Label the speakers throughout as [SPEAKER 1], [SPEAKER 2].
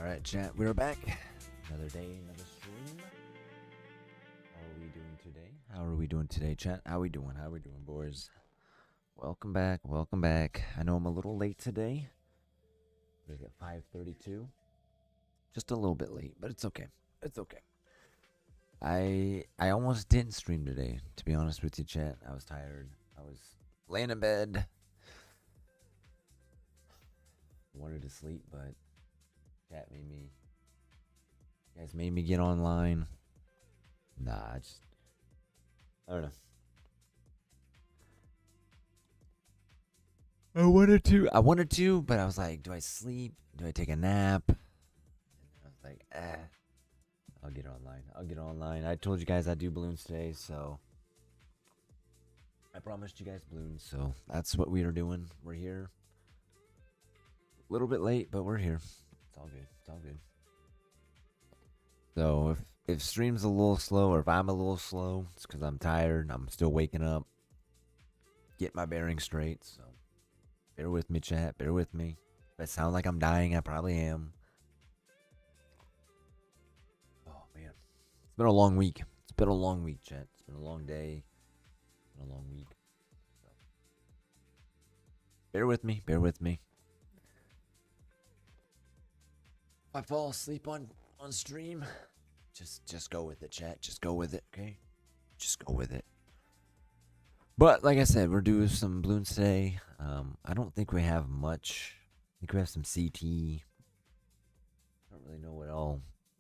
[SPEAKER 1] Alright, chat, we're back. Another day, another stream. How are we doing today? How are we doing today, chat? How we doing? How we doing, boys? Welcome back, welcome back. I know I'm a little late today. What is it, 5:32? Just a little bit late, but it's okay. It's okay. I almost didn't stream today, to be honest with you, chat. I was tired. I was laying in bed. Wanted to sleep, but chat made me. You guys made me get online. Nah, I don't know. I wanted to, but I was like, do I sleep? Do I take a nap? And I was like, I'll get online. I told you guys I'd do balloons today, so I promised you guys balloons, so that's what we are doing. We're here. A little bit late, but we're here. It's all good. It's all good. So if stream's a little slow, or if I'm a little slow, it's because I'm tired. I'm still waking up. Get my bearings straight, so bear with me, chat. Bear with me. If I sound like I'm dying, I probably am. Oh, man. It's been a long week. It's been a long week, chat. It's been a long day. It's been a long week. So. Bear with me. Bear with me. If I fall asleep on stream, just go with it, chat. Just go with it, okay? Just go with it. But like I said, we're doing some balloons today. I don't think we have much. I think we have some CT. I don't really know what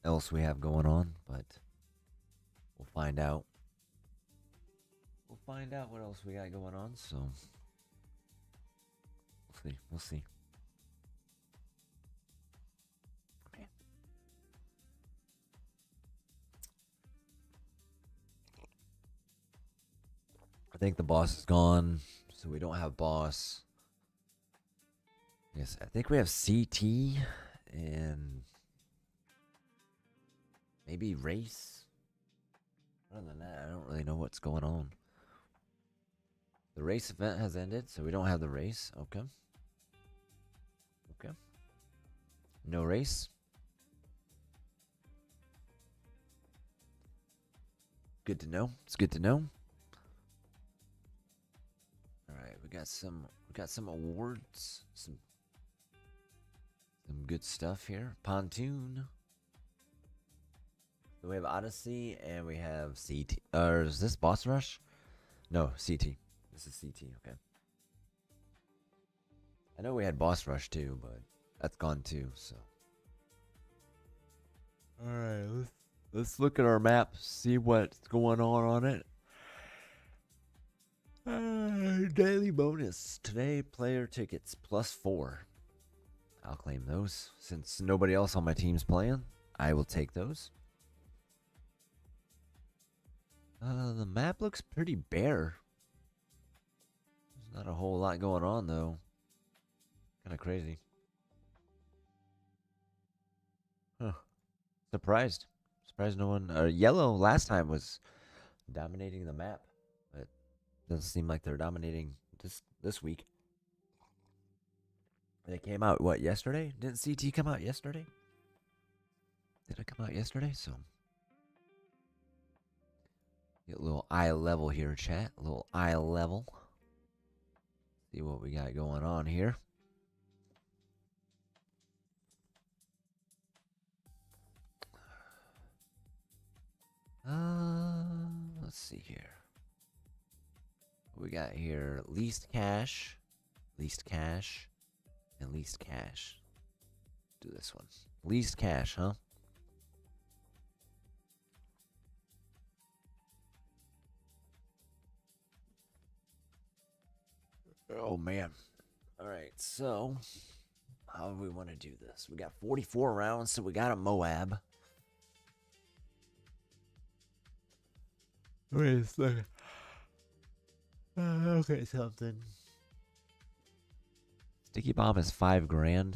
[SPEAKER 1] else we have going on, but we'll find out. We'll find out what else we got going on. So we'll see. We'll see. Okay. I think the boss is gone, so we don't have boss. Yes, I think we have CT and maybe race. Other than that, I don't really know what's going on. The race event has ended, so we don't have the race. Okay. Okay. No race. Good to know. It's good to know. All right, we got some awards, some good stuff here. Pontoon. So we have Odyssey and we have CT. Or is this Boss Rush? No, CT. This is CT, okay. I know we had Boss Rush too, but that's gone too, so. Alright, let's look at our map, see what's going on it. Daily bonus. Today, player tickets +4. I'll claim those. Since nobody else on my team's playing, I will take those. The map looks pretty bare. There's not a whole lot going on, though. Kind of crazy. Huh. Surprised no one. Yellow last time was dominating the map, but doesn't seem like they're dominating this week. They came out what, yesterday? Didn't CT come out yesterday? Did it come out yesterday? So get a little eye level here, chat. A little eye level. See what we got going on here. Let's see here. What we got here? Least cash, and least cash. Do this one. Least cash, huh? Oh man. All right, so how do we want to do this? We got 44 rounds, so we got a Moab. Wait a second. Okay, something. Sticky bomb is $5,000.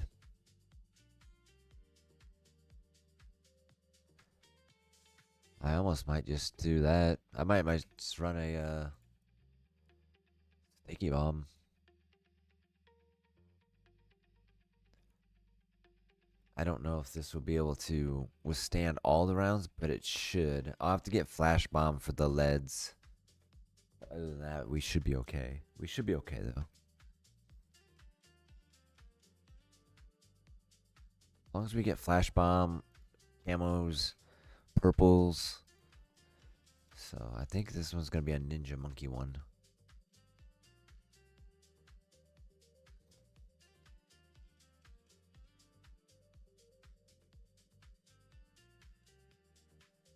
[SPEAKER 1] I almost might just do that. I might just run a sticky bomb. I don't know if this will be able to withstand all the rounds, but it should. I'll have to get flash bomb for the leads. Other than that, we should be okay. We should be okay though. As long as we get flash bomb, camos, purples. So I think this one's gonna be a ninja monkey one.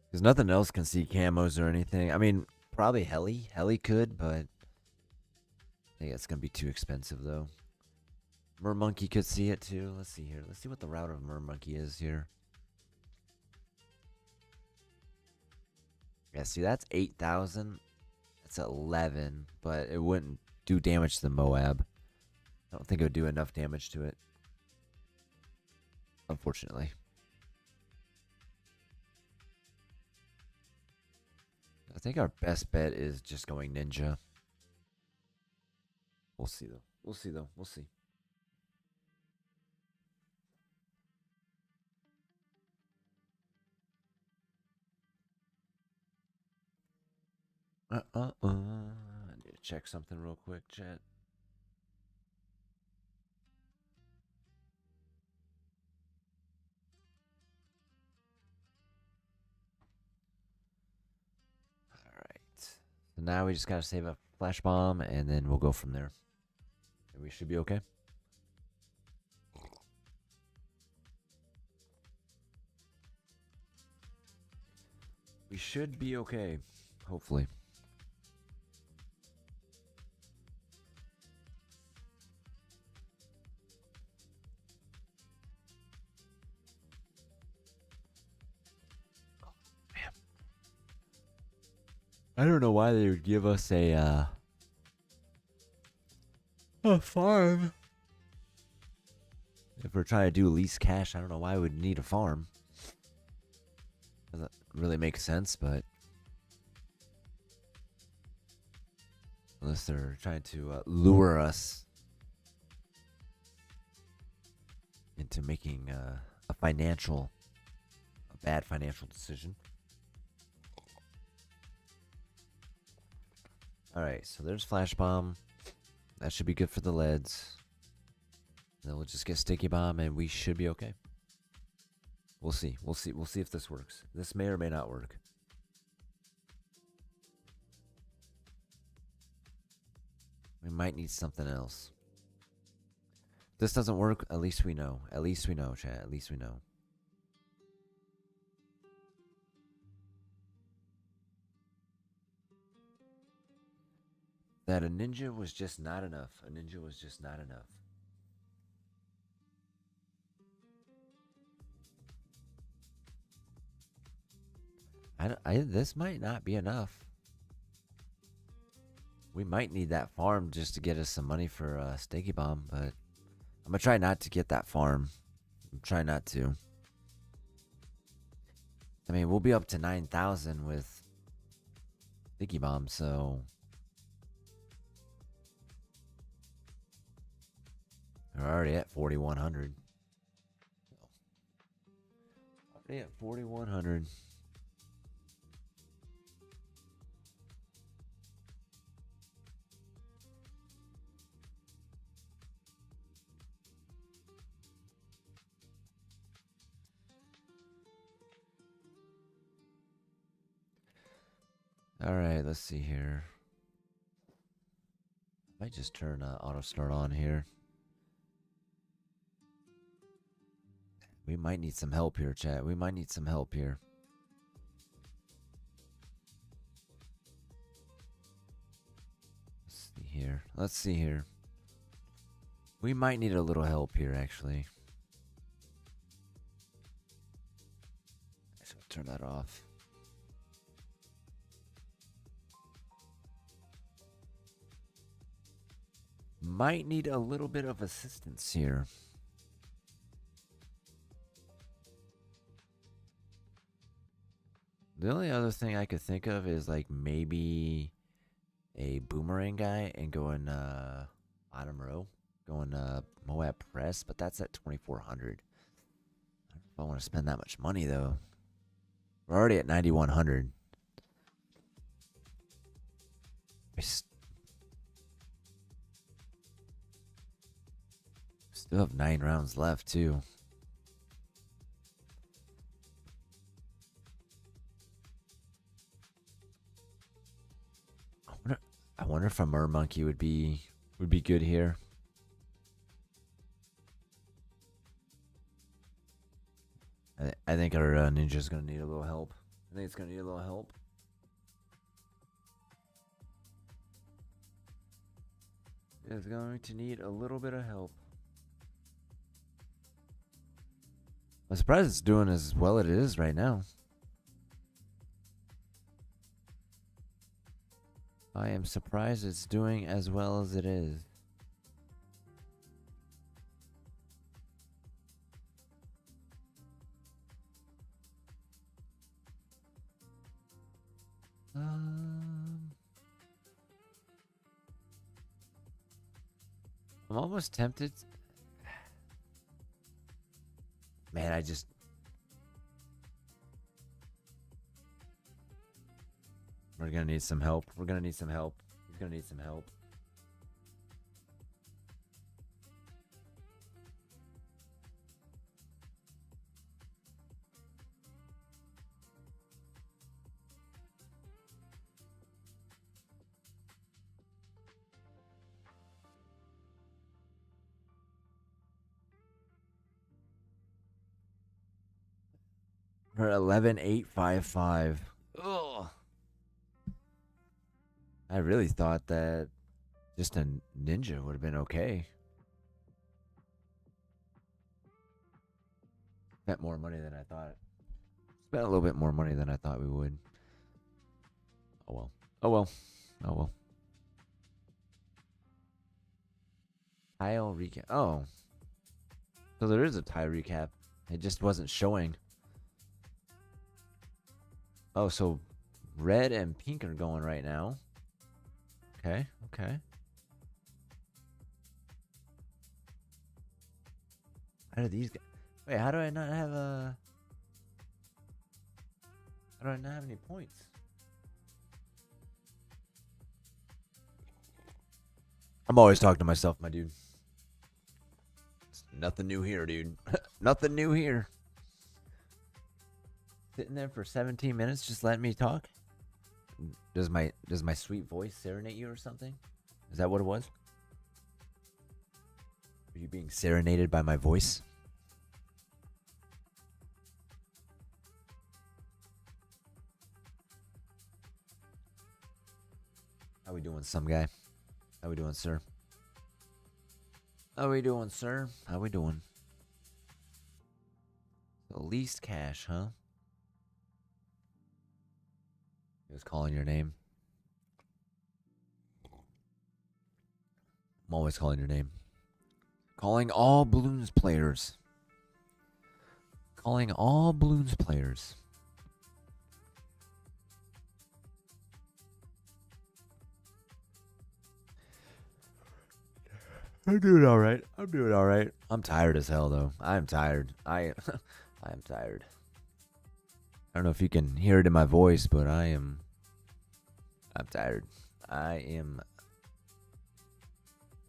[SPEAKER 1] Because nothing else can see camos or anything. I mean, probably Heli. Heli could, but I think it's going to be too expensive, though. Mermonkey could see it, too. Let's see here. Let's see what the route of Mermonkey is here. Yeah, see, that's 8,000. That's 11, but it wouldn't do damage to the Moab. I don't think it would do enough damage to it. Unfortunately. I think our best bet is just going ninja. We'll see, though. We'll see, though. We'll see. I need to check something real quick, chat. So now we just gotta save a flash bomb, and then we'll go from there. And we should be okay. We should be okay, hopefully. Man. I don't know why they would give us a farm. If we're trying to do least cash, I don't know why we would need a farm. Doesn't really make sense, but unless they're trying to lure us into making a bad financial decision. Alright, so there's flash bomb. That should be good for the leads. Then we'll just get sticky bomb and we should be okay. We'll see. We'll see if this works. This may or may not work. We might need something else. If this doesn't work, at least we know. At least we know, chat. At least we know. That a ninja was just not enough. A ninja was just not enough. This might not be enough. We might need that farm just to get us some money for Sticky Bomb, but I'm gonna try not to get that farm. I'm trying not to. I mean, we'll be up to 9,000 with Sticky Bomb, so we're already at 4,100. Already at 4,100. All right, let's see here. I might just turn auto start on here. We might need some help here, chat. We might need some help here. Let's see here. Let's see here. We might need a little help here, actually. I should turn that off. Might need a little bit of assistance here. The only other thing I could think of is like maybe a boomerang guy and going bottom row, going Moab press, but that's at 2,400. I want to spend that much money though. We're already at 9,100. We still have 9 rounds left too. I wonder if a Mermonkey would be good here. I think our ninja's gonna need a little help. I think it's gonna need a little help. It's going to need a little bit of help. I'm surprised it's doing as well as it is right now. I am surprised it's doing as well as it is. I'm almost tempted. Man, we're gonna need some help. We're gonna need some help. He's gonna need some help. We're 11,855. Ugh. I really thought that just a ninja would have been okay. Spent more money than I thought. Spent a little bit more money than I thought we would. Oh well. Oh well. Oh well. Tile recap. Oh. So there is a tile recap. It just wasn't showing. Oh, so red and pink are going right now. Okay, okay. How do these guys... Wait, how do I not have a... How do I not have any points? I'm always talking to myself, my dude. It's nothing new here, dude. Nothing new here. Sitting there for 17 minutes just letting me talk? Does my sweet voice serenade you or something? Is that what it was? Are you being serenaded by my voice? How we doing, some guy? How we doing, sir? How we doing, sir? How we doing? The least cash, huh? He was calling your name. I'm always calling your name. Calling all Bloons players. Calling all Bloons players. I'm doing all right. I'm doing all right. I'm tired as hell, though. I'm tired. I am tired. I don't know if you can hear it in my voice, but I'm tired. I am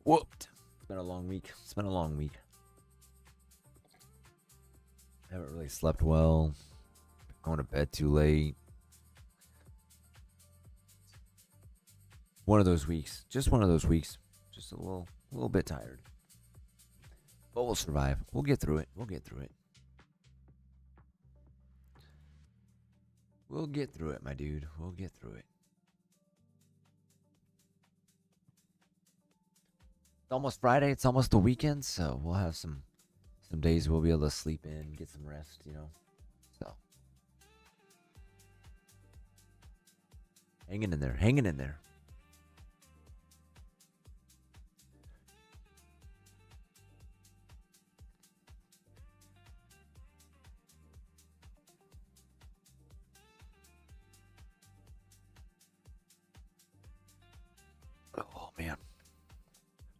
[SPEAKER 1] whooped. It's been a long week. It's been a long week. I haven't really slept well. Going to bed too late. One of those weeks. Just one of those weeks. Just a little bit tired. But we'll survive. We'll get through it. We'll get through it. We'll get through it, my dude. We'll get through it. It's almost Friday. It's almost the weekend, so we'll have some days we'll be able to sleep in, get some rest, you know. So hanging in there, hanging in there. Oh man.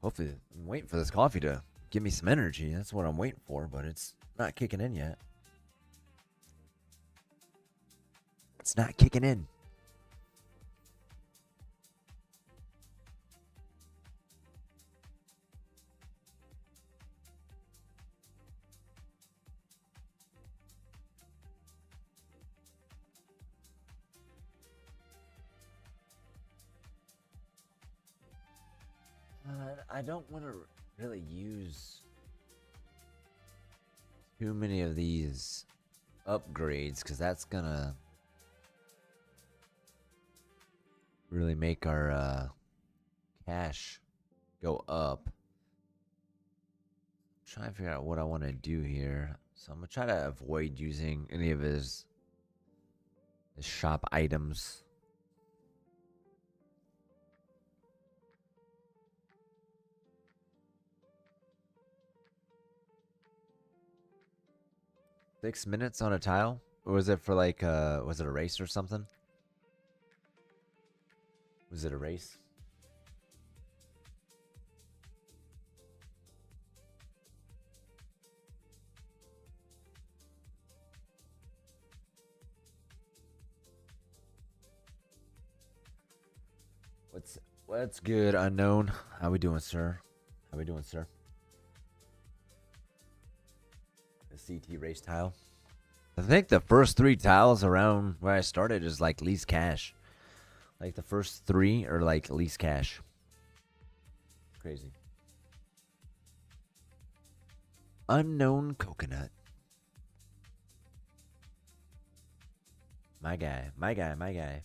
[SPEAKER 1] Hopefully, I'm waiting for this coffee to give me some energy. That's what I'm waiting for, but it's not kicking in yet. not kicking in. I don't want to really use too many of these upgrades because that's gonna really make our cash go up. Trying to figure out what I want to do here. So I'm gonna try to avoid using any of his shop items. $6 minutes on a tile? Or was it for like was it a race or something? Was it a race? What's good, unknown? How we doing, sir? How we doing, sir? The CT race tile. I think the first 3 tiles around where I started is like least cash. Like the first 3 are like least cash. Crazy. Unknown coconut. My guy, my guy, my guy.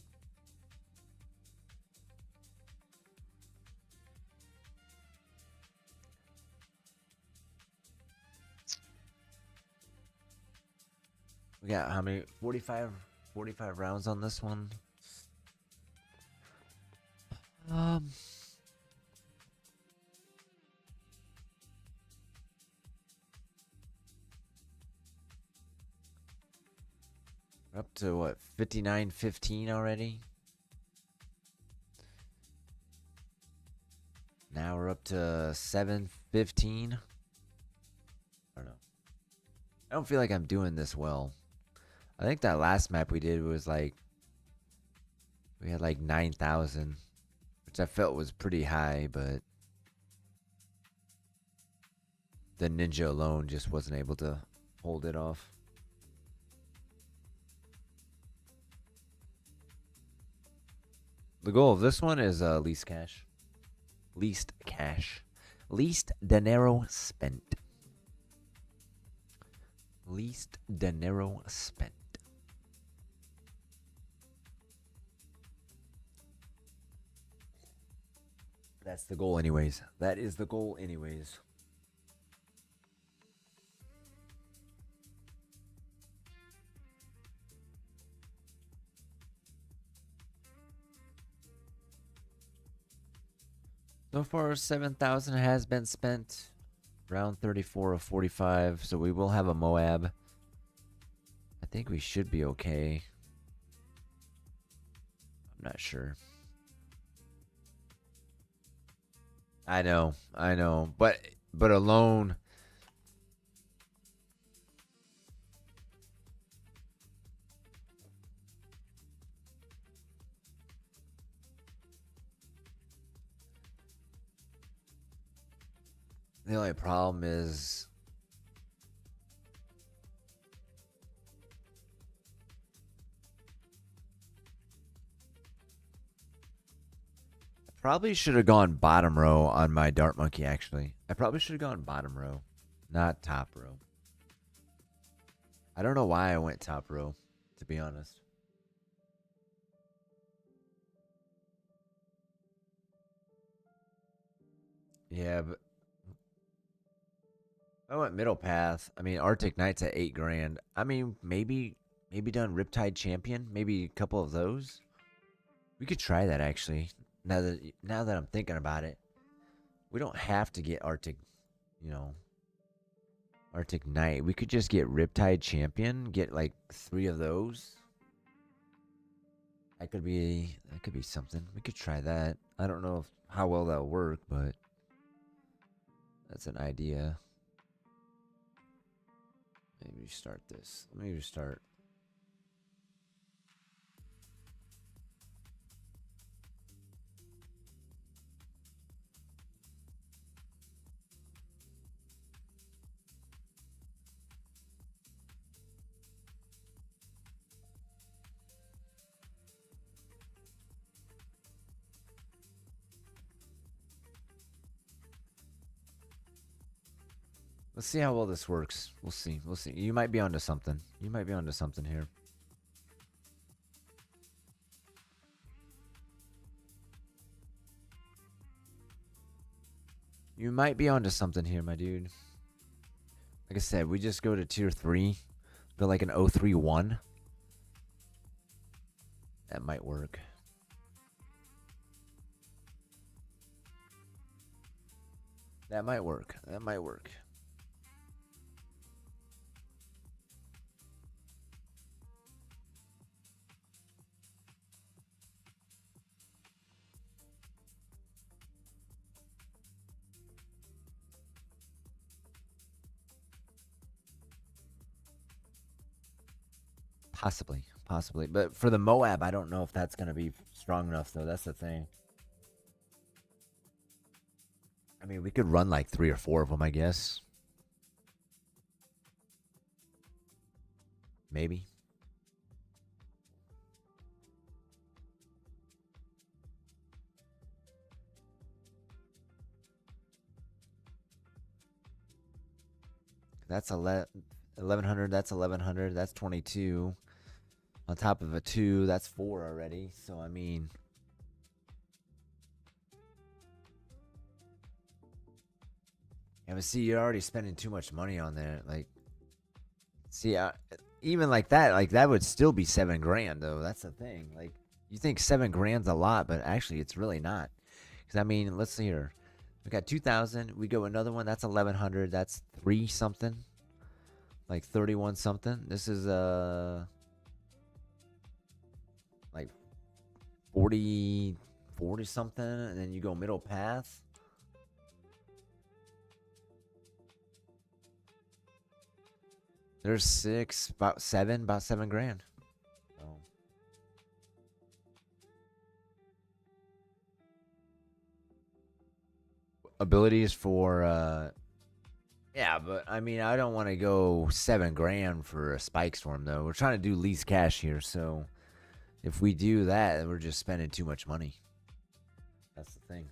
[SPEAKER 1] We got how many? 45 rounds on this one. We're up to what, 59-15 already? Now we're up to 7-15. I don't know. I don't feel like I'm doing this well. I think that last map we did was like, we had like 9,000, which I felt was pretty high, but the ninja alone just wasn't able to hold it off. The goal of this one is least cash. Least cash. Least dinero spent. Least dinero spent. That's the goal anyways. That is the goal anyways. So far, 7,000 has been spent. Round 34 of 45. So we will have a Moab. I think we should be okay. I'm not sure. I know. But alone. The only problem is I probably should have gone bottom row on my Dart Monkey, actually. I probably should have gone bottom row, not top row. I don't know why I went top row, to be honest. Yeah, but I went middle path. I mean, Arctic Knight's at 8 grand. I mean, maybe done Riptide Champion. Maybe a couple of those. We could try that actually. Now that I'm thinking about it, we don't have to get Arctic, Arctic Knight. We could just get Riptide Champion. Get like 3 of those. That could be something. We could try that. I don't know how well that'll work, but that's an idea. Maybe start this. Maybe start. Let's see how well this works. We'll see. We'll see. You might be onto something. You might be onto something here. You might be onto something here, my dude. Like I said, we just go to tier 3. Go like an 031. That might work. That might work. That might work. Possibly. But for the Moab, I don't know if that's going to be strong enough, though. That's the thing. I mean, we could run like 3 or 4 of them, I guess. Maybe. That's 1100. That's 1100. That's 22. On top of a 2, that's 4 already. So, I mean... Yeah, but see, you're already spending too much money on there. Like, see, even like that would still be 7 grand, though. That's the thing. Like, you think 7 grand's a lot, but actually, it's really not. Because, I mean, let's see here. We got 2,000. We go another one. That's 1,100. That's 3 something. Like 31 something. This is, like 40 something. And then you go middle path. There's 6, about 7 grand. So. Abilities for, yeah, but I mean, I don't want to go 7 grand for a spike storm, though. We're trying to do least cash here, so if we do that, we're just spending too much money. That's the thing.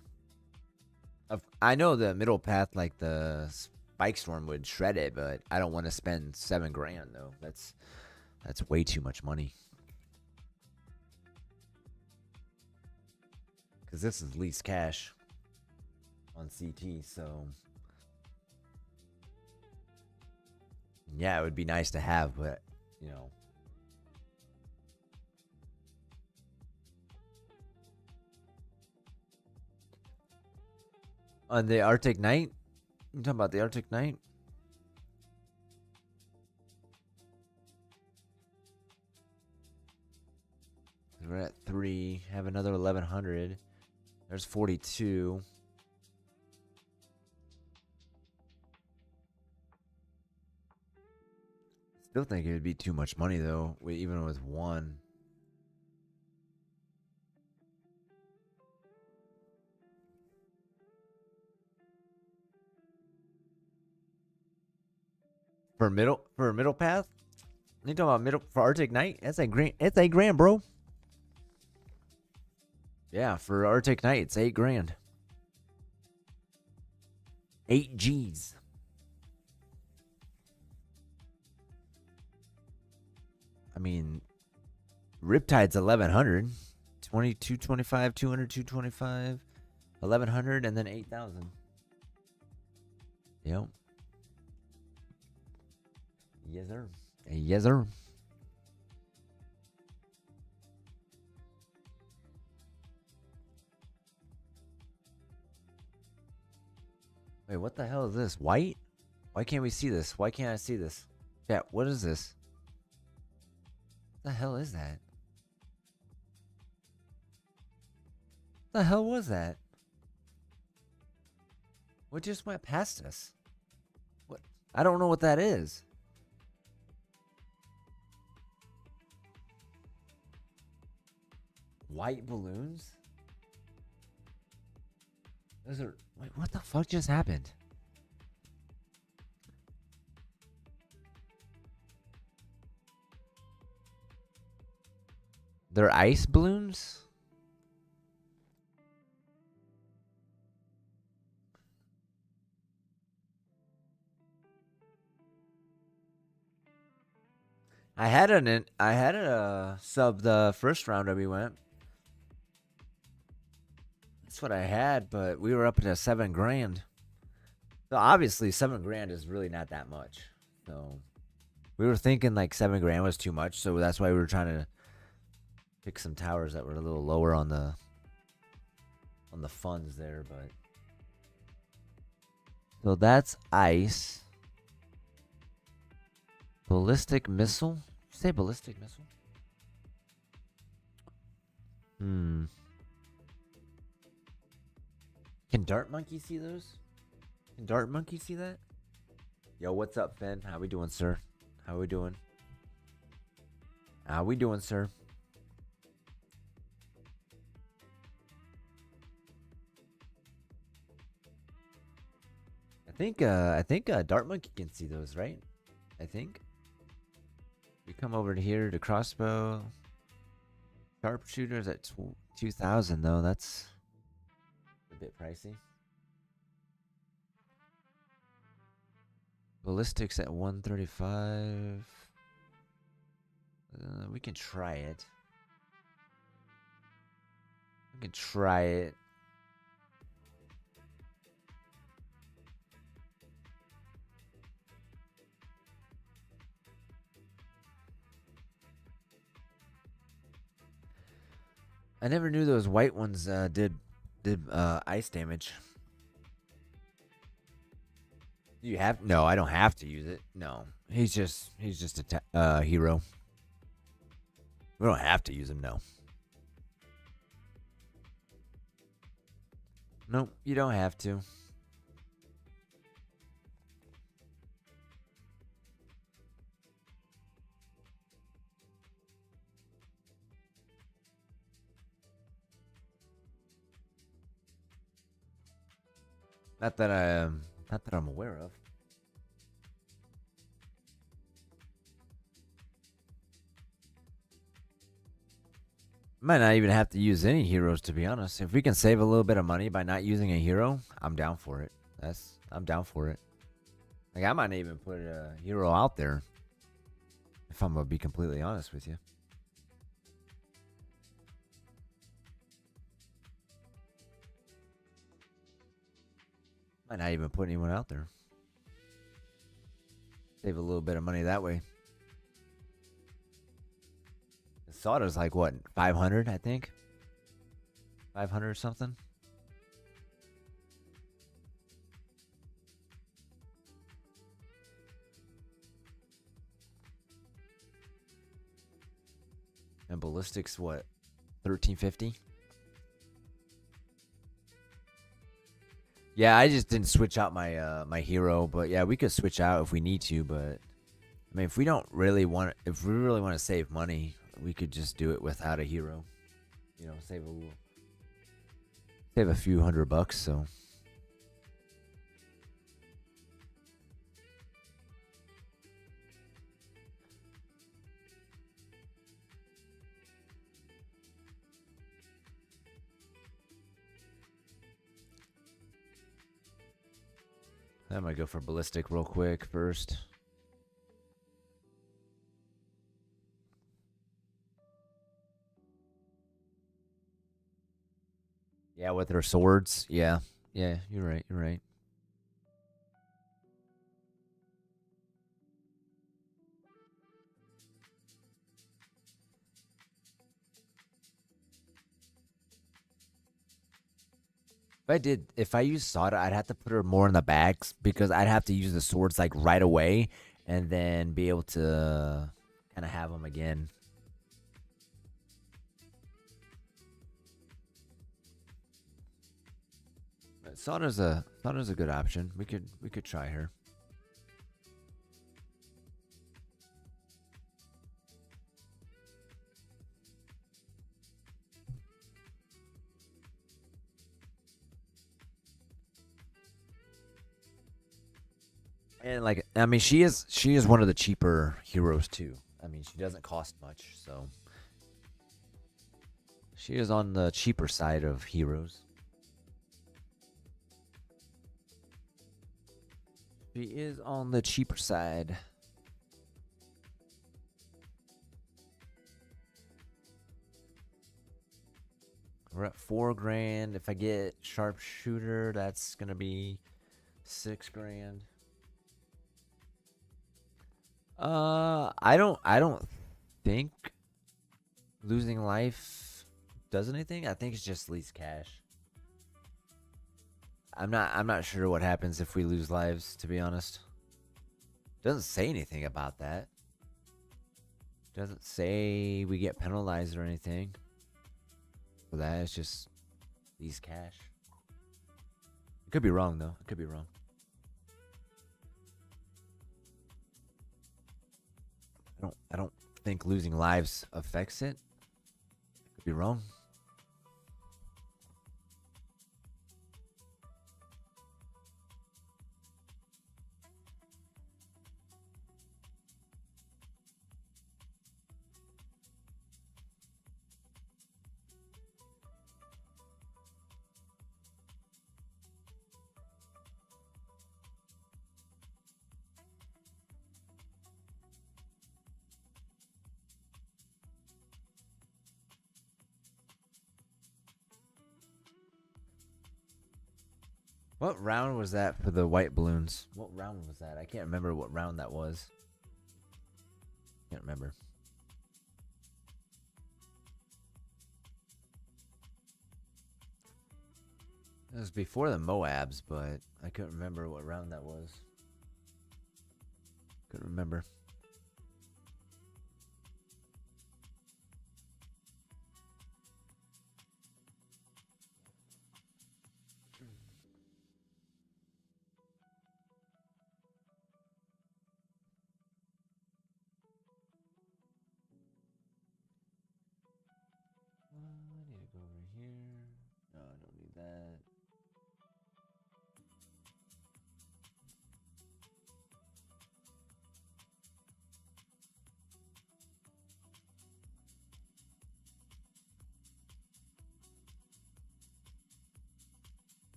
[SPEAKER 1] I know the middle path, like the spike storm, would shred it, but I don't want to spend 7 grand, though. That's way too much money. Because this is least cash on CT, so... Yeah, it would be nice to have, but, you know. On the Arctic Knight? You talking about the Arctic Knight? We're at 3. Have another 1,100. There's 42. Still think it would be too much money, though, even with 1. For middle path? You talking about middle for Arctic Knight? It's $8 grand, bro. Yeah, for Arctic Knight, it's $8 grand. 8 G's. I mean, Riptide's 1,100. 225, 200, 225, 1,100, and then 8,000. Yep. Yes, sir. Yes, sir. Wait, what the hell is this? White? Why can't we see this? Why can't I see this? Yeah, what is this? What the hell is that? What the hell was that? What just went past us? What? I don't know what that is. White balloons? Those are... Wait, what the fuck just happened? They're ice balloons? I had a sub the first round that we went. That's what I had, but we were up at a 7 grand. So obviously 7 grand is really not that much. So we were thinking like 7 grand was too much, so that's why we were trying to pick some towers that were a little lower on the funds there, but so that's ice. Ballistic missile? Say ballistic missile? Can Dart Monkey see those? Can Dart Monkey see that? Yo, what's up, Finn? How we doing, sir? How we doing? How we doing, sir? I think Dart Monkey can see those, right? I think. We come over to here to crossbow. Sharpshooters at 2,000 though. That's a bit pricey. Ballistics at 135. We can try it. We can try it. I never knew those white ones did ice damage. You have no, I don't have to use it. No, he's just a hero. We don't have to use him. No. Nope, you don't have to. Not that I'm aware of. Might not even have to use any heroes, to be honest. If we can save a little bit of money by not using a hero, I'm down for it. I'm down for it. Like, I might not even put a hero out there, if I'm gonna be completely honest with you. Might not even put anyone out there. Save a little bit of money that way. The Sawda's like what, 500, I think? 500 or something? And ballistics, what, 1350? Yeah, I just didn't switch out my my hero, but yeah, we could switch out if we need to. But I mean, if we really want to save money, we could just do it without a hero. You know, save a few $100. So I might go for ballistic real quick first. Yeah, with their swords. Yeah, yeah, you're right. You're right. If I use Sada, I'd have to put her more in the bags because I'd have to use the swords like right away and then be able to kind of have them again. But Sada's a good option. We could try her. And like, I mean, she is one of the cheaper heroes too. I mean, she doesn't cost much, so she is on the cheaper side of heroes. She is on the cheaper side. 4 grand. If I get sharpshooter, that's gonna be 6 grand. I don't think losing life does anything. I think it's just least cash. I'm not sure what happens if we lose lives, to be honest. Doesn't say anything about that. Doesn't say we get penalized or anything. For that, it's just least cash. It could be wrong though. It could be wrong. I don't think losing lives affects it. Could be wrong. What round was that for the white balloons? What round was that? I can't remember what round that was. Can't remember. It was before the Moabs, but I couldn't remember what round that was. Couldn't remember. I need to go over here. No, I don't need that.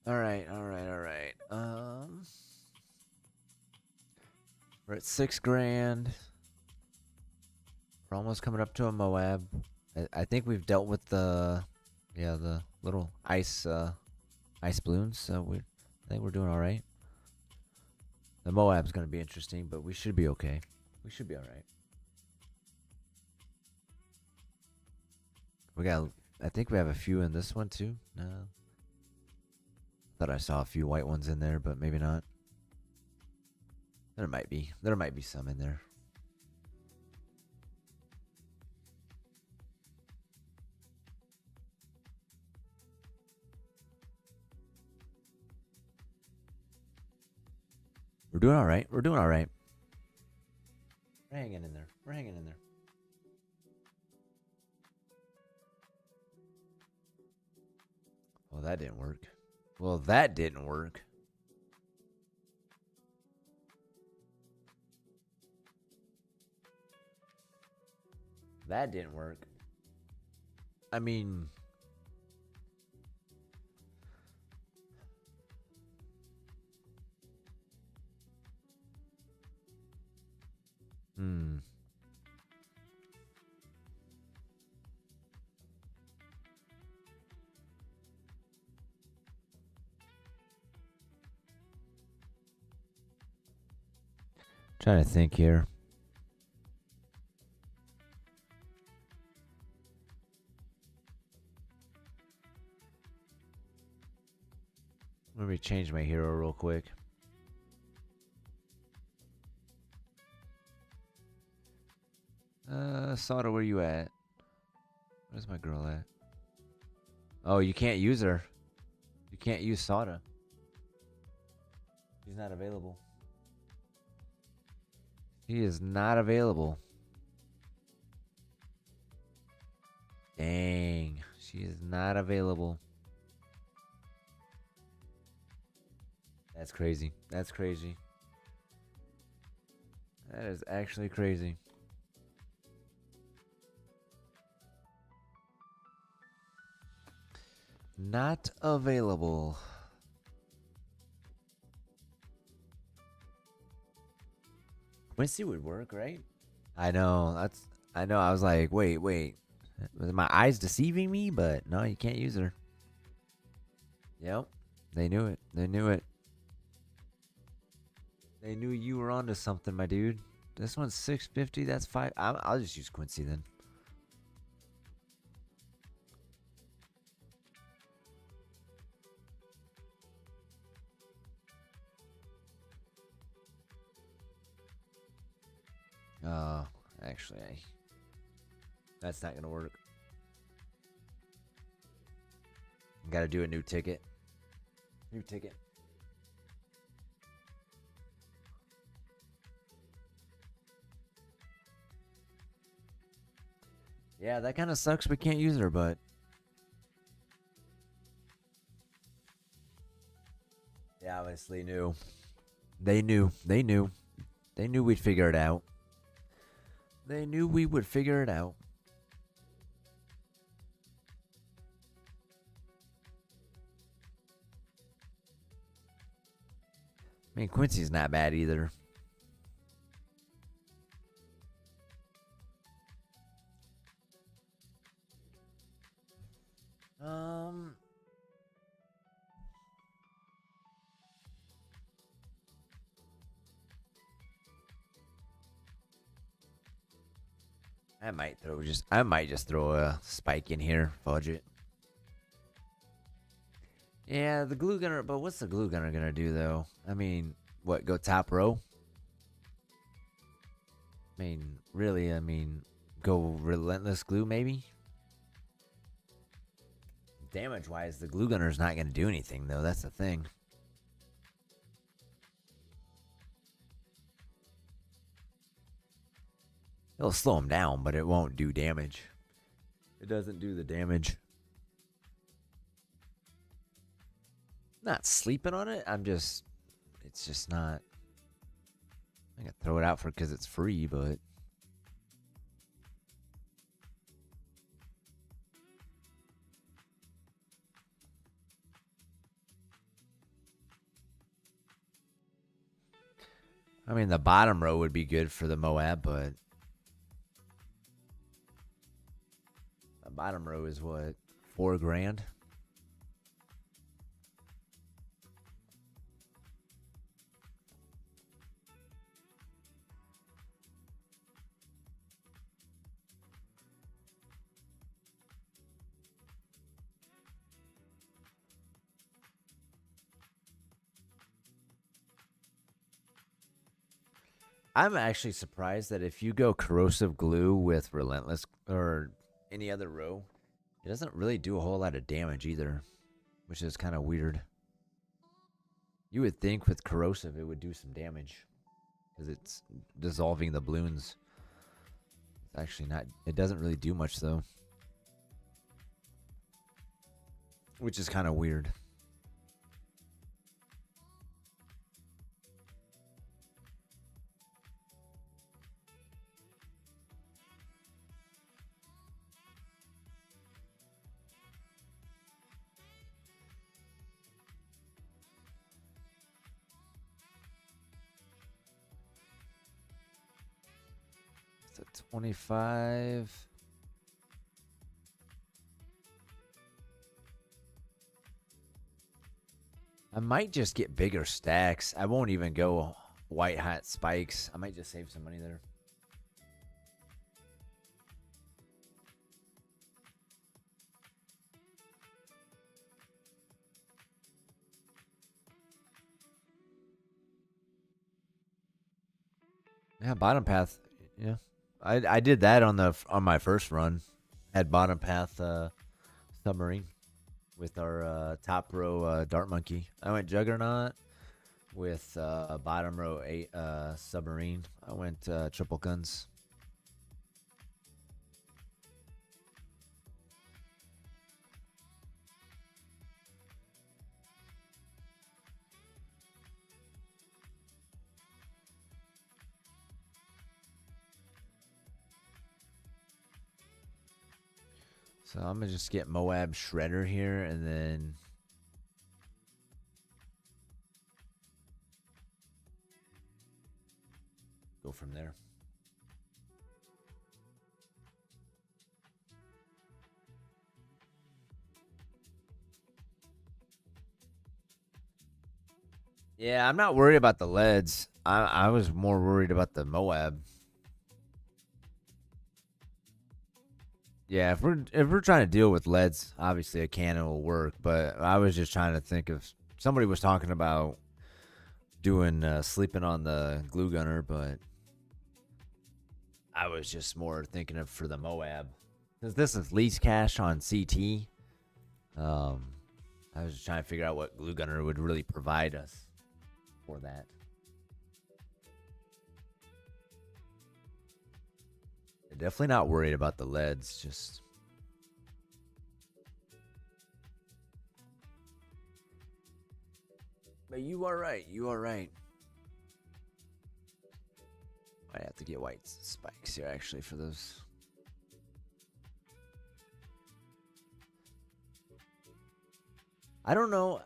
[SPEAKER 1] All right. We're at 6 grand. We're almost coming up to a Moab. I think we've dealt with the little ice balloons. So I think we're doing all right. The Moab's gonna be interesting, but we should be okay. We should be all right. I think we have a few in this one too. No. Thought I saw a few white ones in there, but maybe not. There might be some in there. We're doing all right. We're hanging in there. Well, that didn't work. That didn't work. I mean, trying to think here. Let me change my hero real quick. Sada, where you at? Where's my girl at? Oh, you can't use her. You can't use Sada. She's not available. She is not available. Dang. She is not available. That's crazy. That is actually crazy. Not available. Quincy would work, right? I know. I know. I was like, wait. Was my eyes deceiving me? But no, you can't use her. Yep. They knew it. They knew it. They knew you were onto something, my dude. This one's 650. That's 5. I'll just use Quincy then. Actually, that's not gonna work. Got to do a new ticket. New ticket. Yeah, that kind of sucks. We can't use her, but they obviously knew. They knew. They knew. They knew we'd figure it out. They knew we would figure it out. I mean, Quincy's not bad either. I might just throw a spike in here, fudge it. Yeah, the glue gunner, but what's the glue gunner gonna do though? I mean, what, go top row? I mean, really, go relentless glue maybe? Damage wise, the glue gunner's not gonna do anything though, that's the thing. It'll slow him down, but it won't do damage. It doesn't do the damage. Not sleeping on it. It's just not. I can throw it out for because it's free, but I mean the bottom row would be good for the Moab, but the bottom row is what, $4,000. I'm actually surprised that if you go corrosive glue with relentless or any other row, it doesn't really do a whole lot of damage either, which is kind of weird. You would think with corrosive it would do some damage because it's dissolving the balloons. It's actually not. It doesn't really do much though, which is kind of weird. So 25. I might just get bigger stacks. I won't even go white hot spikes. I might just save some money there. Yeah, bottom path. Yeah, I did that on my first run. Had bottom path submarine with our top row dart monkey. I went juggernaut with bottom row 8 submarine. I went triple guns. So I'm gonna just get Moab Shredder here, and then go go from there. Yeah, I'm not worried about the leads. I was more worried about the Moab. Yeah, if we're trying to deal with leads, obviously a cannon will work. But I was just trying to think of somebody was talking about doing sleeping on the glue gunner, but I was just more thinking of for the Moab because this is lease cash on CT. I was just trying to figure out what glue gunner would really provide us for that. Definitely not worried about the leads, just but you are right. You are right. I have to get white spikes here actually for those. I don't know.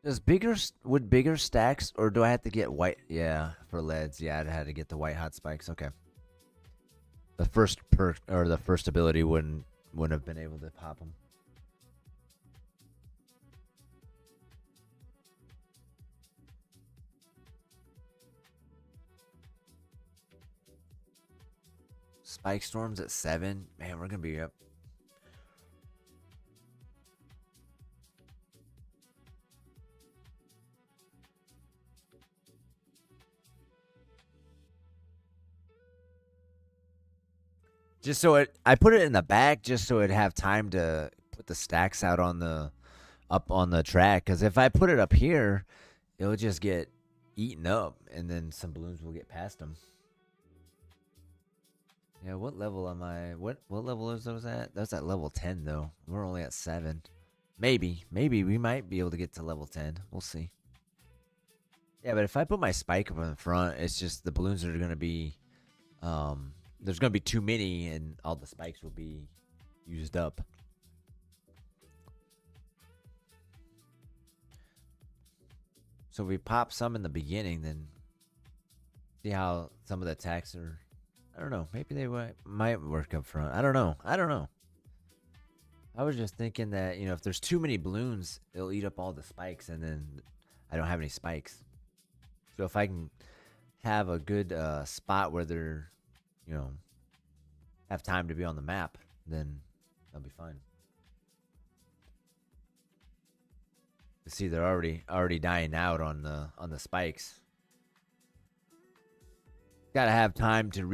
[SPEAKER 1] Would bigger stacks or do I have to get white? Yeah, for leads. Yeah, I'd had to get the white hot spikes. Okay. The first perk or the first ability wouldn't have been able to pop them. Spike storms at 7. Man, we're gonna be up. Just so I put it in the back just so it'd have time to put the stacks out on the up on the track. Because if I put it up here, it'll just get eaten up, and then some balloons will get past them. Yeah, what level am I? What level is those at? That's at level 10 though. We're only at 7. Maybe we might be able to get to level 10. We'll see. Yeah, but if I put my spike up in front, it's just the balloons are gonna be there's going to be too many and all the spikes will be used up. So if we pop some in the beginning, then see how some of the attacks are. I don't know. Maybe they might work up front. I don't know. I was just thinking that, if there's too many balloons, it'll eat up all the spikes and then I don't have any spikes. So if I can have a good spot where they're have time to be on the map, then that'll be fine. You see, they're already dying out on the spikes. Gotta have time to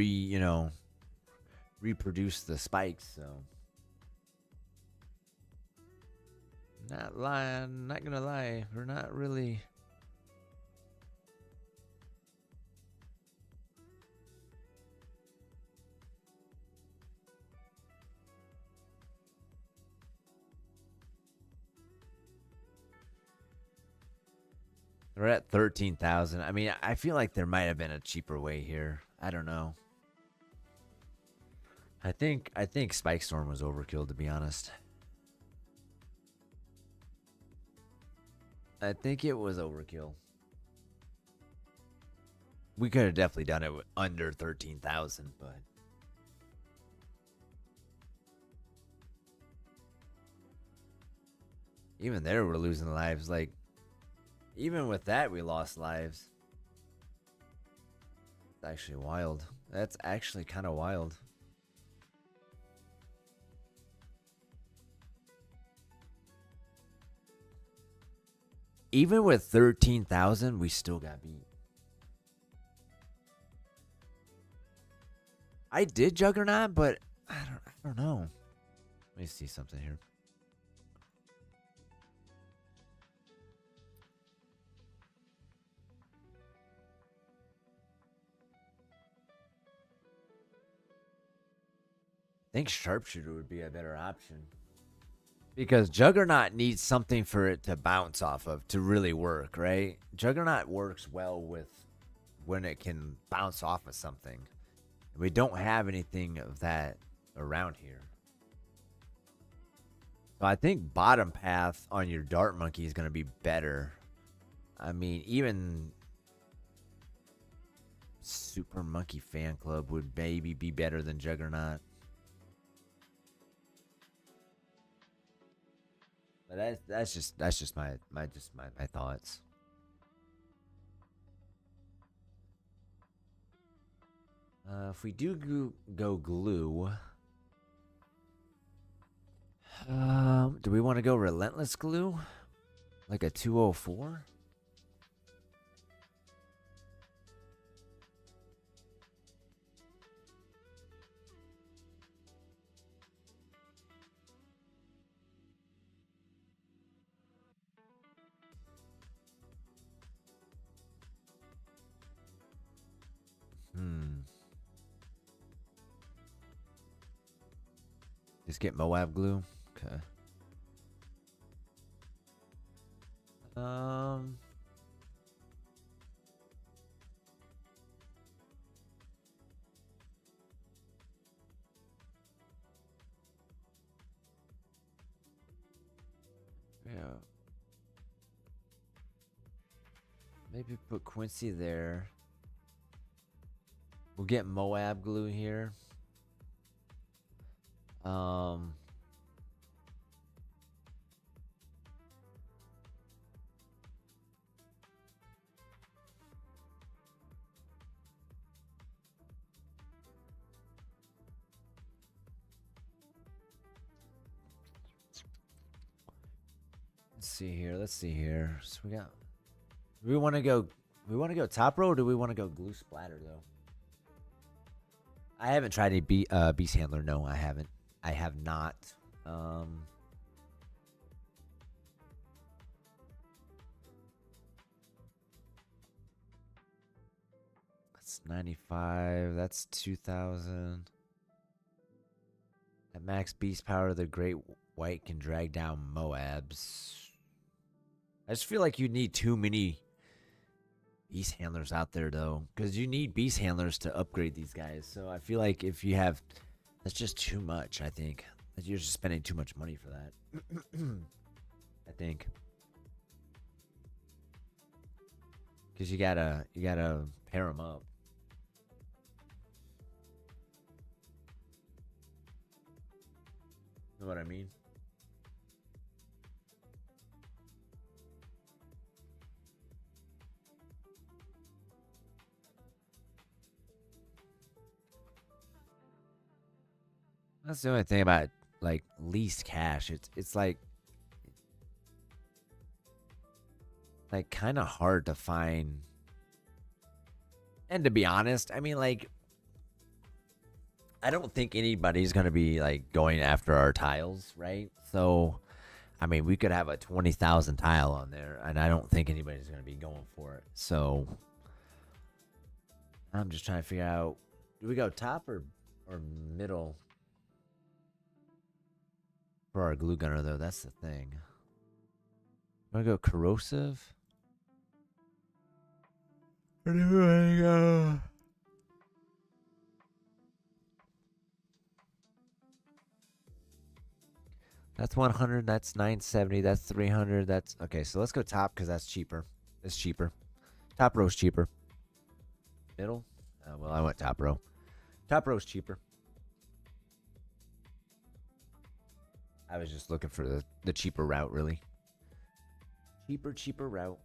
[SPEAKER 1] reproduce the spikes. So, not gonna lie, we're not really. We're at 13,000. I mean, I feel like there might have been a cheaper way here. I don't know. I think Spike Storm was overkill, to be honest. I think it was overkill. We could have definitely done it with under 13,000, but even there we're losing lives. Like, even with that, we lost lives. It's actually wild. That's actually kind of wild. Even with 13,000, we still got beat. I did Juggernaut, but I don't know. Let me see something here. I think Sharpshooter would be a better option. Because Juggernaut needs something for it to bounce off of to really work, right? Juggernaut works well with when it can bounce off of something. We don't have anything of that around here. So I think bottom path on your Dart Monkey is going to be better. I mean, even Super Monkey Fan Club would maybe be better than Juggernaut. But that's just my thoughts. If we do go glue, do we want to go relentless glue, like a 204? Just get Moab glue. Okay. Yeah. Maybe put Quincy there. We'll get Moab glue here. Let's see here. So we got. Do we want to go? We want to go top row, or do we want to go glue splatter though? I haven't tried a beast handler. No, I haven't. I have not. That's 95. That's 2,000. At max beast power, the Great White can drag down Moabs. I just feel like you need too many beast handlers out there, though. Because you need beast handlers to upgrade these guys. So I feel like if you have... That's just too much, I think. You're just spending too much money for that. I think. Because you gotta pair them up. Know what I mean? That's the only thing about like least cash. It's like kind of hard to find. And to be honest, I mean, like, I don't think anybody's gonna be like going after our tiles, right? So, I mean, we could have a 20,000 tile on there, and I don't think anybody's gonna be going for it. So, I'm just trying to figure out: do we go top or middle? For our glue gunner, though, that's the thing. Want to go corrosive? Or do we want to go? That's 100. That's 970. That's 300. That's okay. So let's go top because that's cheaper. It's cheaper. Top row's cheaper. Middle? Well, I went top row. Top row's cheaper. I was just looking for the cheaper route, really. Cheaper route.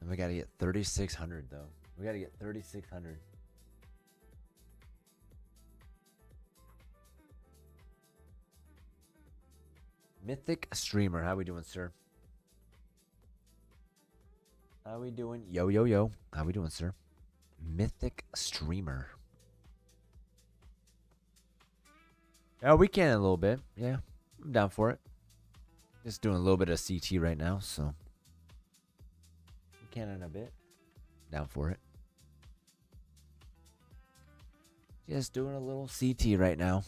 [SPEAKER 1] And we gotta get 3,600 though. We gotta get 3,600. Mythic Streamer, how we doing, sir? How we doing? Yo. How we doing, sir? Mythic Streamer. Oh, we can a little bit. Yeah, I'm down for it. Just doing a little bit of CT right now, so we can in a bit. Down for it. Just doing a little CT right now.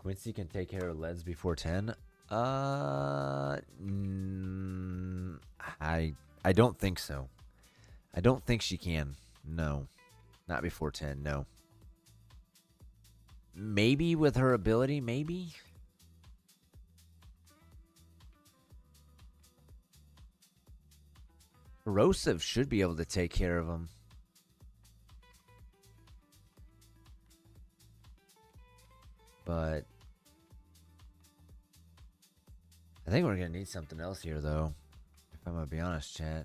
[SPEAKER 1] Quincy can take care of leads before 10. I don't think so. I don't think she can. No. Not before 10, no. Maybe with her ability, maybe. Corrosive should be able to take care of him. But I think we're going to need something else here, though. If I'm going to be honest, chat.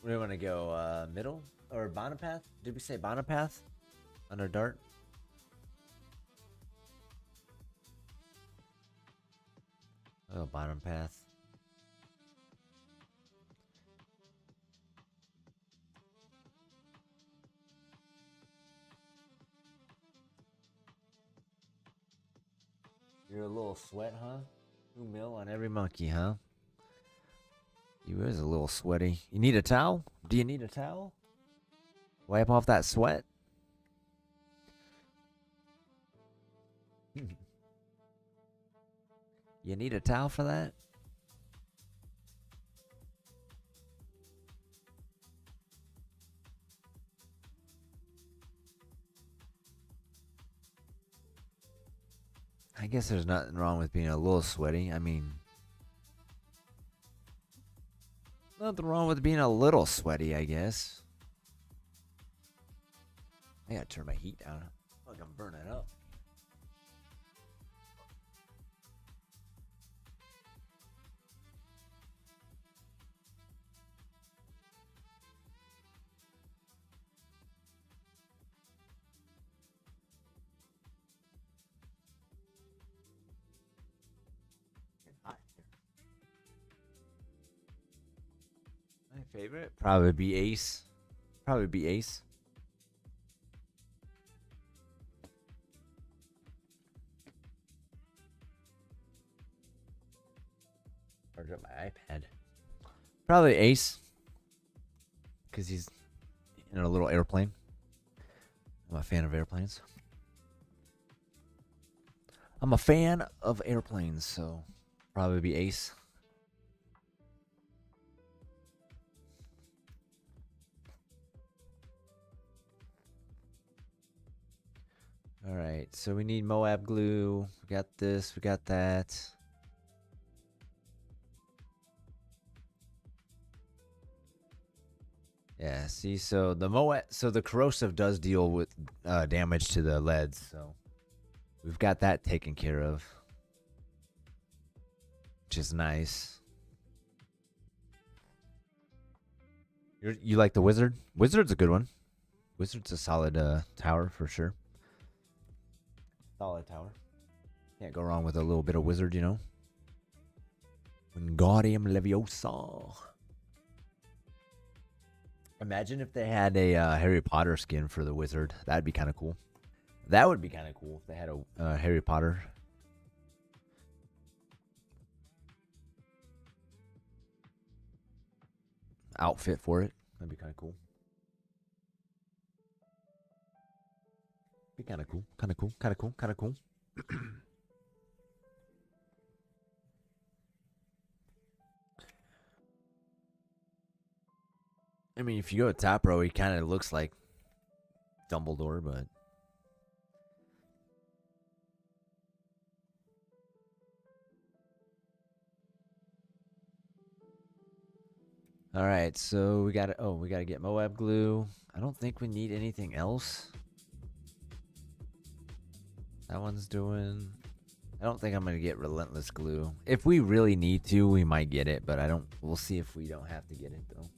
[SPEAKER 1] We want to go middle or bottom path? Did we say bottom path? Under dart? Oh, bottom path. You're a little sweat, huh? 2 mil on every monkey, huh? You is a little sweaty. You need a towel? Do you need a towel? Wipe off that sweat? You need a towel for that? I guess there's nothing wrong with being a little sweaty. I mean, nothing wrong with being a little sweaty, I guess. I gotta turn my heat down. Like I'm burning up. My favorite? Probably be Ace. Probably be Ace. Charge up my iPad. Probably Ace. Because he's in a little airplane. I'm a fan of airplanes. I'm a fan of airplanes, so probably be Ace. All right, so we need Moab glue. We got this, we got that. Yeah, see, so the corrosive does deal with damage to the leads, so we've got that taken care of, which is nice. You like the wizard? Wizard's a good one. Wizard's a solid tower for sure. Solid tower. Can't go wrong with a little bit of wizard, you know. Wingardium Leviosa. Imagine if they had a Harry Potter skin for the wizard. That'd be kind of cool. That would be kind of cool if they had a Harry Potter. Outfit for it. That'd be kind of cool. Be kind of cool. Kind of cool. Kind of cool. Kind of cool. I mean, if you go to top row, he kind of looks like Dumbledore, but all right. So we got to. Oh, we got to get Moab glue. I don't think we need anything else. That one's doing. I don't think I'm gonna get relentless glue. If we really need to, we might get it, but I don't. We'll see if we don't have to get it though.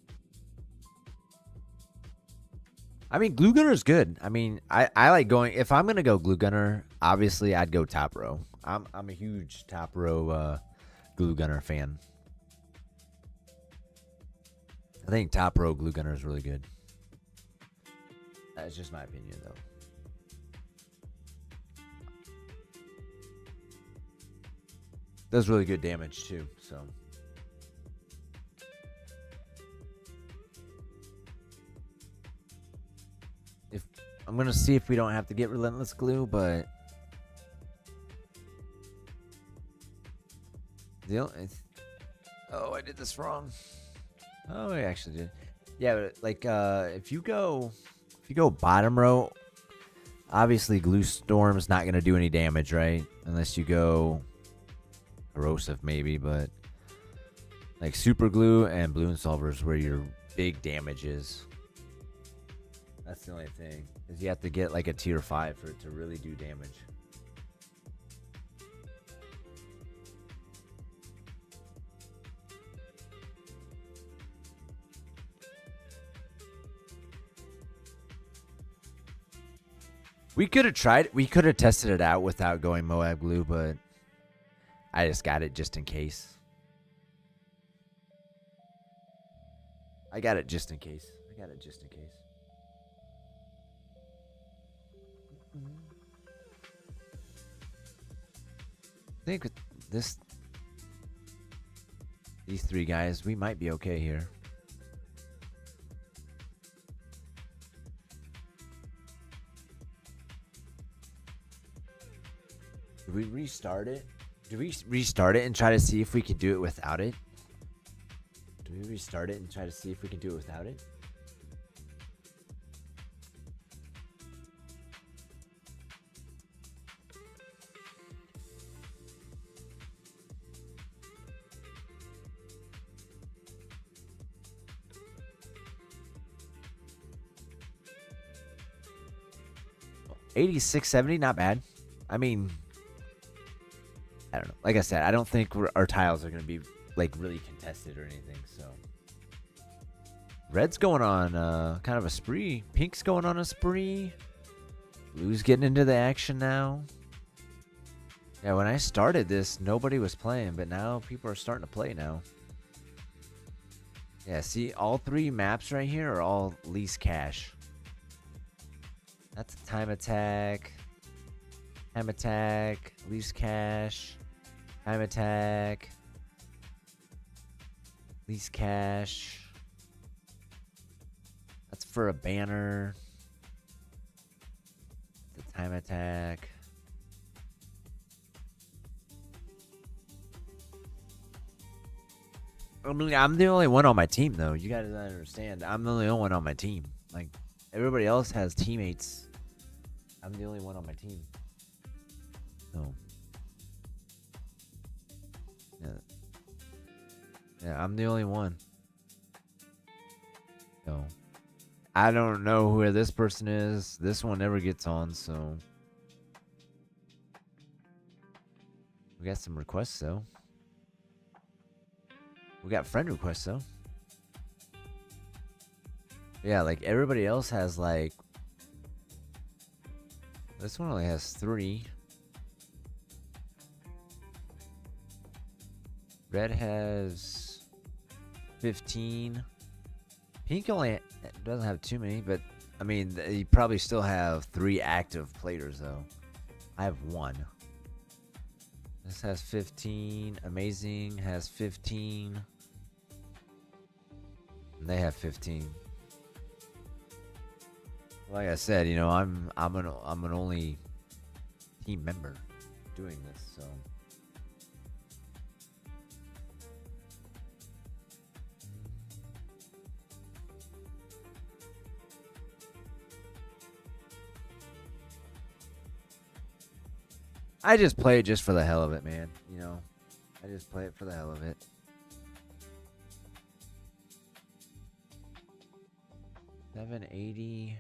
[SPEAKER 1] I mean, glue gunner is good. I mean, I like going. If I'm gonna go glue gunner, obviously I'd go top row. I'm a huge top row glue gunner fan. I think top row glue gunner is really good. That's just my opinion, though. Does really good damage too. So. I'm gonna see if we don't have to get relentless glue, but oh, I did this wrong. Oh, I actually did. Yeah, but like if you go bottom row, obviously glue storm's not gonna do any damage, right? Unless you go corrosive maybe, but like super glue and balloon solver is where your big damage is. That's the only thing, is you have to get like a tier 5 for it to really do damage. We could have tested it out without going Moab glue, but I just got it just in case. I got it just in case. I think with these three guys, we might be okay here. Did we restart it? Do we restart it and try to see if we could do it without it? Do we restart it and try to see if we can do it without it? $86.70, not bad. I mean, I don't know. Like I said, I don't think our tiles are going to be like really contested or anything. So, red's going on kind of a spree. Pink's going on a spree. Blue's getting into the action now. Yeah, when I started this, nobody was playing, but now people are starting to play now. Yeah, see, all three maps right here are all least cash. That's a time attack, least cash, time attack, least cash. That's for a banner. The time attack. I mean, I'm the only one on my team, though. You guys understand. I'm the only one on my team. Like, everybody else has teammates. I'm the only one on my team. So, yeah, I'm the only one. So, I don't know who this person is. This one never gets on, so. We got some requests, though. We got friend requests, though. Yeah, like, everybody else has, like, this one only has 3. Red has 15. Pink only doesn't have too many, but I mean, you probably still have 3 active players, though. I have 1. This has 15. Amazing has 15. And they have 15. Like I said, you know, I'm an only team member doing this, so. I just play it just for the hell of it, man. You know, I just play it for the hell of it. $780.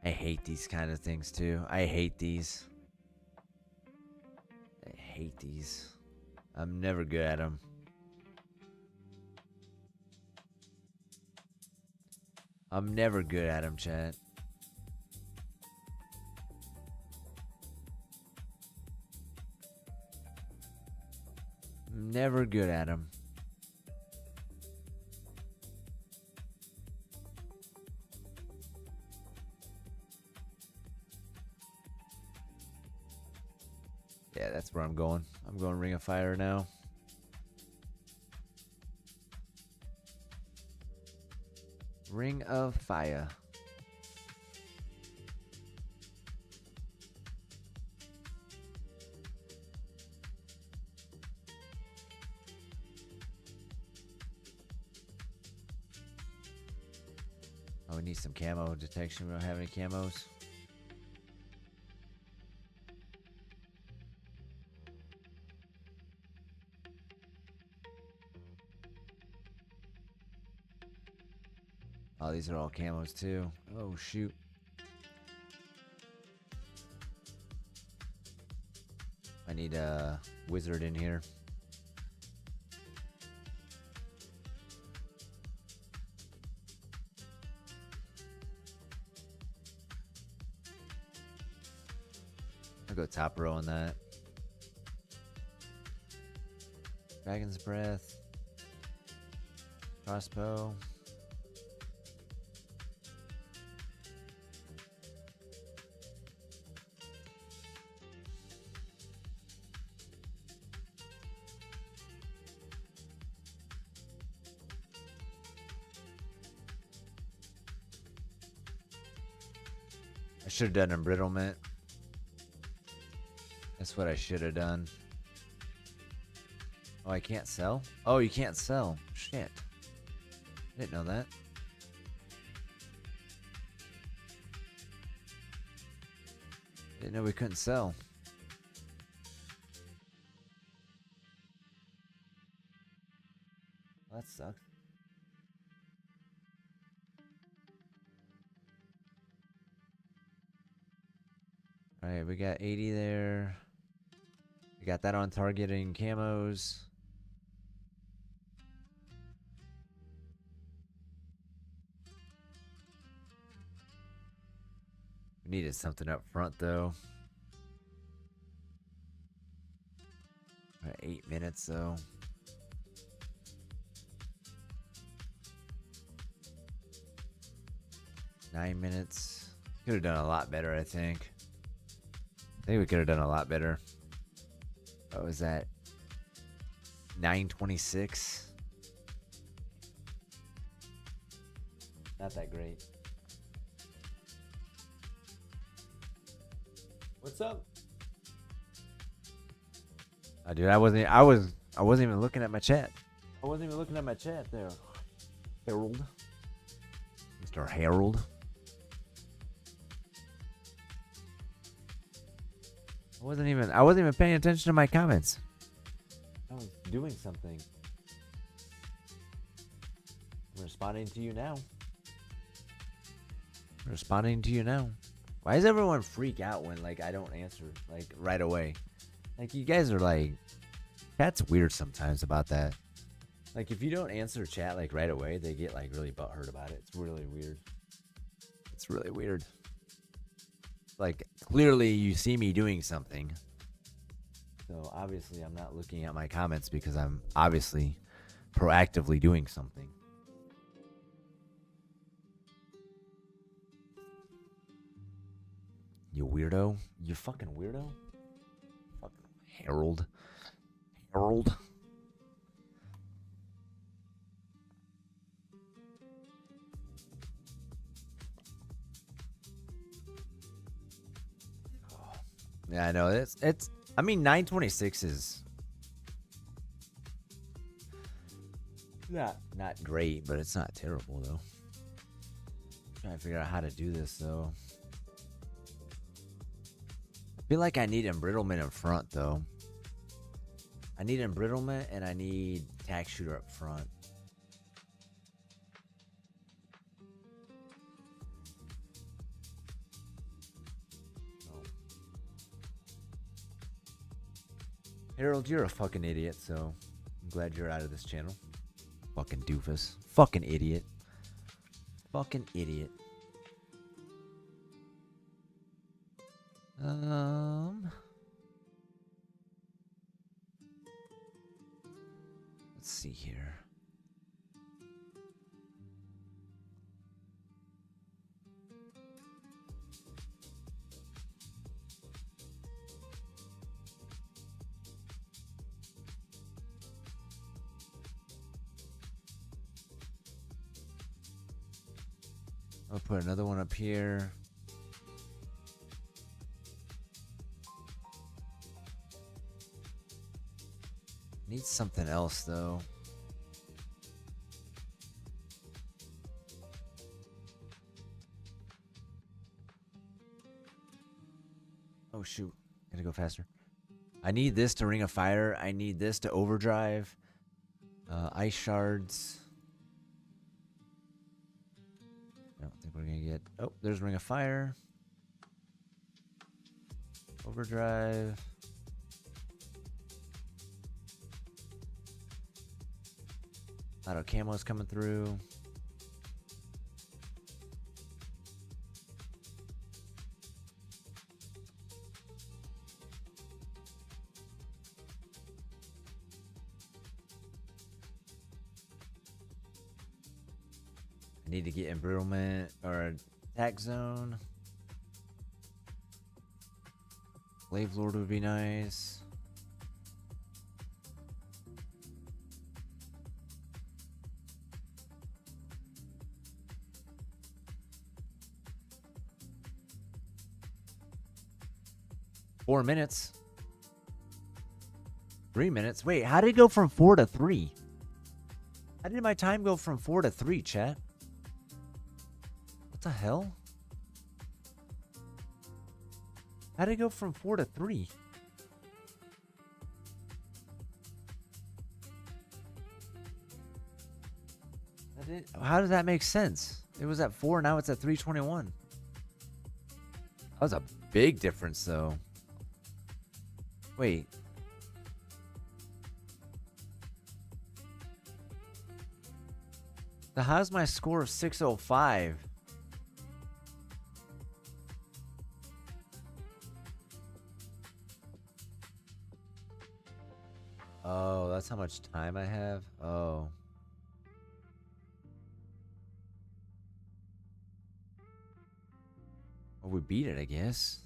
[SPEAKER 1] I hate these kind of things too. I hate these. I hate these. I'm never good at them. I'm never good at them, chat. I'm never good at them. Yeah, that's where I'm going. I'm going Ring of Fire now. Ring of Fire. Oh, we need some camo detection. We don't have any camos. Oh, these are all camos too. Oh, shoot. I need a wizard in here. I'll go top row on that. Dragon's Breath. Crossbow. I should have done embrittlement. That's what I should have done. Oh, I can't sell? Oh, you can't sell. Shit. I didn't know that. Didn't know we couldn't sell. Well, that sucks. Alright, we got 80 there. We got that on targeting camos. We needed something up front though. 8 minutes though. Nine minutes. Could have done a lot better, I think. I think we could have done a lot better. What was that? 9:26. Not that great. What's up? Dude, I wasn't even looking at my chat. I wasn't even looking at my chat there. Harold. Mr. Harold. I wasn't even paying attention to my comments. I was doing something. I'm responding to you now. Responding to you now. Why does everyone freak out when like I don't answer like right away? Like you guys are like, chat's weird sometimes about that. Like if you don't answer chat like right away, they get like really butthurt about it. It's really weird. It's really weird. Like clearly you see me doing something. So obviously I'm not looking at my comments because I'm obviously proactively doing something. You weirdo. You fucking weirdo. Fucking Harold. Harold. Yeah, I know. It's I mean 9:26 is not great, but it's not terrible though. Trying to figure out how to do this though. I feel like I need embrittlement in front though. I need embrittlement and I need tack shooter up front. Harold, you're a fucking idiot, so I'm glad you're out of this channel. Fucking doofus. Fucking idiot. Fucking idiot. Let's see here. I'll put another one up here. Need something else though. Oh shoot, gotta go faster. I need this to Ring of Fire. I need this to Overdrive. Ice Shards. I don't think we're gonna get... Oh, there's Ring of Fire. Overdrive. Auto Camo's coming through. I need to get Embrittlement or Attack Zone. Slave Lord would be nice. Four minutes. 3 minutes. Wait, how did it go from 4 to 3? How did my time go from 4 to 3, chat? What the hell? How did it go from 4 to 3? How does that make sense? It was at 4, now it's at 3:21. That was a big difference, though. Wait. So how's my score of 605? Oh, that's how much time I have? Oh. Well, we beat it, I guess.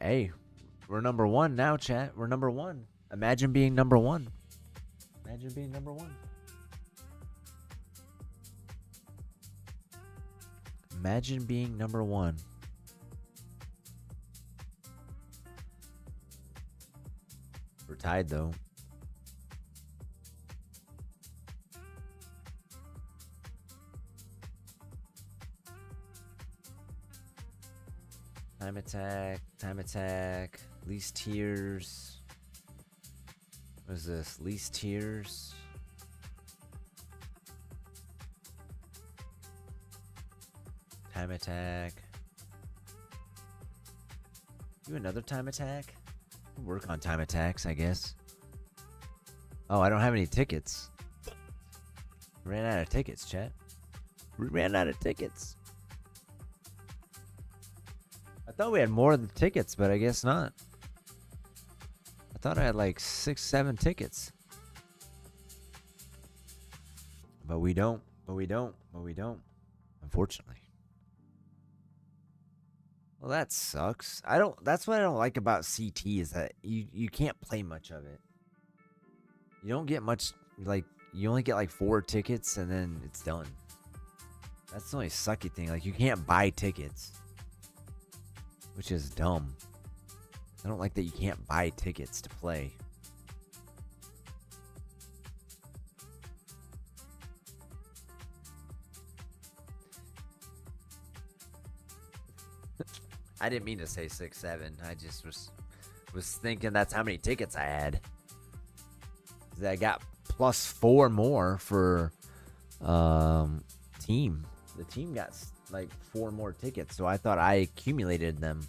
[SPEAKER 1] Hey, we're number 1 now, chat. We're number 1. Imagine being number 1. Imagine being number 1. Imagine being number 1. We're tied, though. Time attack, least tears. What is this? Least tears. Time attack. Do another time attack? Work on time attacks, I guess. Oh, I don't have any tickets. Ran out of tickets, chat. We ran out of tickets. I thought we had more of the tickets, but I guess not. I thought I had like 6, 7 tickets. But we don't. Unfortunately. Well, that sucks. That's what I don't like about CT is that you can't play much of it. You don't get much, like, you only get like 4 tickets and then it's done. That's the only sucky thing. Like, you can't buy tickets. Which is dumb. I don't like that you can't buy tickets to play. I didn't mean to say 6, 7. I just was Was thinking that's how many tickets I had. I got +4 more for team. The team got like 4 more tickets, so I thought I accumulated them.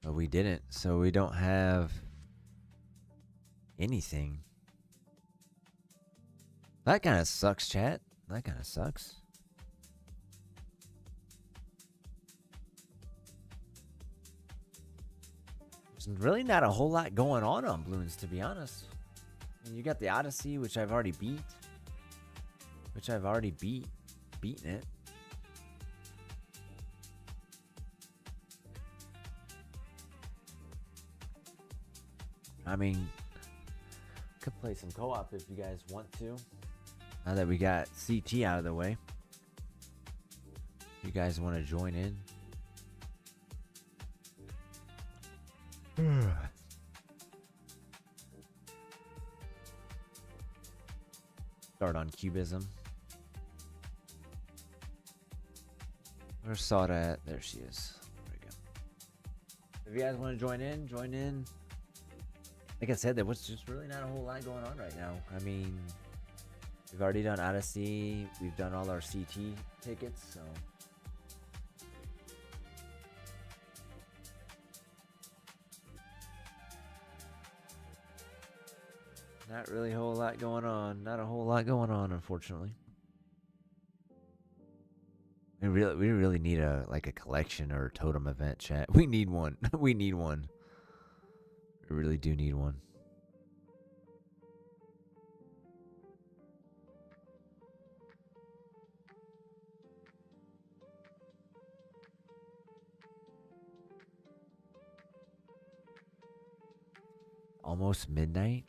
[SPEAKER 1] But we didn't, so we don't have anything. That kind of sucks, chat. That kind of sucks. There's really not a whole lot going on Bloons, to be honest. I mean, you got the Odyssey, which I've already beat. Beaten it. I mean, could play some co-op if you guys want to. Now that we got CT out of the way. If you guys want to join in. Start on Cubism. Where's Sada at? There she is. There we go. If you guys want to join in. Like I said, there was just really not a whole lot going on right now. I mean, we've already done Odyssey. We've done all our CT tickets, so. Not really a whole lot going on. Not a whole lot going on, unfortunately. We really need a collection or a totem event, chat. We need one. We need one. We really do need one. Almost midnight?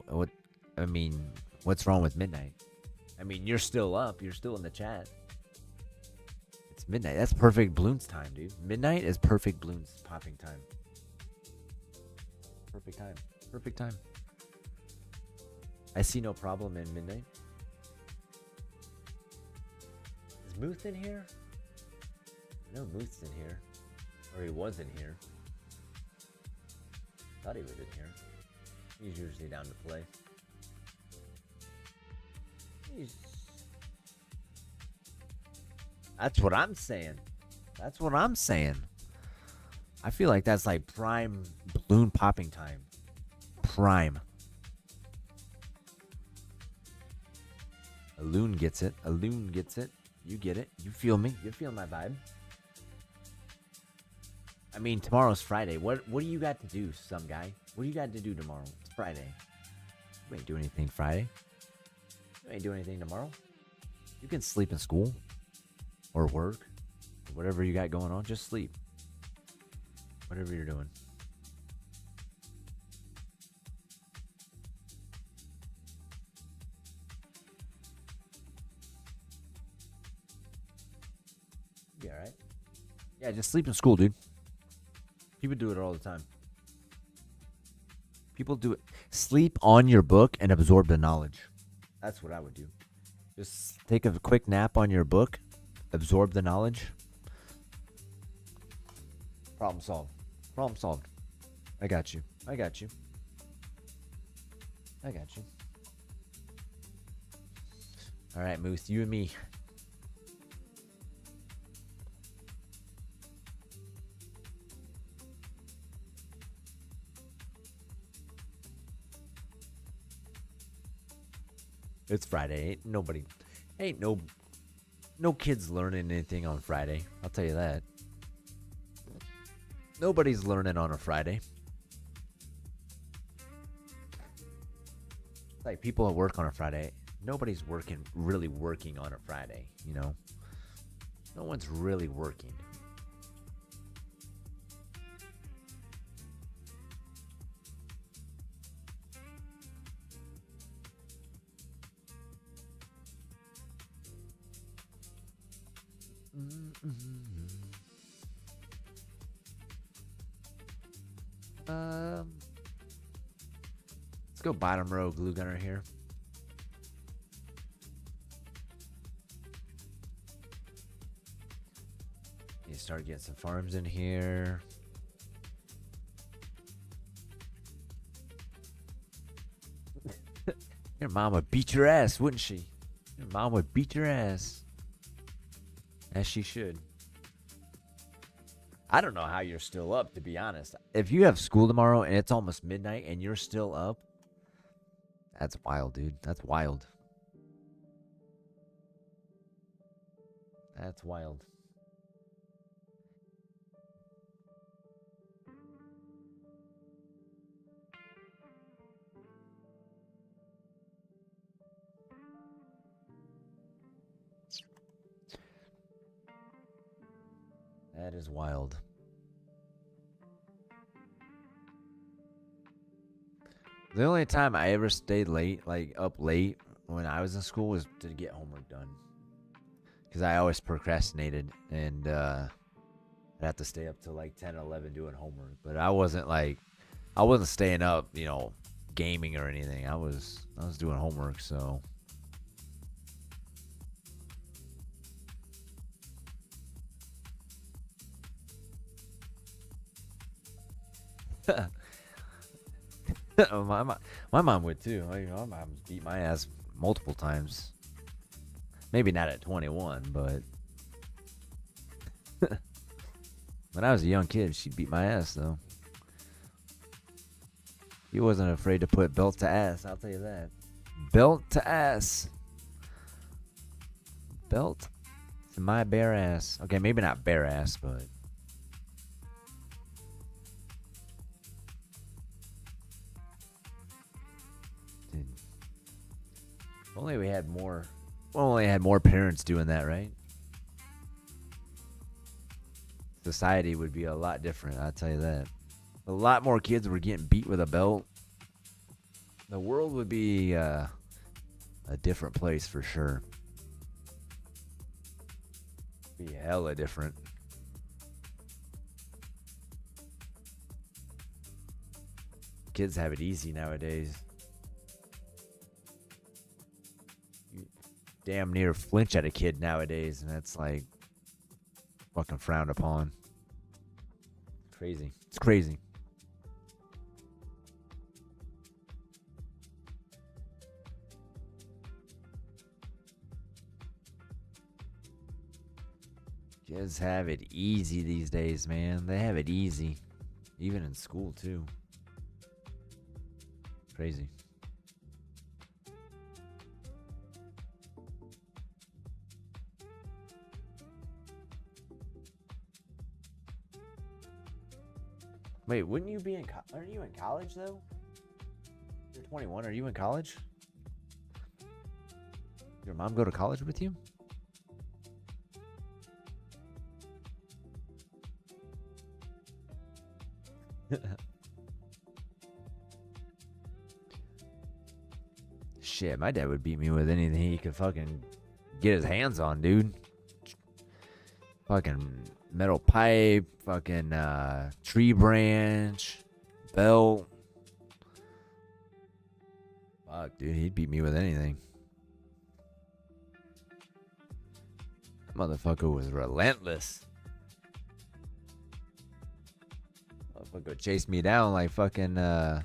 [SPEAKER 1] What? I mean, what's wrong with midnight? I mean, you're still up. You're still in the chat. It's midnight. That's perfect Bloons time, dude. Midnight is perfect Bloons popping time. Perfect time. Perfect time. I see no problem in midnight. Is Muth in here? No, Muth's in here. Or he was in here. Thought he was in here. He's usually down to play. That's what I'm saying. That's what I'm saying. I feel like that's like prime balloon popping time. Prime. A loon gets it. A loon gets it. You get it. You feel me. You feel my vibe. I mean, tomorrow's Friday. What do you got to do, some guy? What do you got to do tomorrow? It's Friday. You ain't doing anything Friday. You ain't doing anything tomorrow. You can sleep in school or work or whatever you got going on. Just sleep. Whatever you're doing. You alright? Yeah, just sleep in school, dude. People do it all the time. People do it. Sleep on your book and absorb the knowledge. That's what I would do. Just take a quick nap on your book. Absorb the knowledge. Problem solved. Problem solved. I got you. I got you. I got you. All right, Moose. You and me. It's Friday. Ain't no kids learning anything on Friday. I'll tell you that. Nobody's learning on a Friday. Like people at work on a Friday. Nobody's really working on a Friday, you know? No one's really working. Let's go bottom row glue gunner here. start getting some farms in here. Your mom would beat your ass, wouldn't she? Your mom would beat your ass. As she should. I don't know how you're still up, to be honest. If you have school tomorrow and it's almost midnight and you're still up, that's wild, dude. That's wild. That's wild. That is wild. The only time I ever stayed late, like up late when I was in school, was to get homework done. Because I always procrastinated and I'd have to stay up till like 10 or 11 doing homework. But I wasn't staying up, gaming or anything. I was doing homework, so. my mom would too. My mom beat my ass multiple times. Maybe not at 21, but when I was a young kid, she beat my ass though. He wasn't afraid to put belt to ass, I'll tell you that. Belt to ass. Belt to my bare ass. Okay, maybe not bare ass, but only we had more. Well, only had more parents doing that, right? Society would be a lot different, I'll tell you that. A lot more kids were getting beat with a belt. The world would be a different place for sure. Be hella different. Kids have it easy nowadays. Damn near flinch at a kid nowadays, and that's like fucking frowned upon. Crazy. It's crazy. Kids have it easy these days, man. They have it easy. Even in school, too. Crazy. Wait, wouldn't you be aren't you in college, though? You're 21. Are you in college? Your mom go to college with you? Shit, my dad would beat me with anything he could fucking get his hands on, dude. Fucking metal pipe, fucking tree branch, belt. Fuck, dude, he'd beat me with anything. Motherfucker was relentless. Motherfucker chased me down like fucking like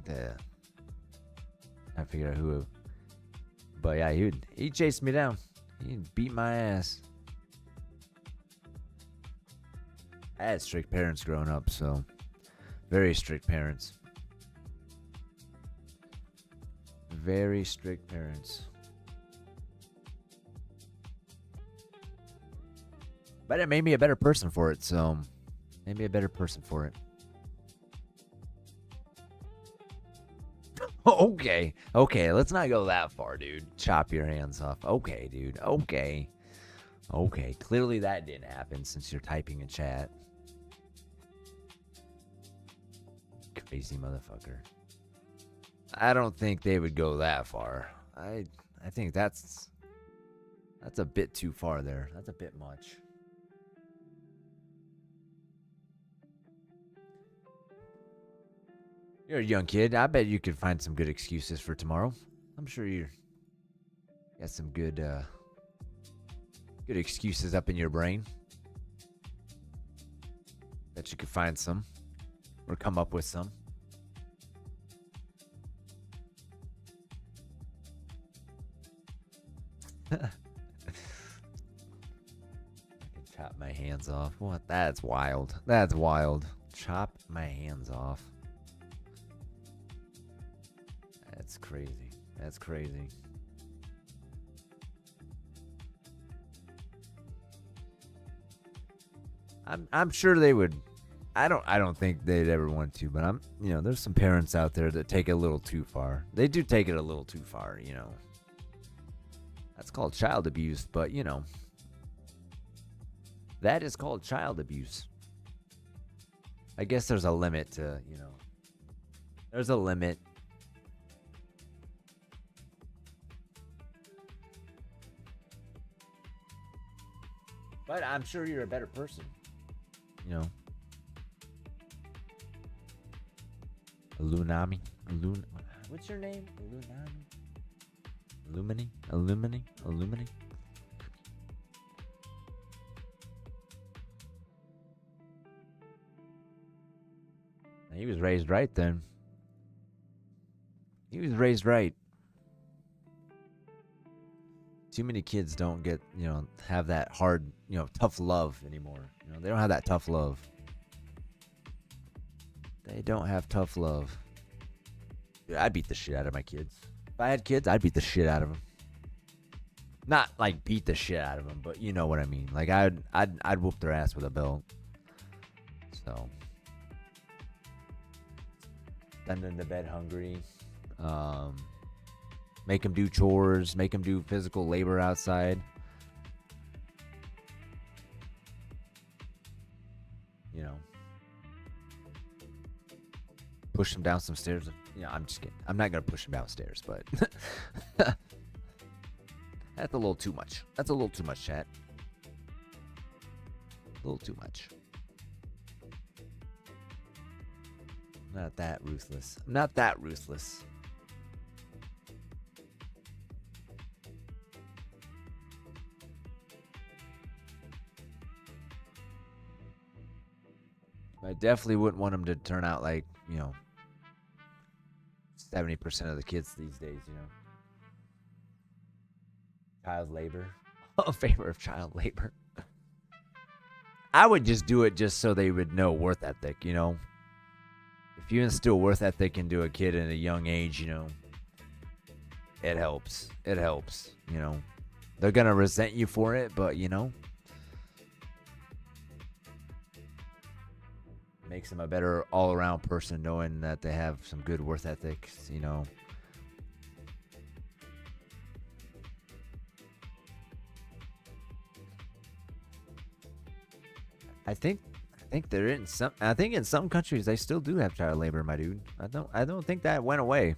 [SPEAKER 1] that. I figured out who. But yeah, he chased me down. He beat my ass. I had strict parents growing up, so very strict parents. Very strict parents. But it made me a better person for it, so made me a better person for it. Okay, let's not go that far, dude. Chop your hands off. Okay, dude. Okay. Clearly that didn't happen since you're typing in chat. Crazy motherfucker. I don't think they would go that far. I think that's a bit too far there. That's a bit much. You're a young kid. I bet you could find some good excuses for tomorrow. I'm sure you got some good Good excuses up in your brain. Bet you could find some. Or come up with some. I can chop my hands off. What? That's wild. That's wild. Chop my hands off. That's crazy. That's crazy. I'm sure they would. I don't think they'd ever want to, but there's some parents out there that take it a little too far. They do take it a little too far, That's called child abuse, but that is called child abuse. I guess there's a limit to, there's a limit. But I'm sure you're a better person. Illuminati. What's your name? Illumini. He was raised right then. He was raised right. Too many kids don't get, have that hard, tough love anymore. They don't have that tough love. They don't have tough love. Dude, I'd beat the shit out of my kids. If I had kids, I'd beat the shit out of them. Not like beat the shit out of them, but you know what I mean. Like I'd whoop their ass with a belt. So, send them to bed hungry. Make them do chores. Make them do physical labor outside. Push them down some stairs. I'm just kidding. I'm not going to push them downstairs, but that's a little too much. That's a little too much, chat. A little too much. Not that ruthless. I'm not that ruthless. I definitely wouldn't want them to turn out like, 70% of the kids these days, Child labor. In favor of child labor. I would just do it just so they would know worth ethic, If you instill worth ethic into a kid at a young age, it helps. It helps, They're going to resent you for it, but, makes them a better all-around person knowing that they have some good worth ethics, I think in some countries they still do have child labor, my dude. I don't think that went away.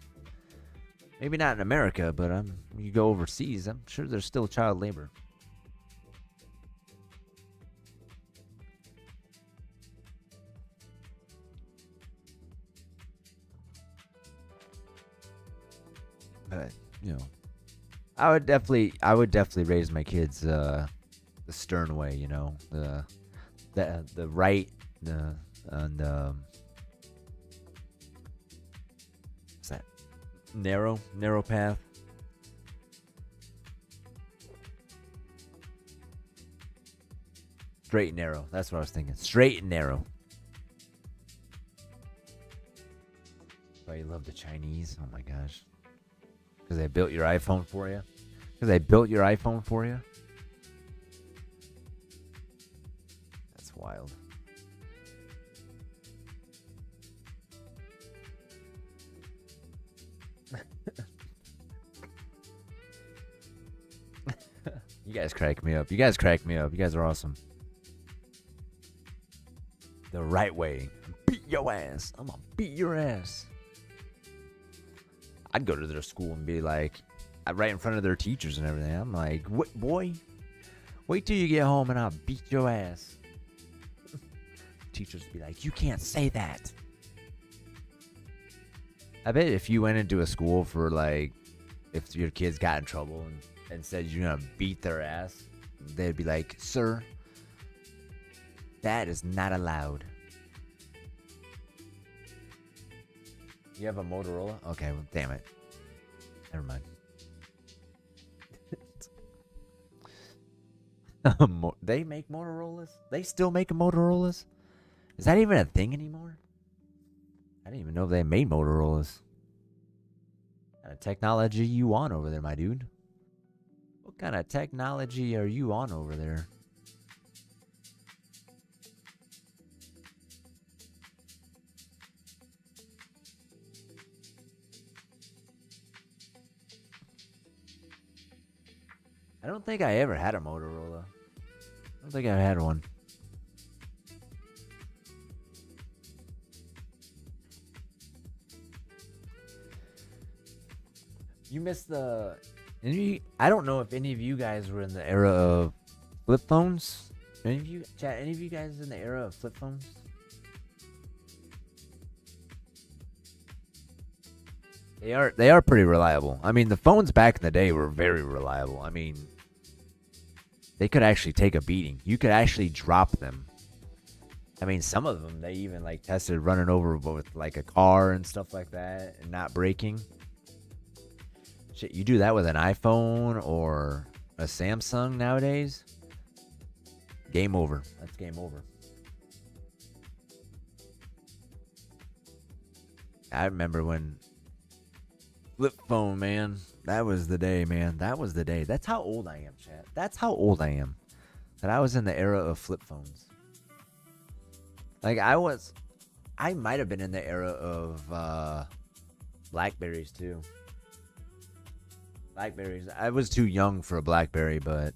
[SPEAKER 1] Maybe not in America, but you go overseas, I'm sure there's still child labor. But I would definitely raise my kids the stern way, the right, what's that? Narrow path. Straight and narrow. That's what I was thinking. Straight and narrow. Oh, you love the Chinese? Oh my gosh. Because they built your iPhone for you? That's wild. You guys crack me up. You guys are awesome. The right way. Beat your ass. I'm gonna beat your ass. I'd go to their school and be like, right in front of their teachers and everything. I'm like, what, boy? Wait till you get home and I'll beat your ass. Teachers would be like, you can't say that. I bet if you went into a school for like, if your kids got in trouble and said you're gonna beat their ass, they'd be like, "Sir, that is not allowed." You have a Motorola? Okay, well, damn it. Never mind. They make Motorola's? They still make Motorola's? Is that even a thing anymore? I didn't even know they made Motorola's. What kind of technology you on over there, my dude? What kind of technology are you on over there? I don't think I ever had a Motorola. I don't think I had one. You missed the... I don't know if any of you guys were in the era of flip phones. Any of you, chat, any of you guys in the era of flip phones? They are pretty reliable. I mean, the phones back in the day were very reliable. I mean, they could actually take a beating. You could actually drop them. I mean, some of them, they even like tested running over with like a car and stuff like that and not braking. Shit, you do that with an iPhone or a Samsung nowadays, game over. That's game over. I remember when flip phone, man. That was the day, man. That was the day. That's how old I am, chat. That's how old I am. That I was in the era of flip phones. Like I might have been in the era of Blackberries too. Blackberries. I was too young for a Blackberry, but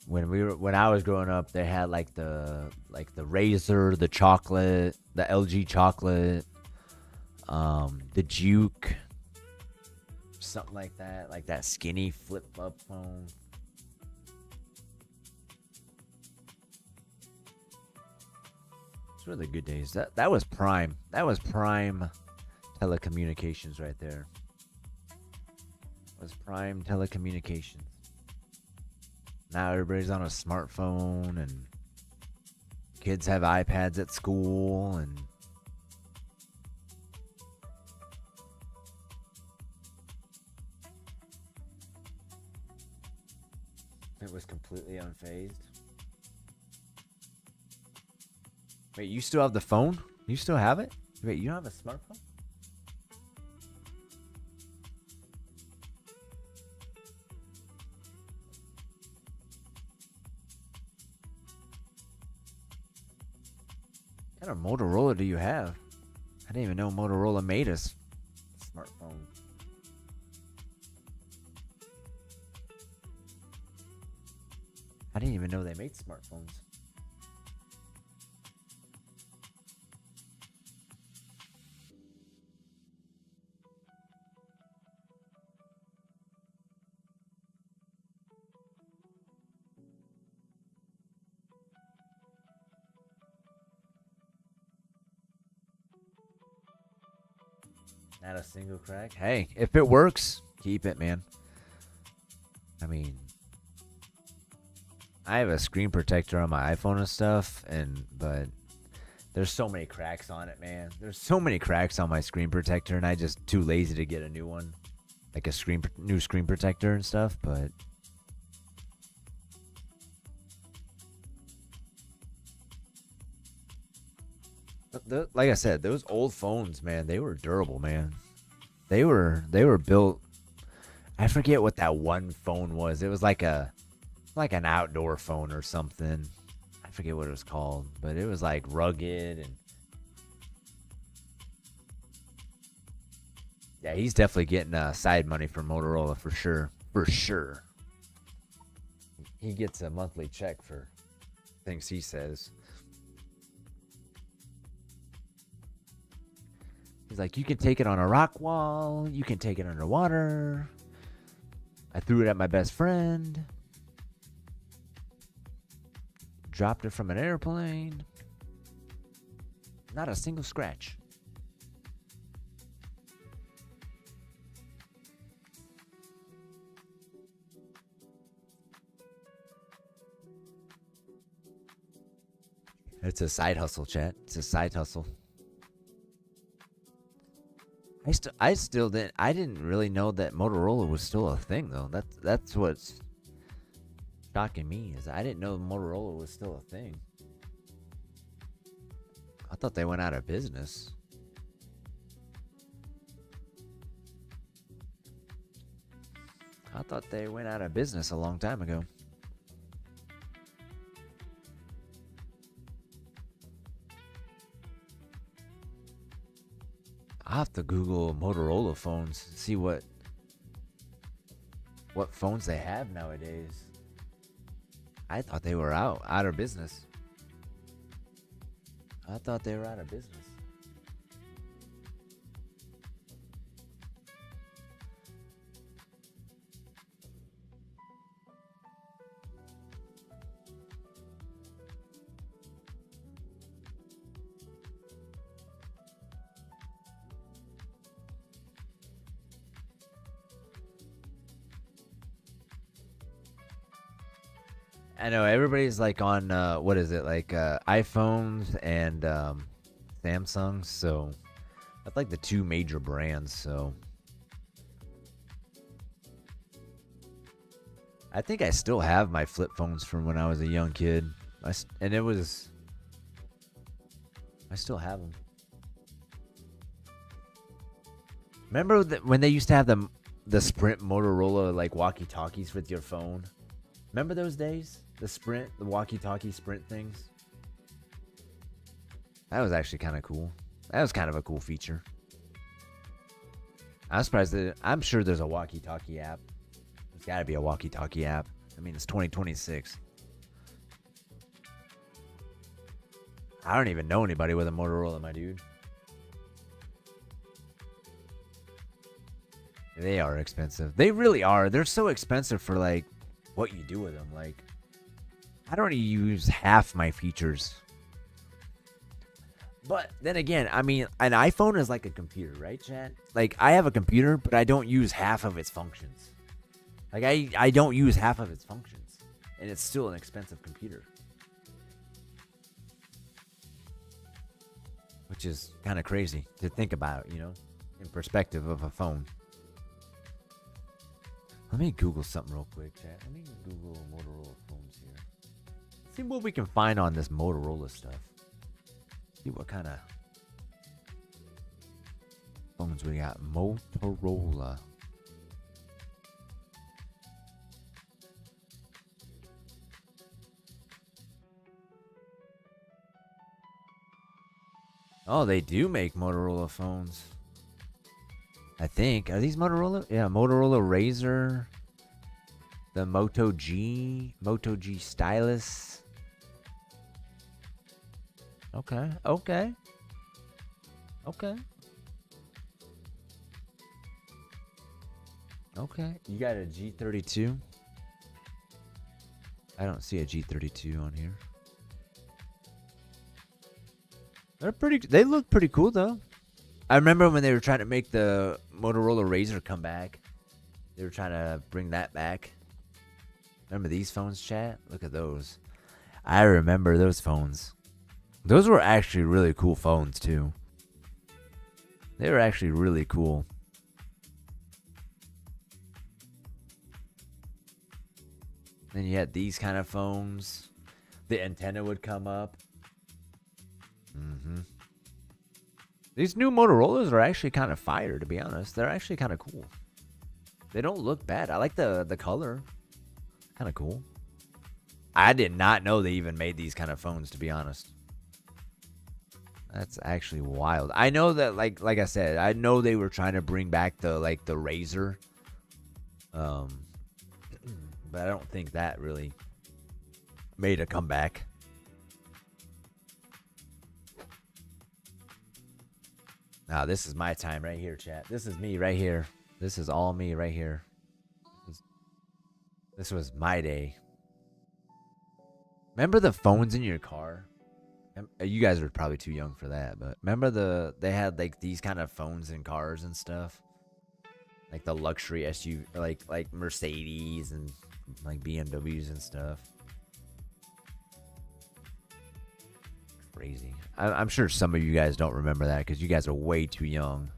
[SPEAKER 1] when I was growing up, they had like the Razor, the chocolate, the LG chocolate, the Juke, something like that skinny flip up phone. It's really good days. That was prime. That was prime telecommunications right there. Was prime telecommunications. Now everybody's on a smartphone and kids have iPads at school and it was completely unfazed. Wait, you still have the phone? You still have it? Wait, you don't have a smartphone? What kind of Motorola do you have? I didn't even know Motorola made a smartphone. I didn't even know they made smartphones. Not a single crack. Hey, if it works, keep it, man. I mean, I have a screen protector on my iPhone and stuff, but there's so many cracks on it, man. There's so many cracks on my screen protector, and I just too lazy to get a new one, like a new screen protector and stuff. But like I said, those old phones, man, they were durable, man. They were built. I forget what that one phone was. It was like an outdoor phone or something. I forget what it was called, but it was like rugged and yeah, he's definitely getting side money from Motorola for sure. For sure. He gets a monthly check for things he says. He's like, you can take it on a rock wall. You can take it underwater. I threw it at my best friend. Dropped it from an airplane. Not a single scratch. It's a side hustle, chat. It's a side hustle. I still didn't. I didn't really know that Motorola was still a thing, though. That's what's shocking me, is I didn't know Motorola was still a thing. I thought they went out of business. I thought they went out of business a long time ago. I'll have to Google Motorola phones, see what phones they have nowadays. I thought they were out of business. I thought they were out of business. I know everybody's like on what is it, like iPhones and Samsung, so that's like the two major brands. So I think I still have my flip phones from when I was a young kid, I still have them. Remember when they used to have the Sprint Motorola like walkie-talkies with your phone? Remember those days? The walkie-talkie Sprint things? That was actually kind of cool. That was kind of a cool feature. I'm surprised I'm sure there's a walkie-talkie app. There's got to be a walkie-talkie app. I mean, it's 2026. I don't even know anybody with a Motorola, my dude. They are expensive. They really are. They're so expensive for like what you do with them. Like, I don't even use half my features. But then again, I mean, an iPhone is like a computer, right, chat? Like, I have a computer, but I don't use half of its functions. Like, I don't use half of its functions. And it's still an expensive computer. Which is kind of crazy to think about, you know, in perspective of a phone. Let me Google something real quick, chat. Let me Google Motorola phones here. See what we can find on this Motorola stuff. See what kind of phones we got. Motorola. Oh, they do make Motorola phones. I think. Are these Motorola? Yeah, Motorola Razr. The Moto G Stylus. Okay. Okay. You got a G32? I don't see a G32 on here. They look pretty cool though. I remember when they were trying to make the Motorola Razr come back. They were trying to bring that back. Remember these phones, chat? Look at those. I remember those phones. Those were actually really cool phones, too. They were actually really cool. Then you had these kind of phones. The antenna would come up. Mm-hmm. These new Motorola's are actually kind of fire, to be honest. They're actually kind of cool. They don't look bad. I like the color. Kind of cool. I did not know they even made these kind of phones, to be honest. That's actually wild. I know that, like I said, I know they were trying to bring back the Razr. But I don't think that really made a comeback. Now, this is my time right here, chat. This is me right here. This is all me right here. This was my day. Remember the phones in your car? You guys are probably too young for that, but remember they had like these kind of phones in cars and stuff? Like the luxury SUV, like Mercedes and like BMWs and stuff. crazy. I'm sure some of you guys don't remember that because you guys are way too young.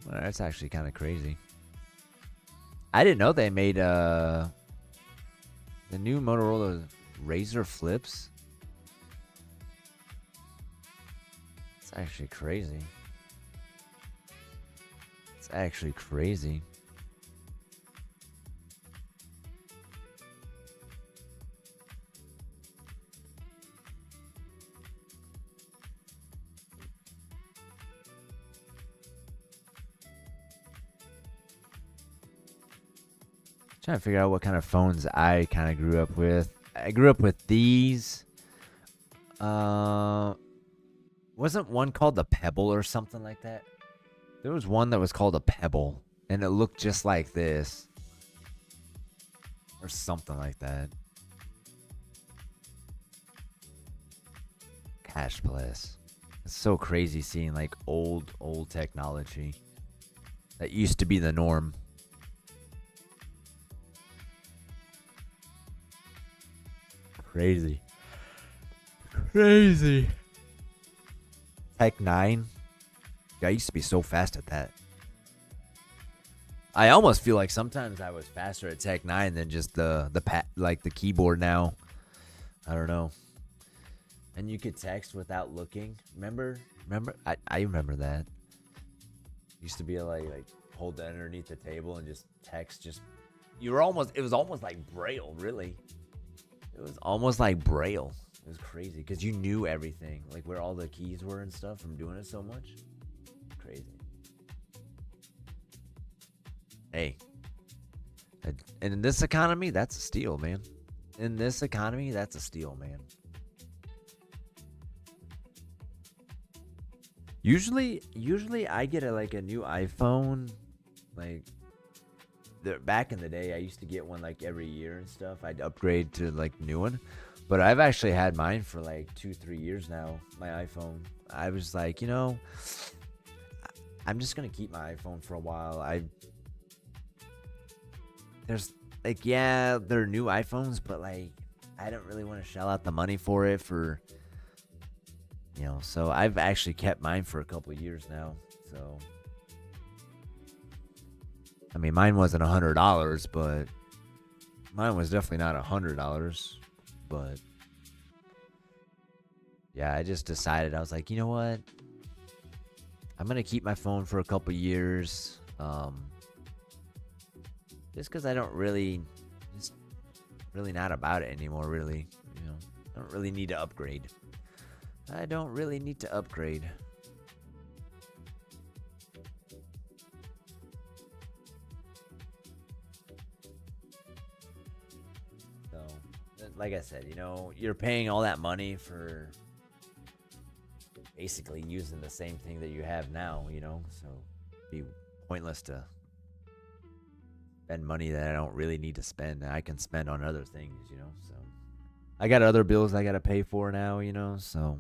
[SPEAKER 1] Well, that's actually kind of crazy. I didn't know they made the new Motorola Razr flips. It's actually crazy. It's actually crazy. Trying to figure out what kind of phones I kind of grew up with. I grew up with these. Wasn't one called the Pebble or something like that? There was one that was called a Pebble, and it looked just like this. Or something like that. Cash Plus. It's so crazy seeing like old technology that used to be the norm. Crazy. Tech 9. I used to be so fast at that. I almost feel like sometimes I was faster at Tech 9 than just the like the keyboard now. I don't know. And you could text without looking. Remember? I remember that. Used to be like hold that underneath the table and just text. It was almost like Braille, really. It was almost like Braille. It was crazy because you knew everything, like where all the keys were and stuff from doing it so much. Crazy. Hey. And in this economy, that's a steal, man. In this economy, that's a steal, man. Usually I get a new iPhone, like back in the day I used to get one like every year and stuff. I'd upgrade to like new one, but I've actually had mine for like 2-3 years now, my iPhone. I was like, I'm just gonna keep my iPhone for a while. There's like, yeah, they're new iPhones, but like I don't really want to shell out the money for it so I've actually kept mine for a couple of years now. So I mean, mine wasn't $100, but mine was definitely not $100. But yeah, I just decided, I was like, you know what? I'm gonna keep my phone for a couple years, just because I don't really, just really not about it anymore. Really, I don't really need to upgrade. I don't really need to upgrade. Like I said, you're paying all that money for basically using the same thing that you have now, so it'd be pointless to spend money that I don't really need to spend, that I can spend on other things, so I got other bills I got to pay for now, so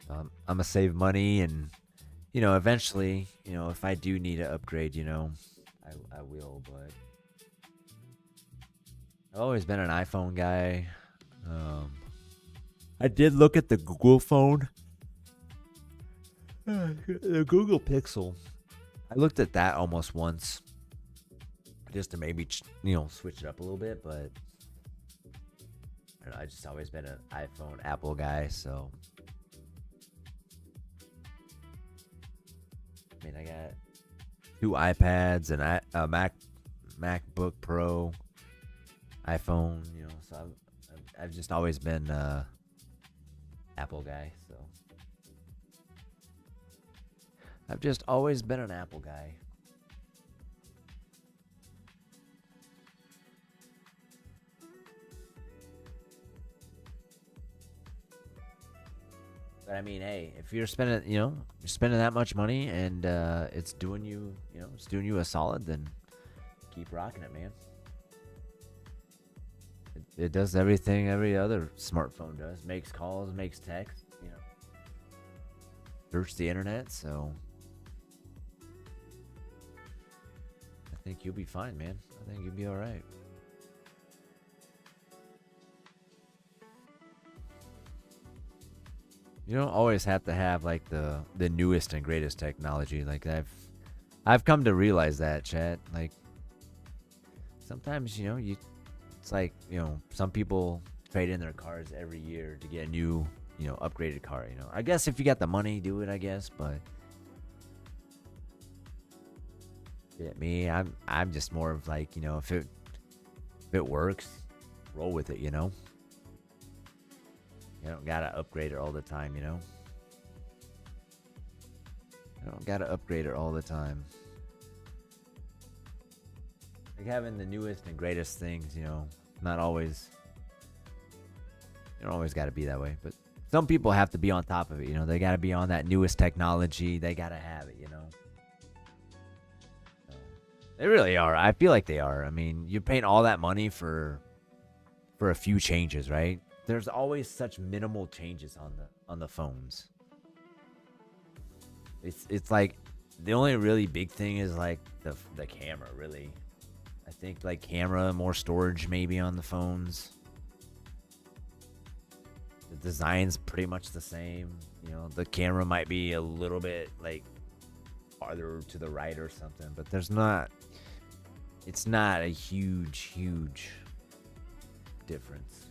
[SPEAKER 1] I'm gonna save money and eventually, if I do need to upgrade, I will, but I've always been an iPhone guy. I did look at the Google phone. The Google Pixel. I looked at that almost once. Just to maybe, switch it up a little bit, but I don't know, I've just always been an iPhone, Apple guy, so I mean, I got 2 iPads and a MacBook Pro, iPhone, so I've just always been Apple guy, so I've just always been an Apple guy. But I mean, hey, if you're spending, you're spending that much money and it's doing you, it's doing you a solid, then keep rocking it, man. It does everything every other smartphone does. Makes calls, makes texts, search the internet, so think you'll be fine, man. I think you'll be all right. You don't always have to have like the newest and greatest technology. Like I've come to realize that, chat. Like sometimes, it's like, some people trade in their cars every year to get a new, upgraded car, I guess if you got the money, do it, I guess, but yeah, me, I'm just more of like, if it works, roll with it, You don't gotta upgrade it all the time, You don't gotta upgrade it all the time. Like having the newest and greatest things, not always. You don't always gotta be that way, but some people have to be on top of it, They gotta be on that newest technology. They gotta have it, So, they really are. I feel like they are. I mean, you're paying all that money for a few changes, right? There's always such minimal changes on the phones. It's like the only really big thing is like the camera, really. I think like camera, more storage maybe on the phones. The design's pretty much the same. The camera might be a little bit like farther to the right or something, but it's not a huge difference.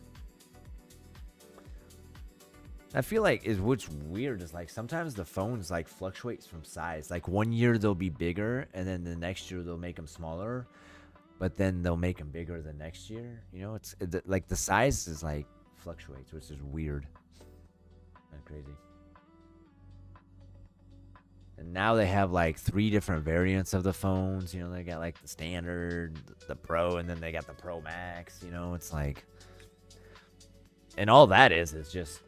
[SPEAKER 1] I feel like what's weird is like sometimes the phones like fluctuates from size. Like one year they'll be bigger, and then the next year they'll make them smaller, but then they'll make them bigger the next year. It's like the size is like fluctuates, which is weird and crazy. And now they have like 3 different variants of the phones. They got like the standard, the Pro, and then they got the Pro Max. It's like, and all that is just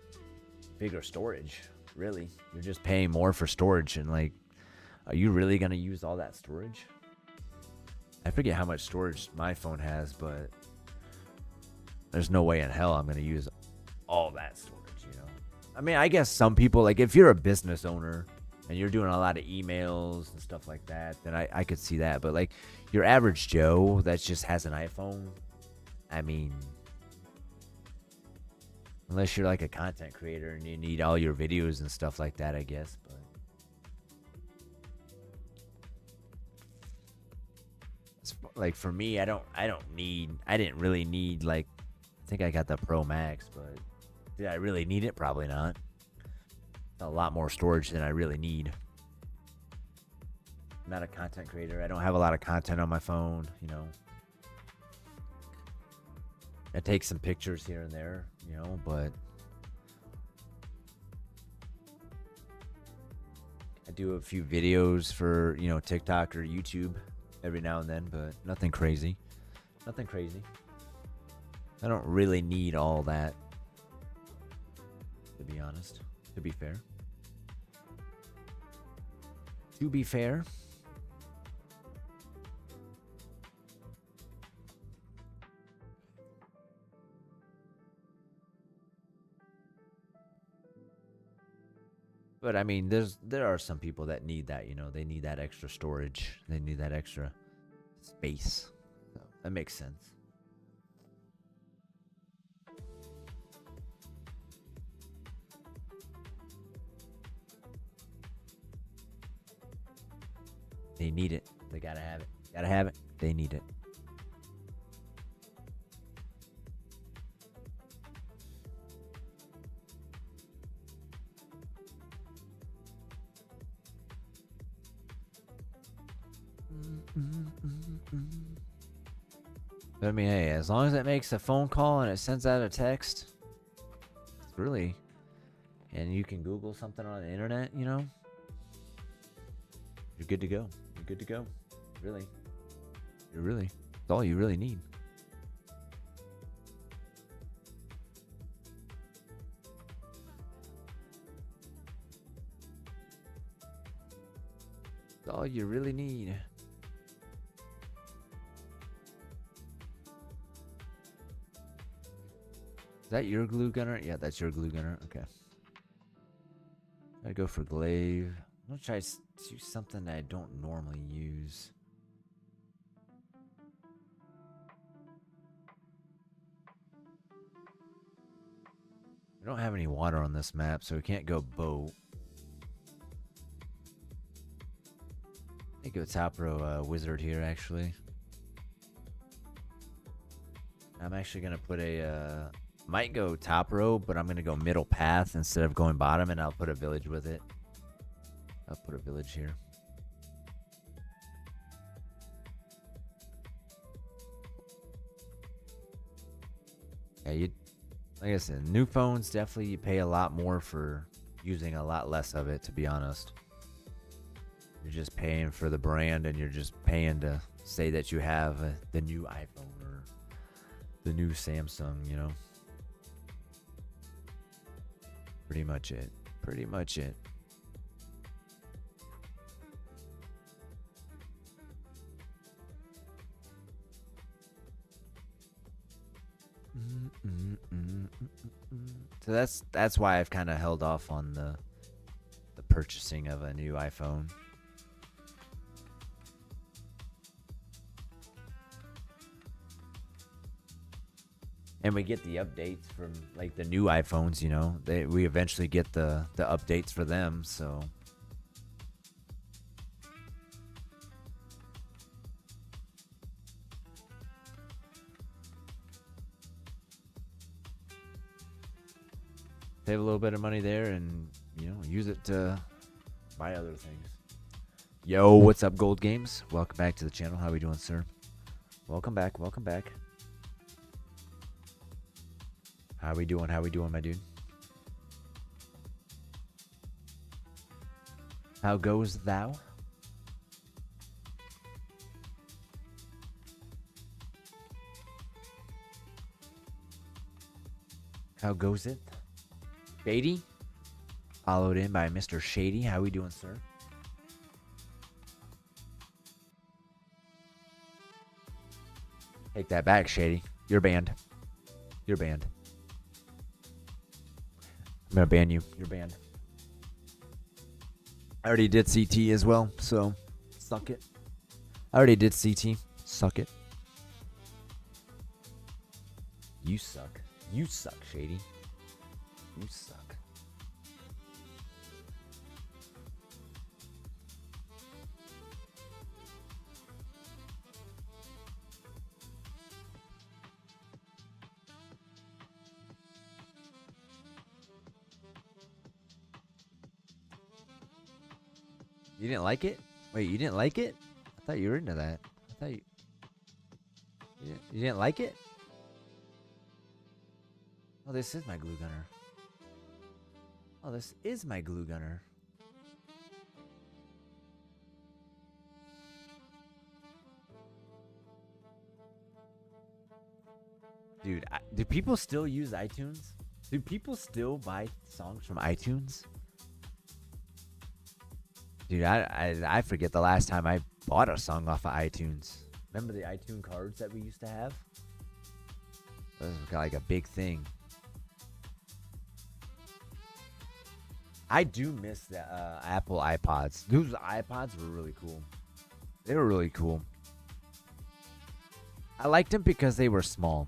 [SPEAKER 1] bigger storage, really. You're just paying more for storage, and like, are you really gonna use all that storage? I forget how much storage my phone has, but there's no way in hell I'm gonna use all that storage, I mean, I guess some people, like if you're a business owner and you're doing a lot of emails and stuff like that, then I could see that. But like your average Joe that just has an iPhone, I mean, unless you're like a content creator and you need all your videos and stuff like that, I guess. But like for me, I didn't really need, like, I think I got the Pro Max, but did I really need it? Probably not. It's a lot more storage than I really need. I'm not a content creator. I don't have a lot of content on my phone, I take some pictures here and there, but I do a few videos for, TikTok or YouTube every now and then, but nothing crazy. Nothing crazy. I don't really need all that, to be honest. To be fair. To be fair. But I mean, there are some people that need that, they need that extra storage. They need that extra space. So that makes sense. They need it. They gotta have it. Gotta have it. They need it. But I mean, hey, as long as it makes a phone call and it sends out a text, it's really, and you can Google something on the internet, you're good to go. You're good to go. Really. It's all you really need. It's all you really need. Is that your glue gunner? Yeah, that's your glue gunner. Okay. I go for glaive. I'm gonna try to use something that I don't normally use. We don't have any water on this map, so we can't go boat. I think go top row wizard here, actually. I'm actually going to put a... might go top row, but I'm going to go middle path instead of going bottom, and I'll put a village with it. I'll put a village here. Yeah, you... Like I said, new phones, definitely you pay a lot more for using a lot less of it, to be honest. You're just paying for the brand, and you're just paying to say that you have the new iPhone or the new Samsung, you know. Pretty much it. Pretty much it. So that's why I've kind of held off on the purchasing of a new iPhone. And we get the updates from like the new iPhones, you know. We eventually get the updates for them, so save a little bit of money there and, you know, use it to buy other things. Yo, what's up, Gold Games? Welcome back to the channel. How we doing, sir? Welcome back. Welcome back. How we doing? How we doing, my dude? How goes thou? How goes it? Shady? Followed in by Mr. Shady. How we doing, sir? Take that back, Shady. You're banned. You're banned. I'm gonna ban you. You're banned. I already did CT as well, so suck it. I already did CT. Suck it. You suck. You suck, Shady. You suck. You didn't like it? Wait, you didn't like it? I thought you were into that. I thought you... You didn't like it? Oh, this is my glue gunner. Oh, this is my glue gunner. Dude, do people still use iTunes? Do people still buy songs from iTunes? Dude, I forget the last time I bought a song off of iTunes. Remember the iTunes cards that we used to have? That was like a big thing. I do miss the Apple iPods. Those iPods were really cool. They were really cool. I liked them because they were small.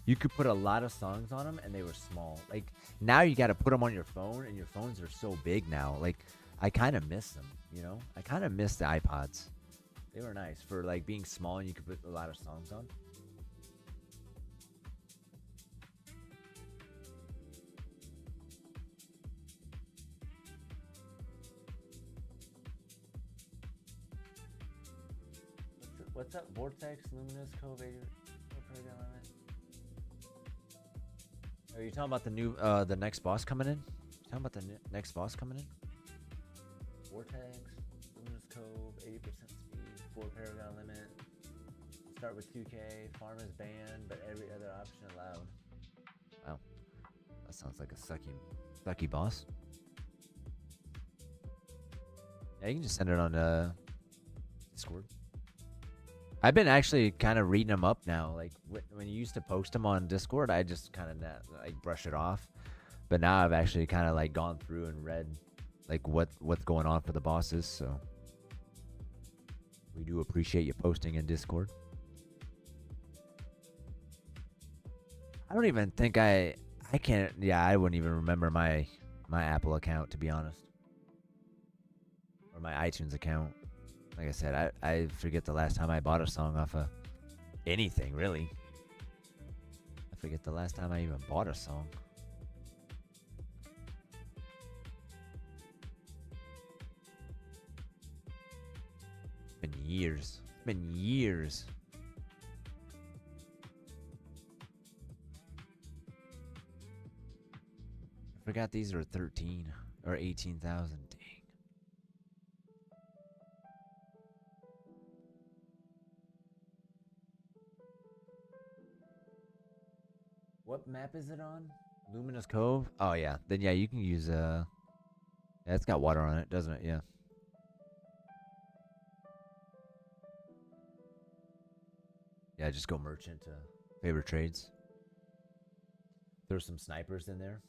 [SPEAKER 1] You could put a lot of songs on them, and they were small. Like, now you got to put them on your phone, and your phones are so big now. Like, I kind of miss them, you know? I kind of miss the iPods. They were nice for, like, being small, and you could put a lot of songs on. What's up, Vortex, Luminous, Cove, Are you talking about the new, the next boss coming in? You talking about the next boss coming in? Vortex, Luminous Cove, 80% speed, 4 Paragon limit. Start with 2K, farm is banned, but every other option allowed. Wow, that sounds like a sucky boss. Yeah, you can just send it on Discord. I've been actually kind of reading them up now. Like when you used to post them on Discord, I just kind of like brush it off. But now I've actually kind of like gone through and read like what's going on for the bosses. So we do appreciate you posting in Discord. I don't even think I can't. Yeah, I wouldn't even remember my Apple account, to be honest, or my iTunes account. Like I said, I forget the last time I bought a song off of anything, really. I forget the last time I even bought a song. It's been years. It's been years. I forgot these were 13 or 18,000. Dang. What map is it on? Luminous Cove? Oh yeah. Then yeah, you can use yeah, it's got water on it, doesn't it? Yeah. Yeah, just go merchant to favorite trades. Throw some snipers in there.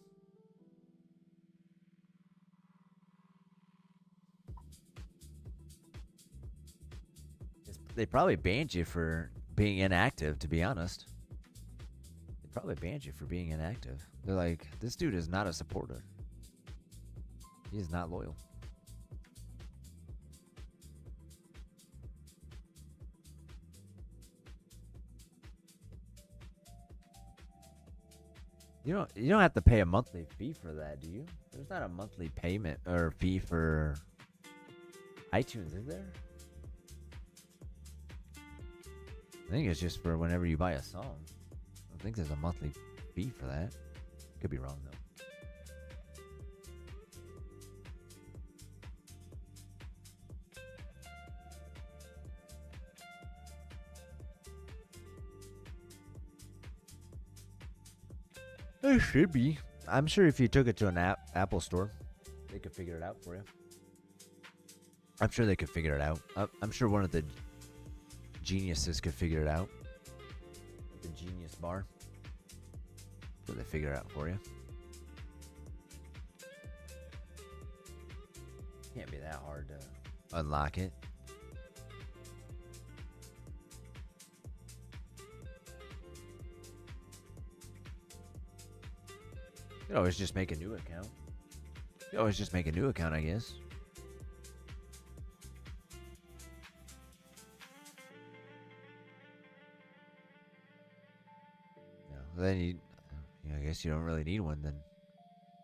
[SPEAKER 1] They probably banned you for being inactive, to be honest. They probably banned you for being inactive. They're like, this dude is not a supporter. He is not loyal. You don't have to pay a monthly fee for that, do you? There's not a monthly payment or fee for iTunes, is there? I think it's just for whenever you buy a song. I don't think there's a monthly fee for that. Could be wrong though. There should be. I'm sure if you took it to an Apple store, they could figure it out for you. I'm sure they could figure it out. I'm sure one of the geniuses could figure it out. The Genius Bar. So they figure it out for you. Can't be that hard to unlock it. You could always just make a new account. You could always just make a new account, I guess. Then I guess you don't really need one then.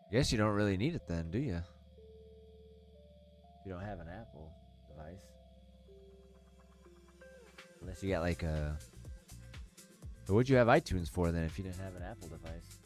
[SPEAKER 1] I guess you don't really need it then, do you? If you don't have an Apple device. Unless you got like a... But what'd you have iTunes for then if you didn't have an Apple device?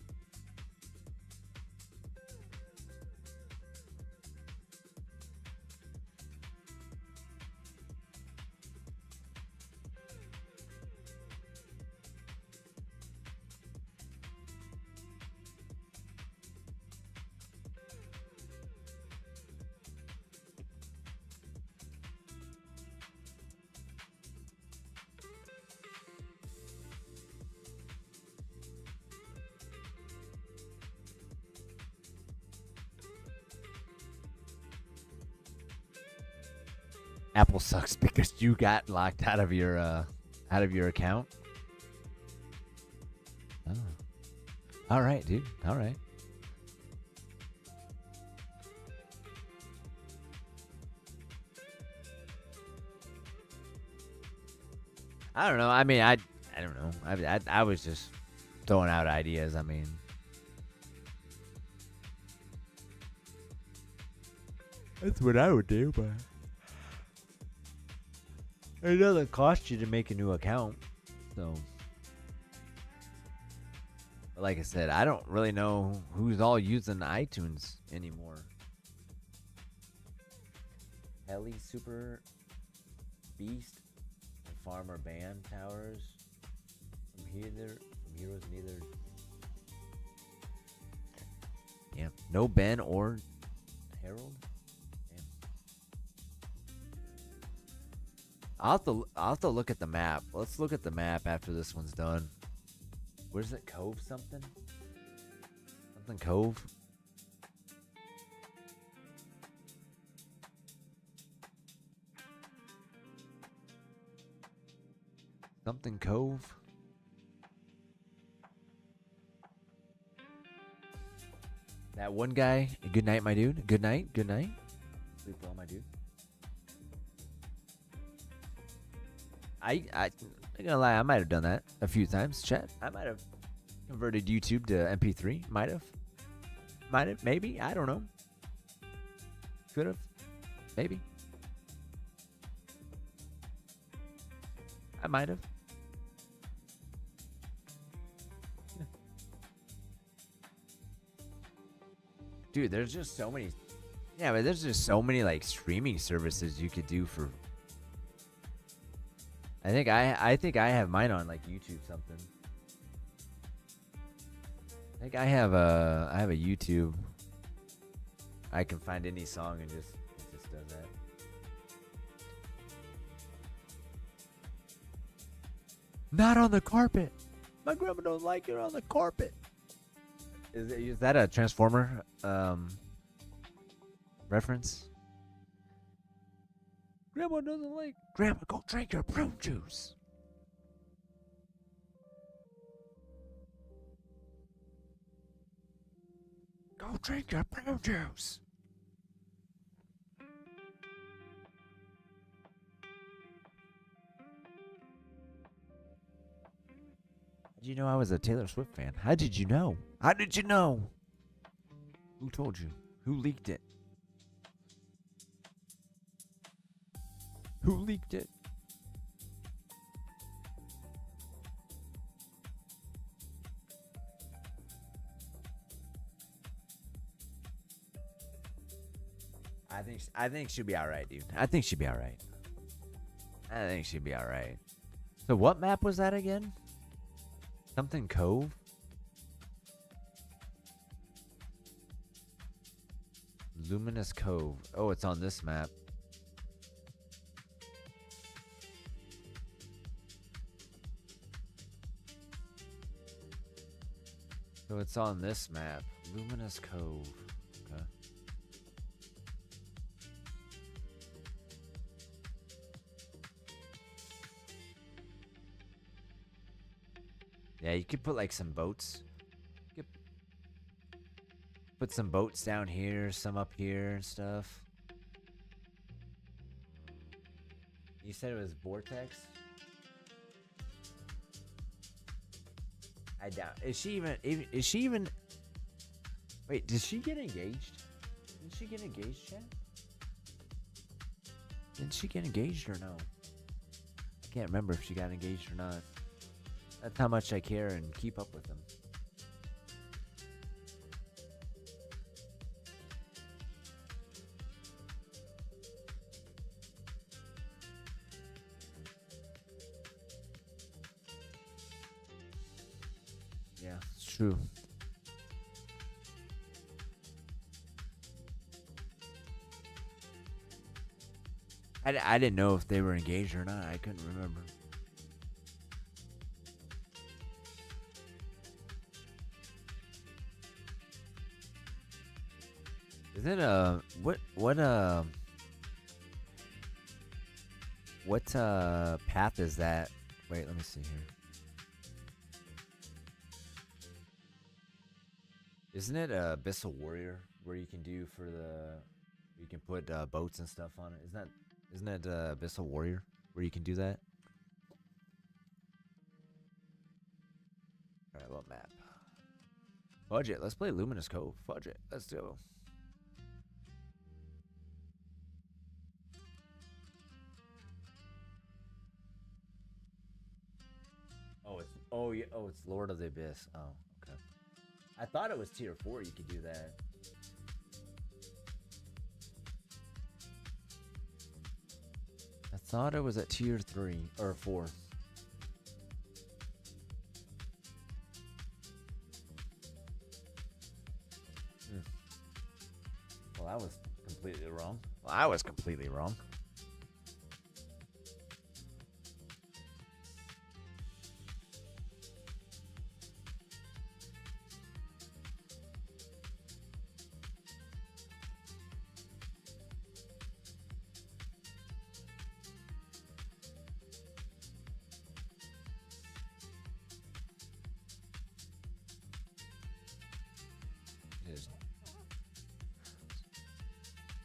[SPEAKER 1] Apple sucks because you got locked out of your account. Oh. All right, dude. All right. I don't know. I mean, I don't know. I was just throwing out ideas. I mean, that's what I would do, but it doesn't cost you to make a new account. So, but like I said, I don't really know who's all using iTunes anymore. Heli Super Beast and Farmer Band Towers. From Heroes Neither. Yeah. No Ben or Harold. I'll have to look at the map. Let's look at the map after this one's done. Where's it? Cove something? Something Cove? Something Cove? That one guy. Good night, my dude. Good night. Good night. Sleep well, my dude. I'm not gonna lie, I might have done that a few times, chat. I might have converted YouTube to MP3. Might have. Maybe. I don't know. Could have. Maybe. I might have. Dude, there's just so many. Yeah, but there's just so many like streaming services you could do for. I think I have mine on like YouTube something. I think I have a YouTube. I can find any song and just does that. Not on the carpet. My grandma don't like it on the carpet. Is that a Transformer reference? Grandma doesn't like. Grandma, go drink your prune juice. Go drink your prune juice. Did you know I was a Taylor Swift fan? How did you know? How did you know? Who told you? Who leaked it? Who leaked it? I think she'll be alright, dude. I think she'll be alright. I think she'll be alright. So what map was that again? Something Cove? Luminous Cove. Oh, it's on this map. So it's on this map. Luminous Cove. Okay. Yeah, you could put like some boats. You could put some boats down here, some up here and stuff. You said it was Vortex? I doubt. Is she even Wait, did she get engaged? Did she get engaged, Chad? Did she get engaged or no? I can't remember if she got engaged or not. That's how much I care and keep up with them. Yeah, it's true. I didn't know if they were engaged or not. I couldn't remember. Is it what path is that? Wait, let me see here. Isn't it Abyssal Warrior where you can do for the you can put boats and stuff on it? Isn't that Abyssal Warrior where you can do that? All right, what map? Fudge it. Let's play Luminous Cove. Fudge it. Let's go. It's Lord of the Abyss. Oh, okay. I thought it was tier 4. You could do that. I thought it was at tier 3 or 4. Well, I was completely wrong.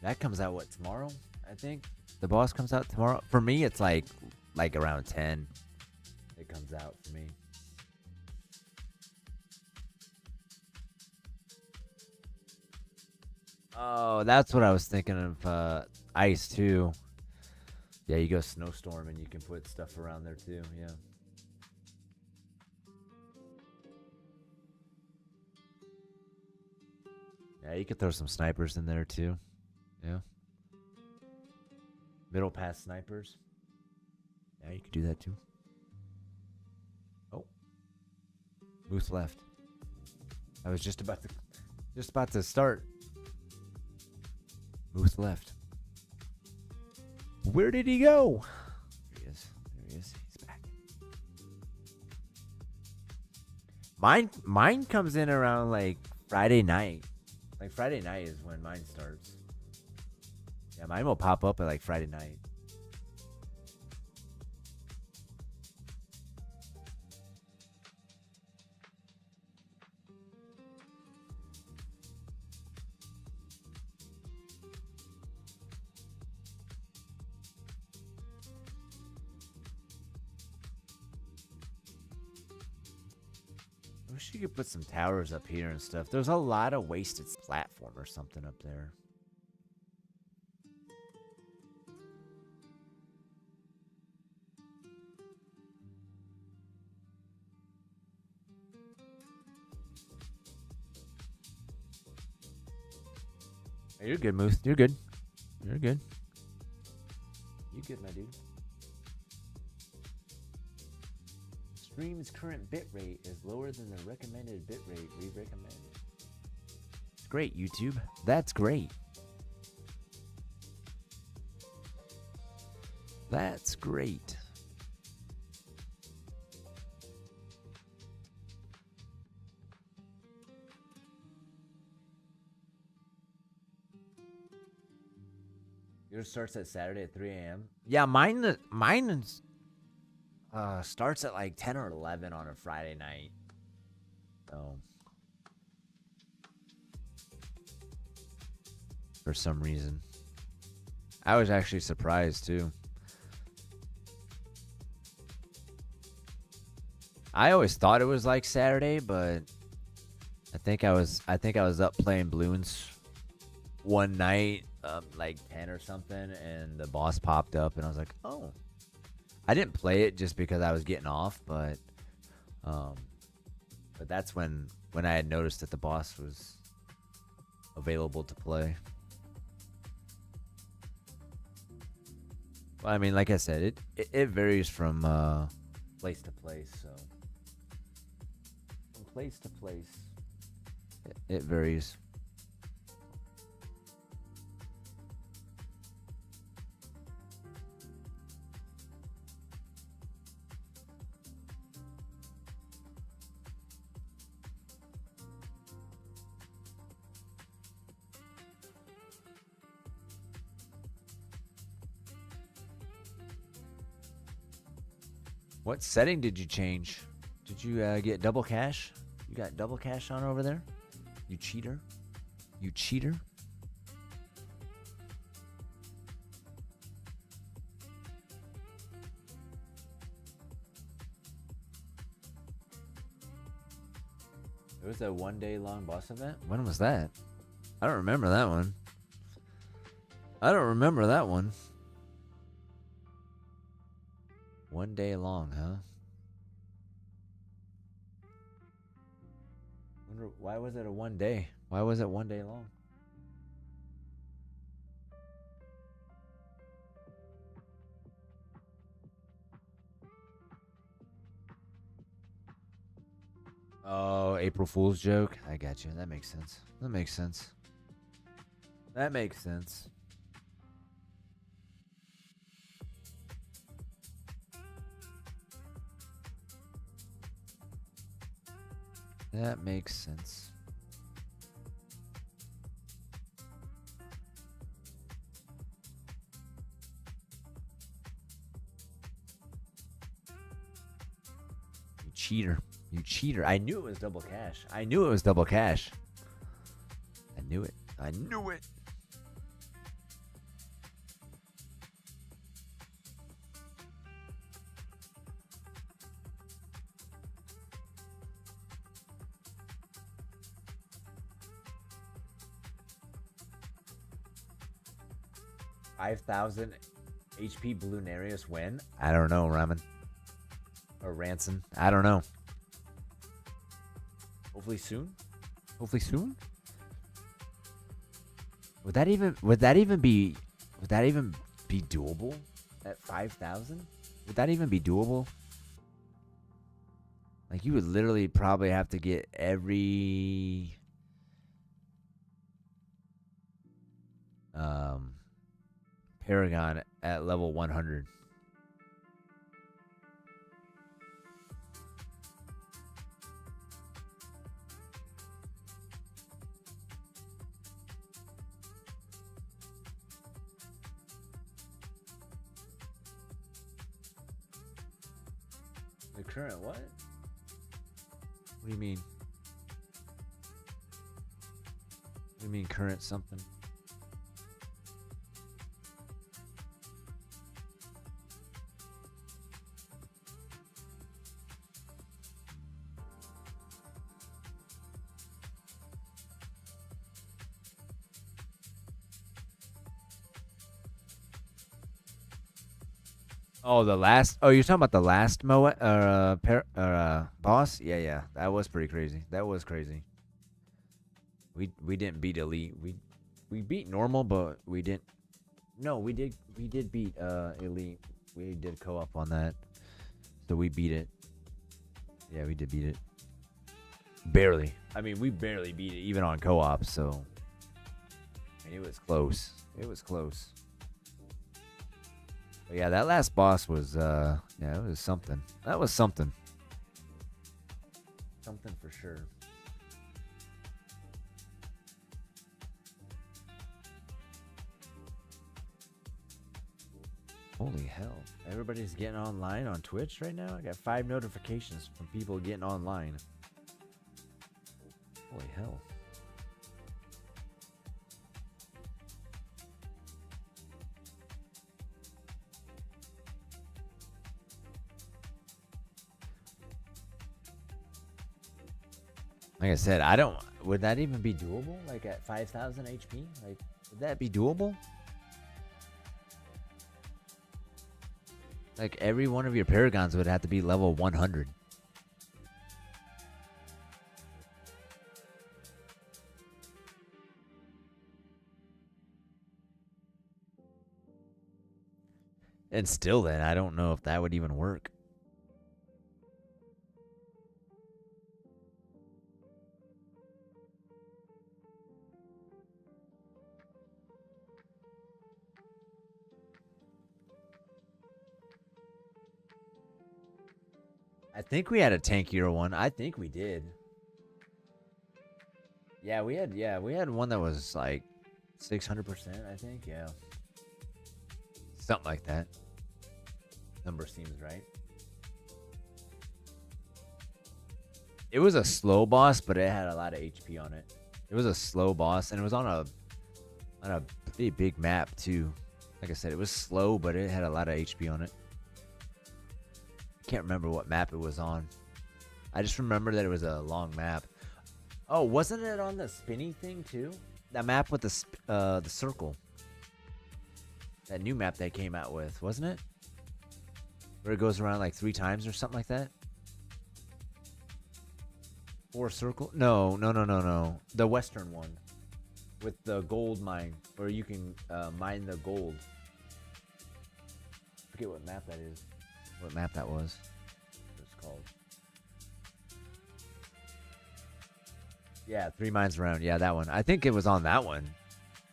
[SPEAKER 1] That comes out what, tomorrow? I think the boss comes out tomorrow. For me, it's like around 10. It comes out for me. Oh, that's what I was thinking of. Ice too. Yeah, you go snowstorm and you can put stuff around there too. Yeah. Yeah, you could throw some snipers in there too. Yeah. Middle pass snipers. Yeah, you could do that too. Oh. Moose left. I was just about to start. Moose left. Where did he go? There he is. There he is. He's back. Mine comes in around like Friday night. Like Friday night is when mine starts. Yeah, mine will pop up at like Friday night. I wish you could put some towers up here and stuff. There's a lot of wasted platform or something up there. Hey, you're good, Moose. You're good. You're good. You good, my dude. Stream's current bitrate is lower than the recommended bitrate we recommend. It's great, YouTube. That's great. That's great. Yours starts at Saturday at 3 a.m. Yeah, mine is starts at like 10 or 11 on a Friday night. So for some reason, I was actually surprised too. I always thought it was like Saturday, but I think I was up playing Bloons one night, like 10 or something, and the boss popped up, and I was like, oh. I didn't play it just because I was getting off, but that's when I had noticed that the boss was available to play. Well, I mean, like I said, it varies from place to place, so from place to place, it varies. What setting did you change? Did you get double cash? You got double cash on over there? You cheater. You cheater. There was a 1 day long boss event? When was that? I don't remember that one. I don't remember that one. 1 day long, huh? Wonder why was it a 1 day? Why was it 1 day long? Oh, April Fool's joke. I got you. That makes sense. That makes sense. That makes sense. That makes sense. You cheater. You cheater. I knew it was double cash. I knew it was double cash. I knew it. I knew it. 5,000 HP Bloonarius win? I don't know, Ramen. Or Ransom. I don't know. Hopefully soon? Hopefully soon? Would that even be doable at 5,000? Would that even be doable? Like, you would literally probably have to get every Paragon at level 100. The current what? What do you mean? What do you mean current something? Oh, the last. Oh, you're talking about the last boss? Yeah. That was pretty crazy. That was crazy. We didn't beat elite. We beat normal, but we didn't. No, we did beat elite. We did co-op on that, so we beat it. Yeah, we did beat it. Barely. I mean, we barely beat it even on co-op. So, I mean, it was close. It was close. But yeah, that last boss was, yeah, it was something. That was something. Something for sure. Holy hell. Everybody's getting online on Twitch right now? I got 5 notifications from people getting online. Holy hell. Like I said, would that even be doable? Like at 5,000 HP? Like, would that be doable? Like every one of your Paragons would have to be level 100. And still then, I don't know if that would even work. I think we had a tankier one. I think we did. Yeah, we had one that was like 600%, I think. Yeah. Something like that. Number seems right. It was a slow boss, but it had a lot of HP on it. It was a slow boss, and it was on a pretty big map too. Like I said, it was slow, but it had a lot of HP on it. Can't remember what map it was on. I just remember that it was a long map. Oh, wasn't it on the spinny thing too? That map with the circle. That new map they came out with, wasn't it? Where it goes around like 3 times or something like that. Or circle? No. The western one with the gold mine, where you can mine the gold. I forget what map that is. What map that was? What it's called? Yeah, 3 mines around. Yeah, that one. I think it was on that one.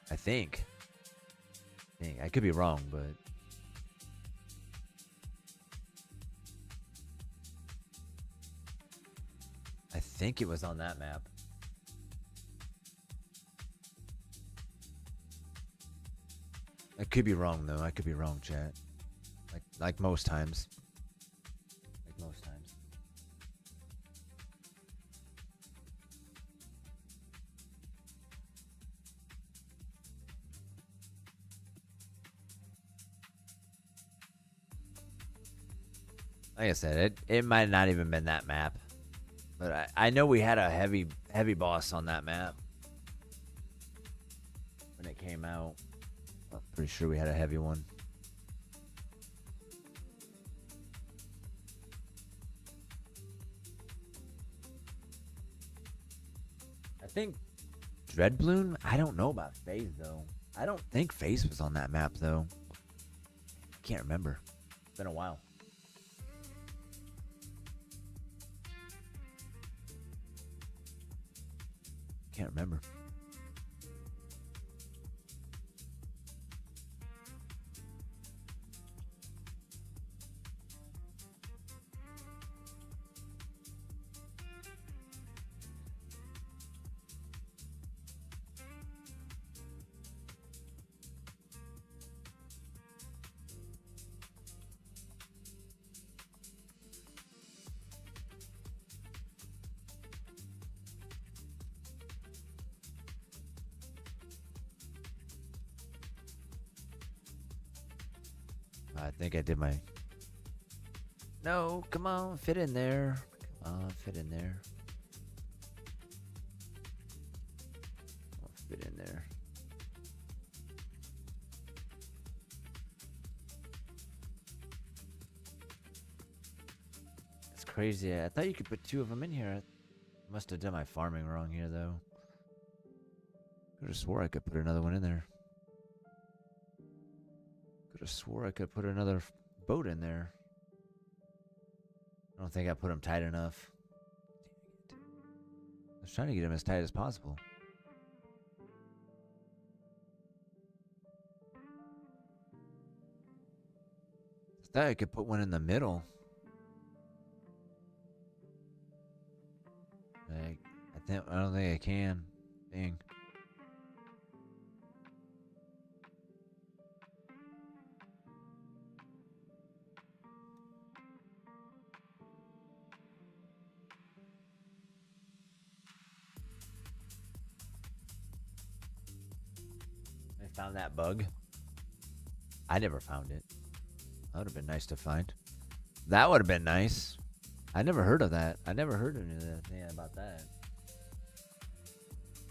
[SPEAKER 1] I think. I could be wrong, but I think it was on that map. I could be wrong though. I could be wrong, chat. Like most times. Like most times. Like I said, it might not even been that map. But I know we had a heavy boss on that map when it came out. I'm pretty sure we had a heavy one. I think Dread Bloon? I don't know about FaZe, though. I don't think FaZe was on that map, though. Can't remember. It's been a while. Can't remember. I think I did my... No, come on, fit in there. Come on, fit in there. Oh, fit in there. That's crazy. I thought you could put 2 of them in here. I must have done my farming wrong here, though. Could have swore I could put another one in there. Could have swore I could put another boat in there. I don't think I put them tight enough. I was trying to get them as tight as possible. I thought I could put one in the middle. I don't think I can. Dang. I found that bug. I never found it. That would have been nice to find. That would have been nice. I never heard of that. I never heard anything about that.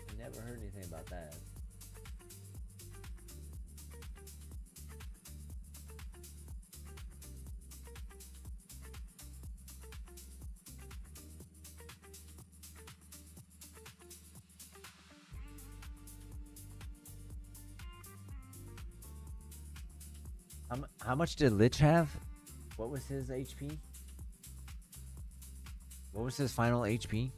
[SPEAKER 1] I never heard anything about that. How much did Lich have? What was his HP? What was his final HP?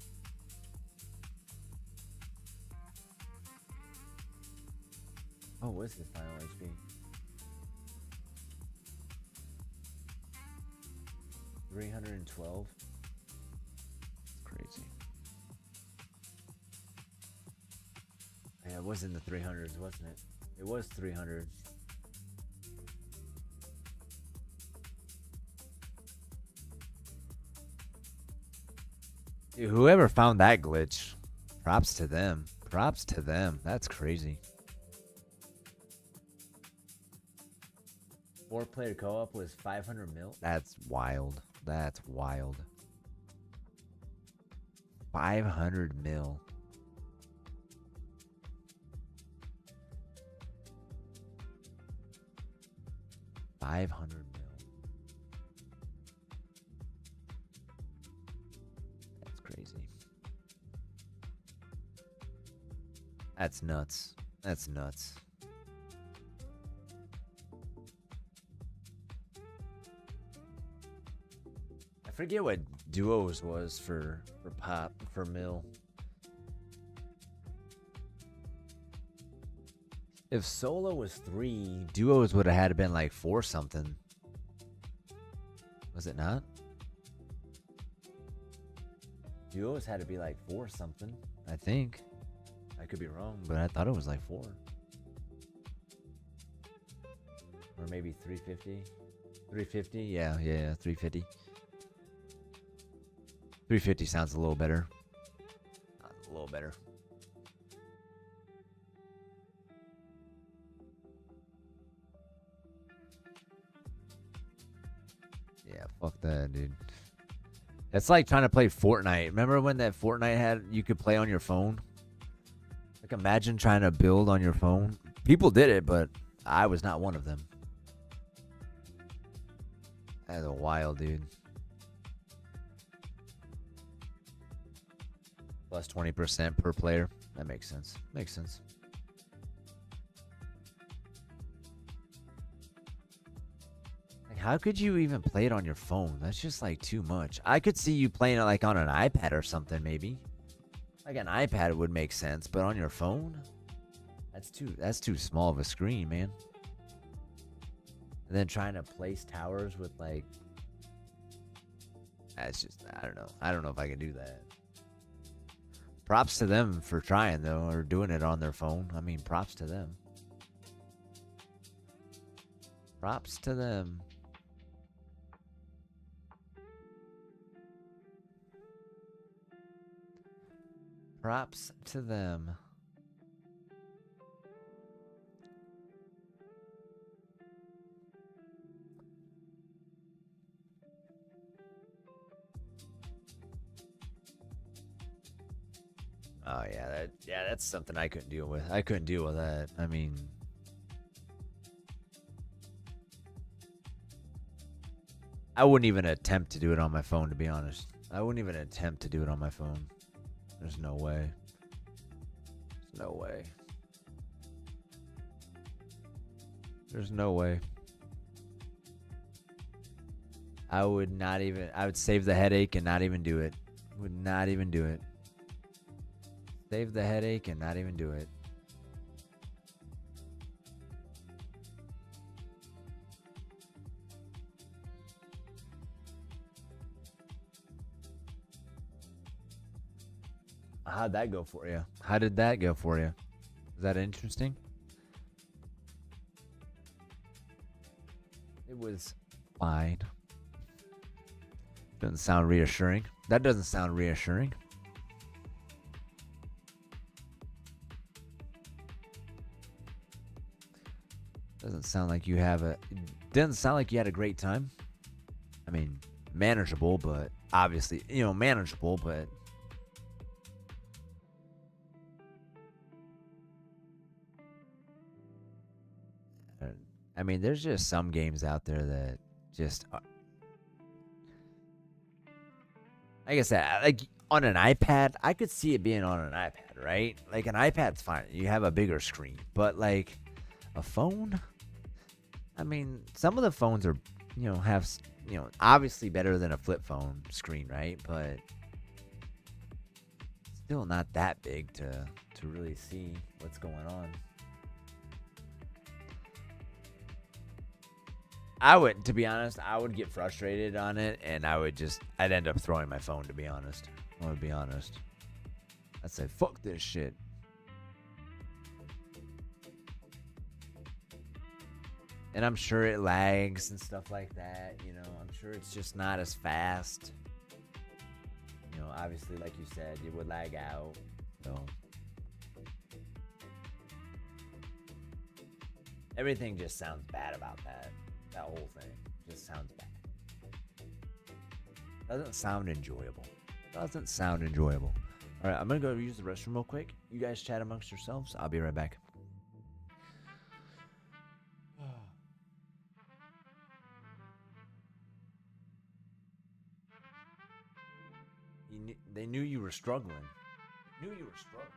[SPEAKER 1] Oh, what was his final HP? 312. Crazy. Yeah, it was in the 300s, wasn't it? It was 300. Dude, whoever found that glitch, props to them. Props to them. That's crazy. 4-player co-op was 500 mil. That's wild. That's wild. 500 mil. $500 mil. That's crazy. That's nuts. That's nuts. I forget what duos was for pop for mil. If solo was 3, duos would have had to been like 4 something. Was it not? Duos had to be like 4 something, I think. I could be wrong, but I thought it was like 4. Or maybe 350. 350? Yeah, 350. 350 sounds a little better. A little better. Yeah, fuck that, dude. That's like trying to play Fortnite. Remember when that Fortnite had you could play on your phone? Like imagine trying to build on your phone. People did it, but I was not one of them. That's a wild, dude. Plus 20% per player. That makes sense. Makes sense. Like, how could you even play it on your phone? That's just like too much. I could see you playing it like on an iPad or something, maybe. Like an iPad would make sense, but on your phone? That's too small of a screen, man. And then trying to place towers with like, that's just, I don't know. I don't know if I can do that. Props to them for trying though, or doing it on their phone. I mean, props to them. Props to them. Props to them. Oh yeah, that's something I couldn't deal with. I couldn't deal with that. I mean, I wouldn't even attempt to do it on my phone, to be honest. I wouldn't even attempt to do it on my phone. There's no way. There's no way. There's no way. I would save the headache and not even do it. Would not even do it. Save the headache and not even do it. How'd that go for you? How did that go for you? Is that interesting? It was fine. Doesn't sound reassuring. That doesn't sound reassuring. Doesn't sound like you didn't sound like you had a great time. I mean, manageable, but obviously, manageable, but I mean, there's just some games out there that just like I said, like on an iPad, I could see it being on an iPad, right? Like an iPad's fine. You have a bigger screen, but like a phone, I mean, some of the phones are, have, obviously better than a flip phone screen, right? But still not that big to really see what's going on. To be honest, I would get frustrated on it, and I'd end up throwing my phone, to be honest. I would be honest. I'd say, fuck this shit. And I'm sure it lags and stuff like that, I'm sure it's just not as fast. Obviously, like you said, it would lag out, everything just sounds bad about that. That whole thing just sounds bad. Doesn't sound enjoyable. Doesn't sound enjoyable. All right, I'm going to go use the restroom real quick. You guys chat amongst yourselves. I'll be right back. They knew you were struggling. Knew you were struggling.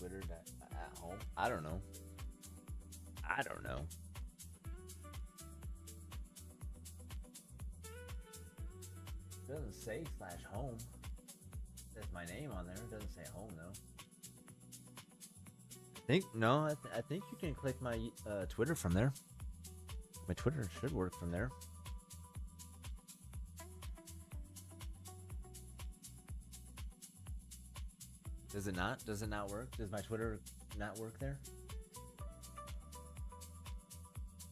[SPEAKER 1] Twitter at home. I don't know. I don't know. It doesn't say /home. It says my name on there. It doesn't say home though. I think you can click my Twitter from there. My Twitter should work from there. Does it not? Does it not work? Does my Twitter not work there?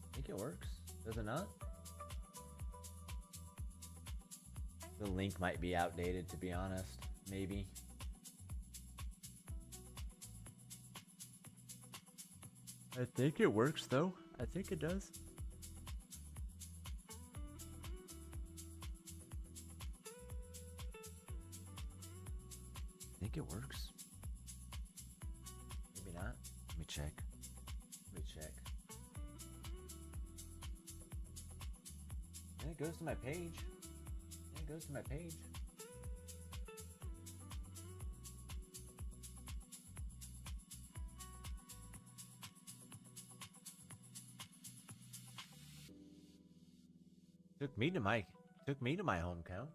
[SPEAKER 1] I think it works. Does it not? The link might be outdated, to be honest. Maybe. I think it works, though. I think it does. I think it works. Maybe not. Let me check. And it goes to my page. Took me to my home account.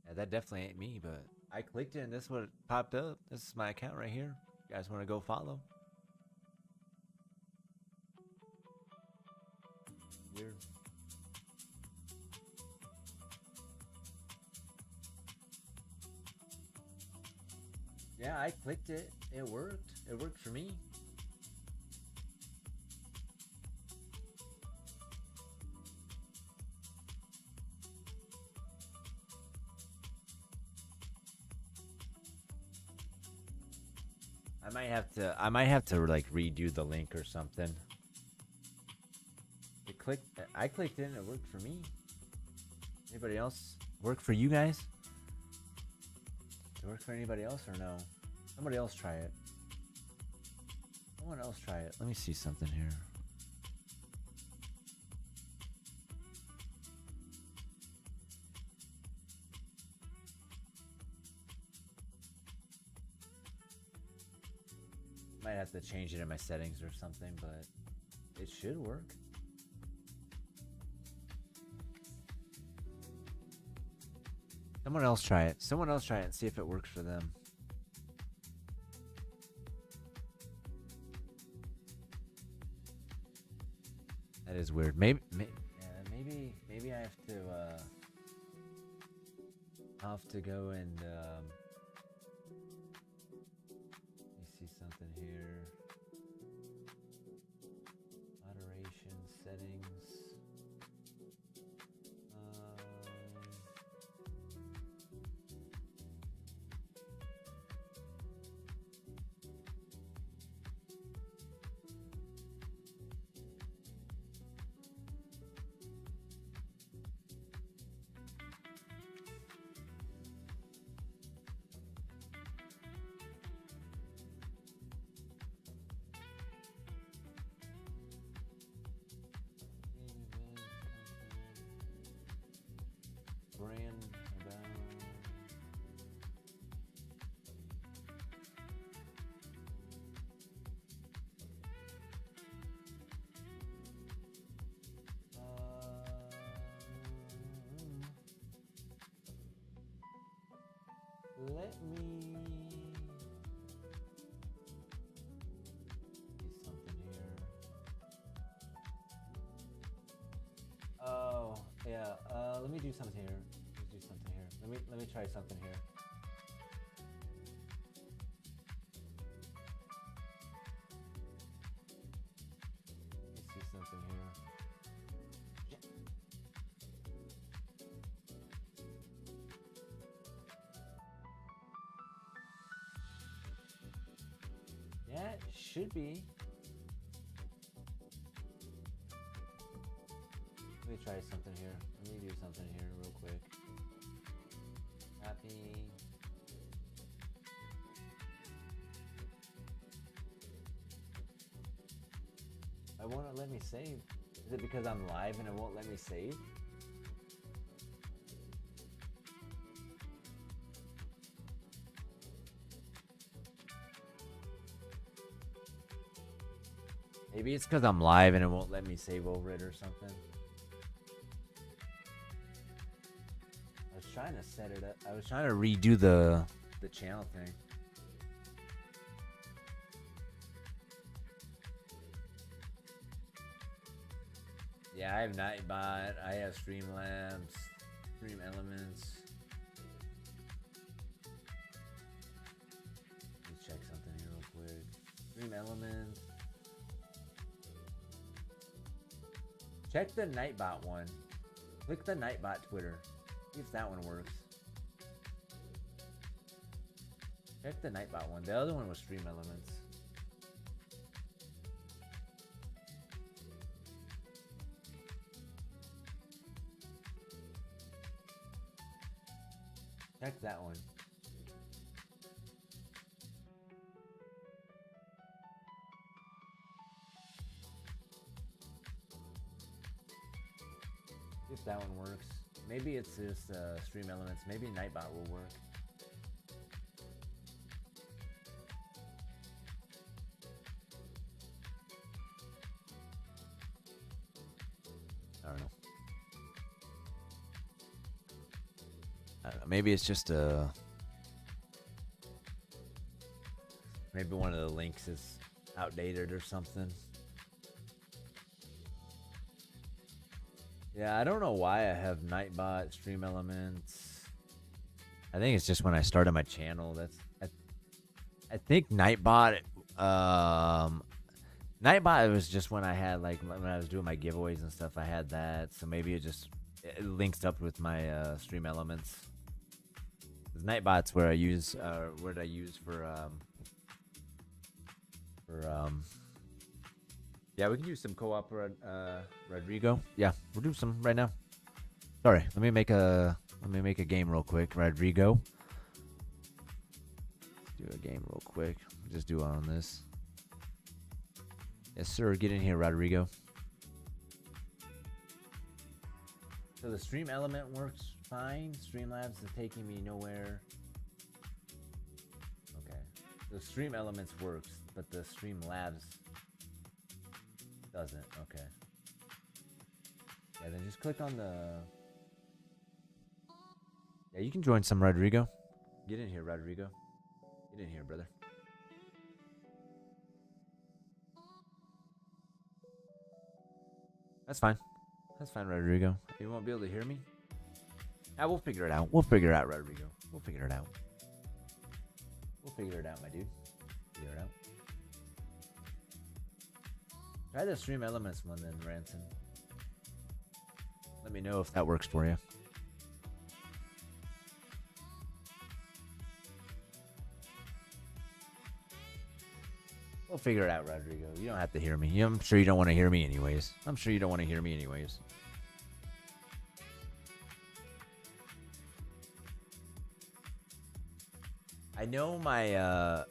[SPEAKER 1] Yeah, that definitely ain't me, but I clicked it and this is what popped up. This is my account right here. You guys want to go follow? Weird. Yeah, I clicked it. It worked. It worked for me. I might have to like redo the link or something. I clicked it and it worked for me. Anybody else work for you guys? Did it work for anybody else or no? Somebody else try it. Someone else try it. Let me see something here. Might have to change it in my settings or something, but it should work. Someone else try it. Someone else try it and see if it works for them. That is weird. Maybe I have to go and let me see something here. Moderation settings. Brand about let me see something here. Oh yeah, let me do something here. Let me try something here. Let me see something here. Yeah, it should be. Let me try something here. Let me do something here real quick. Happy. I won't let me save. Is it because I'm live and it won't let me save? Maybe it's because I'm live and it won't let me save over it or something. I was trying to set it up. I was trying to redo the channel thing. Yeah, I have Nightbot. I have Streamlabs, Stream Elements. Let's check something here real quick. Stream Elements. Check the Nightbot one. Click the Nightbot Twitter. See if that one works. Check the Nightbot one. The other one was Stream Elements. Check that one. If that one works. Maybe it's just Stream Elements. Maybe Nightbot will work. I don't know. Maybe it's just maybe one of the links is outdated or something. Yeah, I don't know why I have Nightbot, Stream Elements. I think it's just when I started my channel. I think Nightbot. Nightbot was just when I had when I was doing my giveaways and stuff. I had that, so maybe it links up with my Stream Elements. Nightbot's where I use yeah, we can use some co-op, Rodrigo. Yeah, we'll do some right now. Sorry, let me make a game real quick, Rodrigo. Let's do a game real quick. Just do it on this. Yes, sir. Get in here, Rodrigo. So the stream element works fine. Streamlabs is taking me nowhere. Okay. The stream elements works, but the Streamlabs doesn't. Okay. Yeah, then just click on the... Yeah, you can join some, Rodrigo. Get in here, Rodrigo. Get in here, brother. That's fine. That's fine, Rodrigo. You won't be able to hear me? Ah, we'll figure it out. We'll figure it out, Rodrigo. We'll figure it out. We'll figure it out, my dude. Figure it out. Try the Stream Elements one then, Ransom. Let me know if that works for you. We'll figure it out, Rodrigo. You don't have to hear me. I'm sure you don't want to hear me anyways. I'm sure you don't want to hear me anyways. I know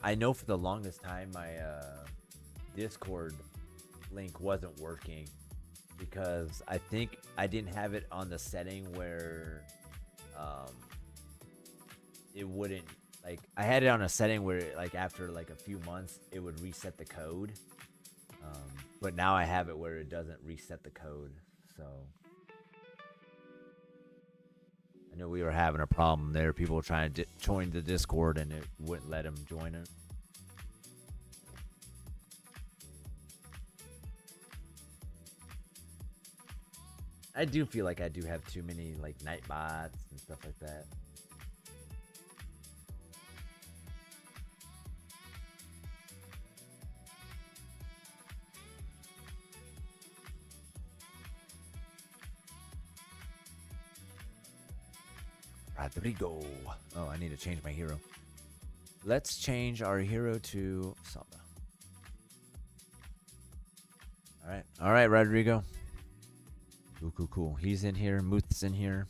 [SPEAKER 1] I know for the longest time my Discord link wasn't working because I think I didn't have it on the setting where it wouldn't, like, I had it on a setting where like after like a few months it would reset the code, but now I have it where it doesn't reset the code. So I know we were having a problem there. People were trying to join the Discord and it wouldn't let them join it. I do feel like I do have too many like night bots and stuff like that. Rodrigo. Oh, I need to change my hero. Let's change our hero to Samba. All right, Rodrigo. Cool. He's in here. Muth's in here.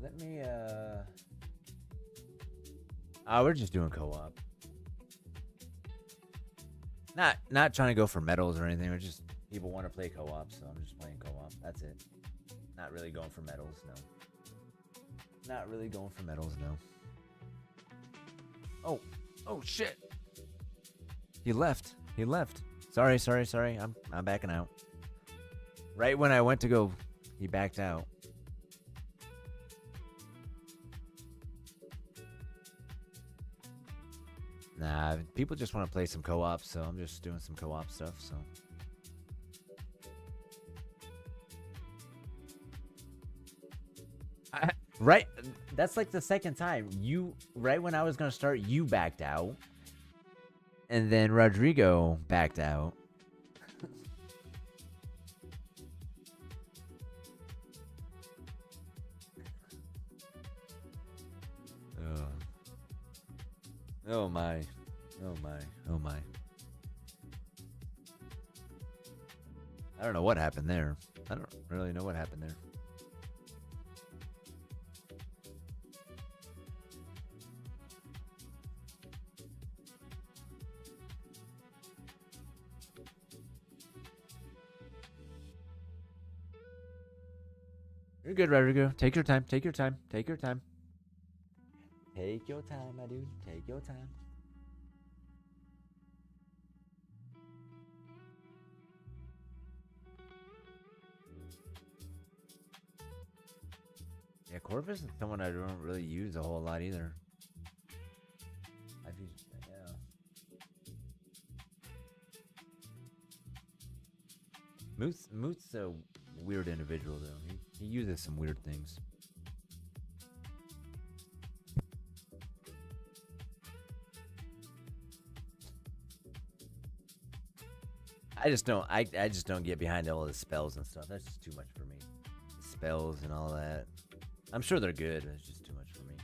[SPEAKER 1] Let me, we're just doing co-op. Not trying to go for medals or anything. We're just people want to play co-op, so I'm just playing co-op. That's it. Not really going for medals, no. Not really going for medals, no. Oh shit. He left. He left. Sorry. I'm backing out. Right when I went to go, he backed out. Nah, people just want to play some co-op, so I'm just doing some co-op stuff, so. Right, that's like the second time. Right when I was going to start, you backed out. And then Rodrigo backed out. Oh my. I don't know what happened there. I don't really know what happened there. You're good, Rodrigo. Take your time. Take your time, my dude. Take your time. Yeah, Corvus is someone I don't really use a whole lot either. I've used, yeah. Mooth's a weird individual though. He uses some weird things. I just don't get behind all the spells and stuff. That's just too much for me. The spells and all that. I'm sure they're good, but it's just too much for me.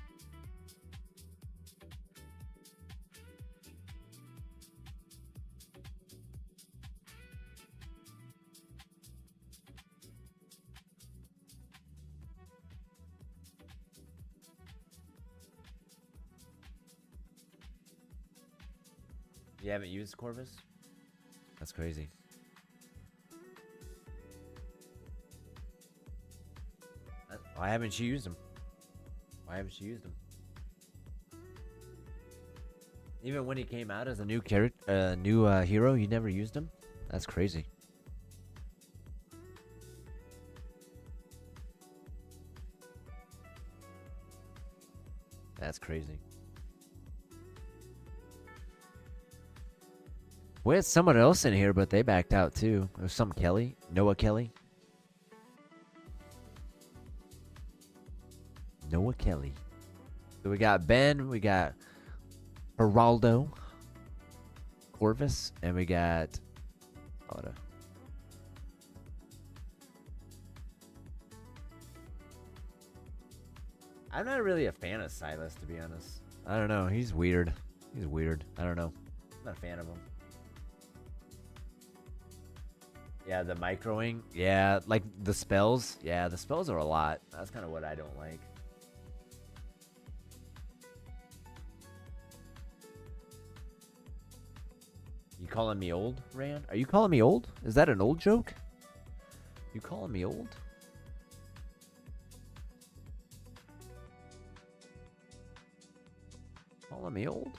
[SPEAKER 1] You haven't used Corvus? That's crazy. Why haven't you used him? Even when he came out as a new character, hero, you never used him? That's crazy. That's crazy. We had someone else in here, but they backed out too. It was some Kelly. Noah Kelly. So we got Ben, we got Geraldo, Corvus, and we got Oda. I'm not really a fan of Silas, to be honest. I don't know. He's weird. I don't know. I'm not a fan of him. Yeah, the microing. Yeah, like the spells. Yeah, the spells are a lot. That's kind of what I don't like. You calling me old, Rand? Are you calling me old? Is that an old joke? You calling me old? Calling me old?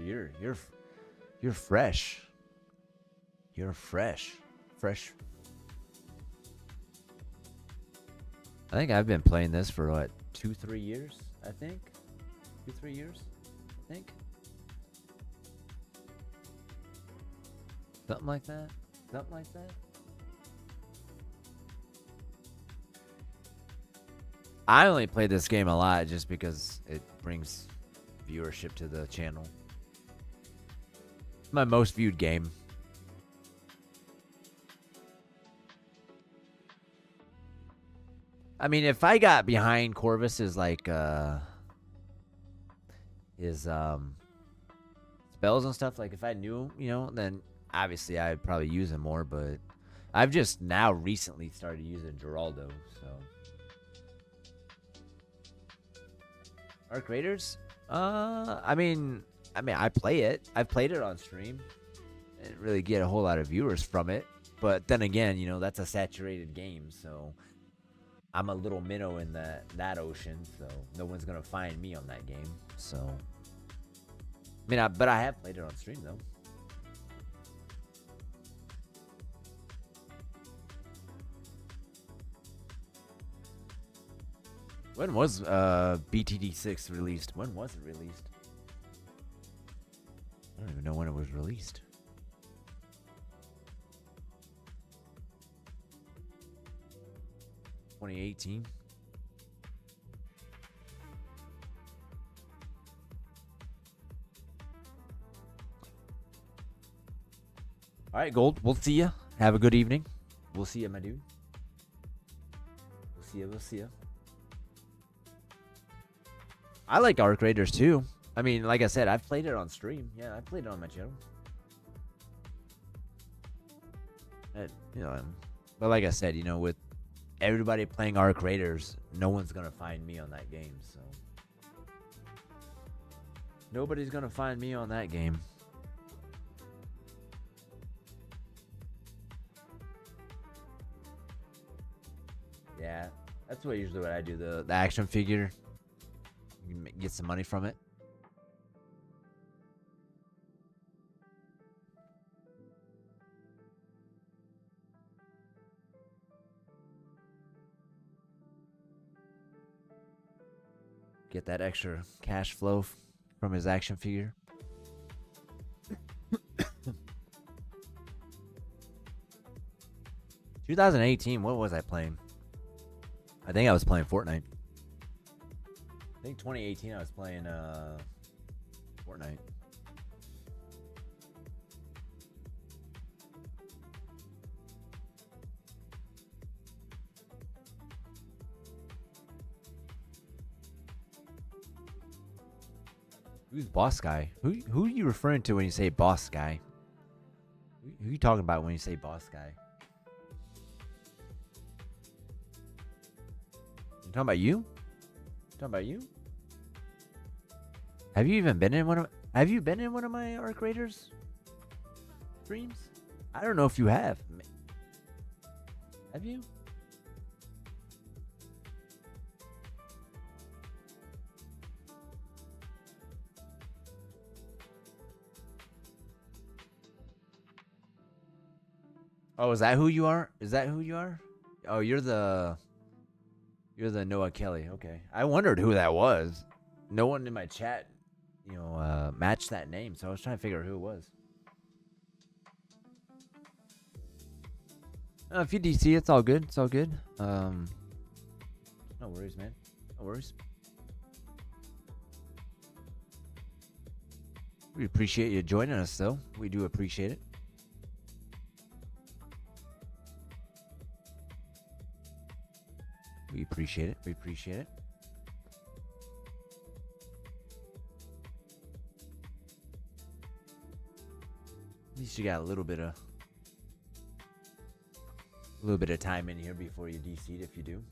[SPEAKER 1] You're fresh. You're fresh. I think I've been playing this for what, 2-3 years? I think 2-3 years. I think something like that. I only play this game a lot just because it brings viewership to the channel. It's my most viewed game. I mean, if I got behind Corvus's like his spells and stuff, like if I knew, you know, then obviously I'd probably use him more, but I've just now recently started using Geraldo, so Arc Raiders? I mean, I play it. I've played it on stream. I didn't really get a whole lot of viewers from it. But then again, you know, that's a saturated game, so I'm a little minnow in that ocean, so no one's gonna find me on that game. So, I mean, but I have played it on stream though. When was BTD6 released? When was it released? I don't even know when it was released. $2018. All right, Gold. We'll see ya. Have a good evening. We'll see ya, my dude. We'll see ya. We'll see ya. I like Arc Raiders too. I mean, like I said, I've played it on stream. Yeah, I played it on my channel. You know, but like I said, you know, with everybody playing Arc Raiders, no one's gonna find me on that game. So nobody's gonna find me on that game. Yeah, that's usually what I do. The action figure. You can get some money from it. Get that extra cash flow from his action figure. 2018, what was I playing? I think I was playing Fortnite. I think 2018 I was playing Fortnite. Who's boss guy? Who are you referring to when you say boss guy? Who are you talking about when you say boss guy? You talking about you? Talking about you? Have you even been in one of? Have you been in one of my Arc Raiders streams? I don't know if you have. Have you? Oh, is that who you are? Is that who you are? Oh, you're the Noah Kelly. Okay. I wondered who that was. No one in my chat, you know, matched that name, so I was trying to figure out who it was. If you DC, it's all good. It's all good. No worries, man. No worries. We appreciate you joining us, though. We do appreciate it. We appreciate it. We appreciate it. At least you got a little bit of time in here before you DC'd if you do.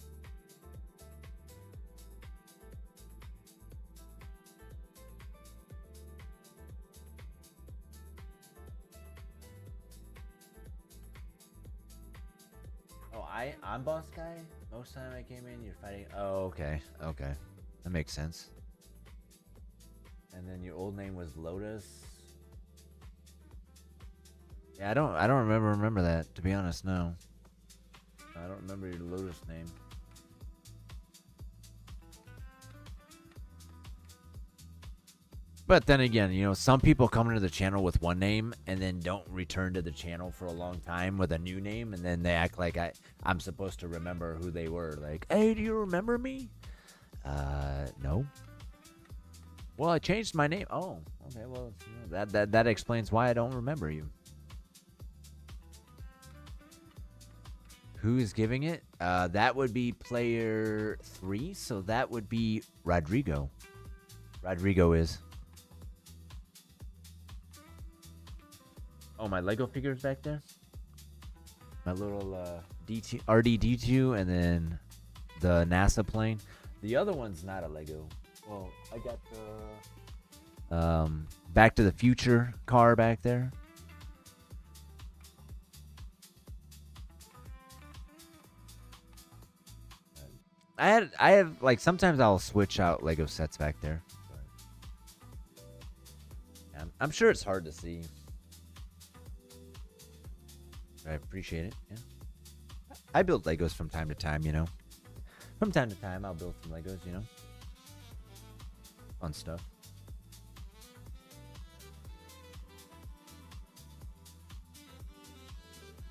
[SPEAKER 1] Oh, I'm boss guy? Most time I came in, you're fighting. Oh, okay. Okay. That makes sense. And then your old name was Lotus. Yeah, I don't remember that, to be honest, no. I don't remember your Lotus name. But then again, you know, some people come into the channel with one name and then don't return to the channel for a long time with a new name, and then they act like I'm supposed to remember who they were. Like, hey, do you remember me? No. Well, I changed my name. Oh, okay. Well, that explains why I don't remember you. Who is giving it? That would be player 3, so that would be Rodrigo. Rodrigo is. Oh, my Lego figures back there? My little RD-D2 and then the NASA plane. The other one's not a Lego. Well, I got the Back to the Future car back there. I have like sometimes I'll switch out Lego sets back there. I'm sure it's hard to see. But I appreciate it. Yeah. I build Legos from time to time, you know. From time to time, I'll build some Legos, you know. Fun stuff.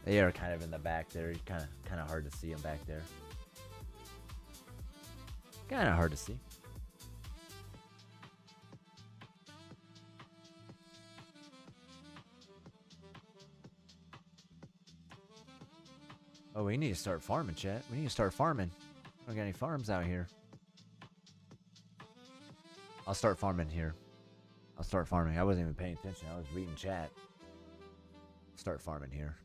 [SPEAKER 1] They are kind of in the back there. Kind of hard to see them back there. Kind of hard to see. Oh, we need to start farming, chat. We need to start farming. We don't got any farms out here. I'll start farming here. I'll start farming. I wasn't even paying attention. I was reading chat. Start farming here.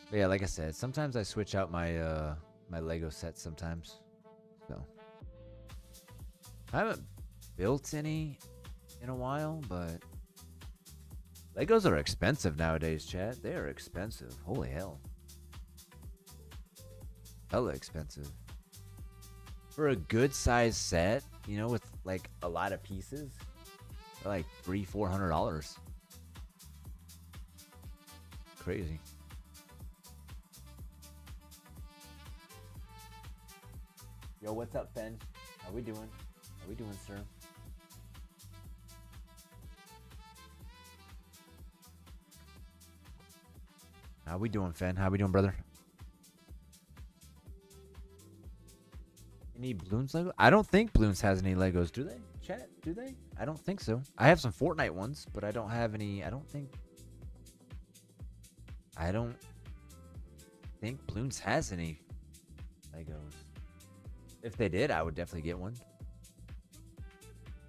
[SPEAKER 1] But yeah, like I said, sometimes I switch out my my Lego sets sometimes. So I haven't built any in a while, but Legos are expensive nowadays, chat. They are expensive. Holy hell. Hella expensive. For a good size set, you know, with like a lot of pieces, they're like $300-400. Crazy. Yo, what's up, Ben? How we doing? How we doing, sir? How we doing, Fen? How we doing, brother? Any Bloons Lego? I don't think Bloons has any Legos, do they? Chat, do they? I don't think so. I have some Fortnite ones, but I don't have any. I don't think Bloons has any Legos. If they did, I would definitely get one. I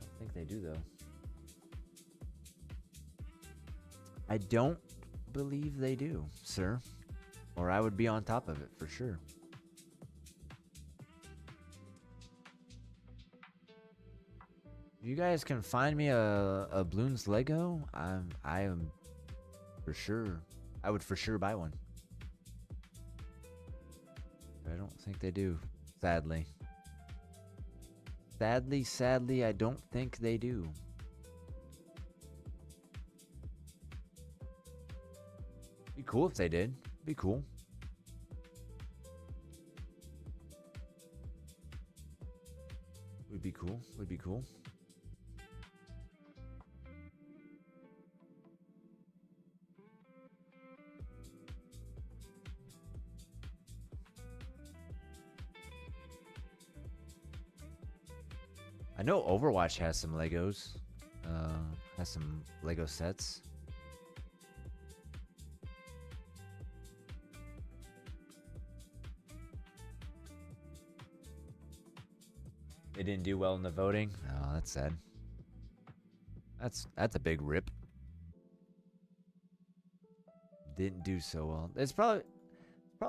[SPEAKER 1] don't think they do, though. I don't believe they do, sir. Or I would be on top of it for sure. If you guys can find me a Bloons Lego, I am for sure. I would for sure buy one. But I don't think they do, sadly. Sadly, I don't think they do. Be cool if they did. Be cool. Would be cool. Would be cool. I know Overwatch has some Legos. Has some Lego sets. They didn't do well in the voting. Oh, that's sad. That's a big rip. Didn't do so well. It's probably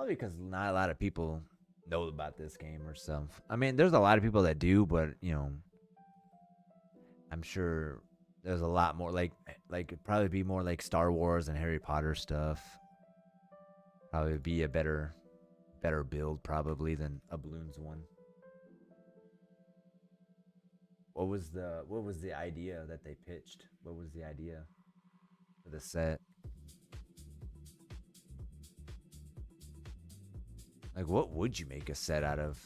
[SPEAKER 1] because not a lot of people know about this game or stuff. I mean, there's a lot of people that do, but you know, I'm sure there's a lot more like it'd probably be more like Star Wars and Harry Potter stuff. Probably be a better build probably than a Bloons one. What was the idea that they pitched? What was the idea for the set? Like, what would you make a set out of?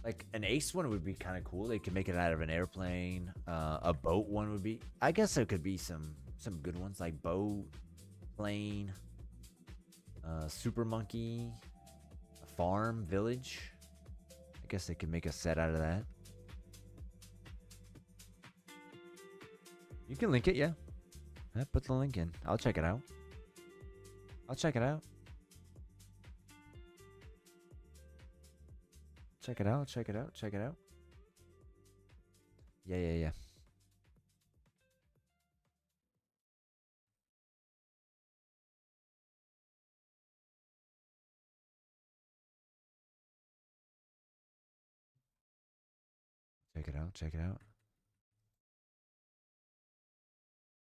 [SPEAKER 1] Like, an ace one would be kind of cool. They could make it out of an airplane. A boat one would be... I guess there could be some good ones, like boat, plane, super monkey, a farm, village. I guess they could make a set out of that. You can link it, yeah. Yeah, put the link in. I'll check it out. I'll check it out. Check it out, check it out, check it out. Yeah. Check it out. Check it out.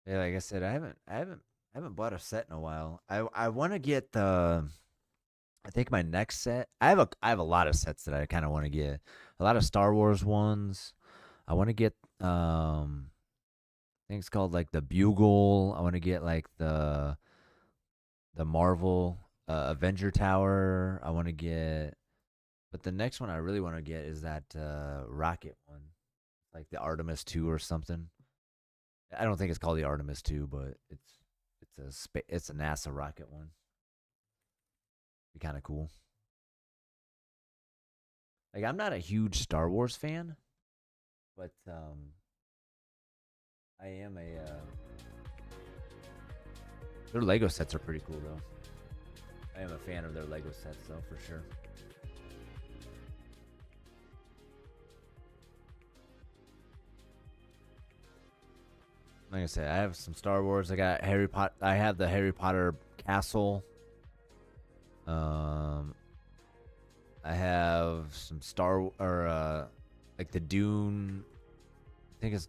[SPEAKER 1] Yeah, like I said, I haven't bought a set in a while. I want to get the. I think my next set. I have a lot of sets that I kind of want to get. A lot of Star Wars ones. I want to get things called like the Bugle. I want to get like the Marvel Avenger Tower. I want to get, but the next one I really want to get is that rocket one, like the Artemis 2 or something. I don't think it's called the Artemis 2, but it's a NASA rocket one. Be kind of cool. Like I'm not a huge Star Wars fan, but I am a. Their Lego sets are pretty cool though. I am a fan of their Lego sets though for sure. Like I said, I have some Star Wars. I got Harry Potter. I have the Harry Potter castle. I have some like the Dune. I think it's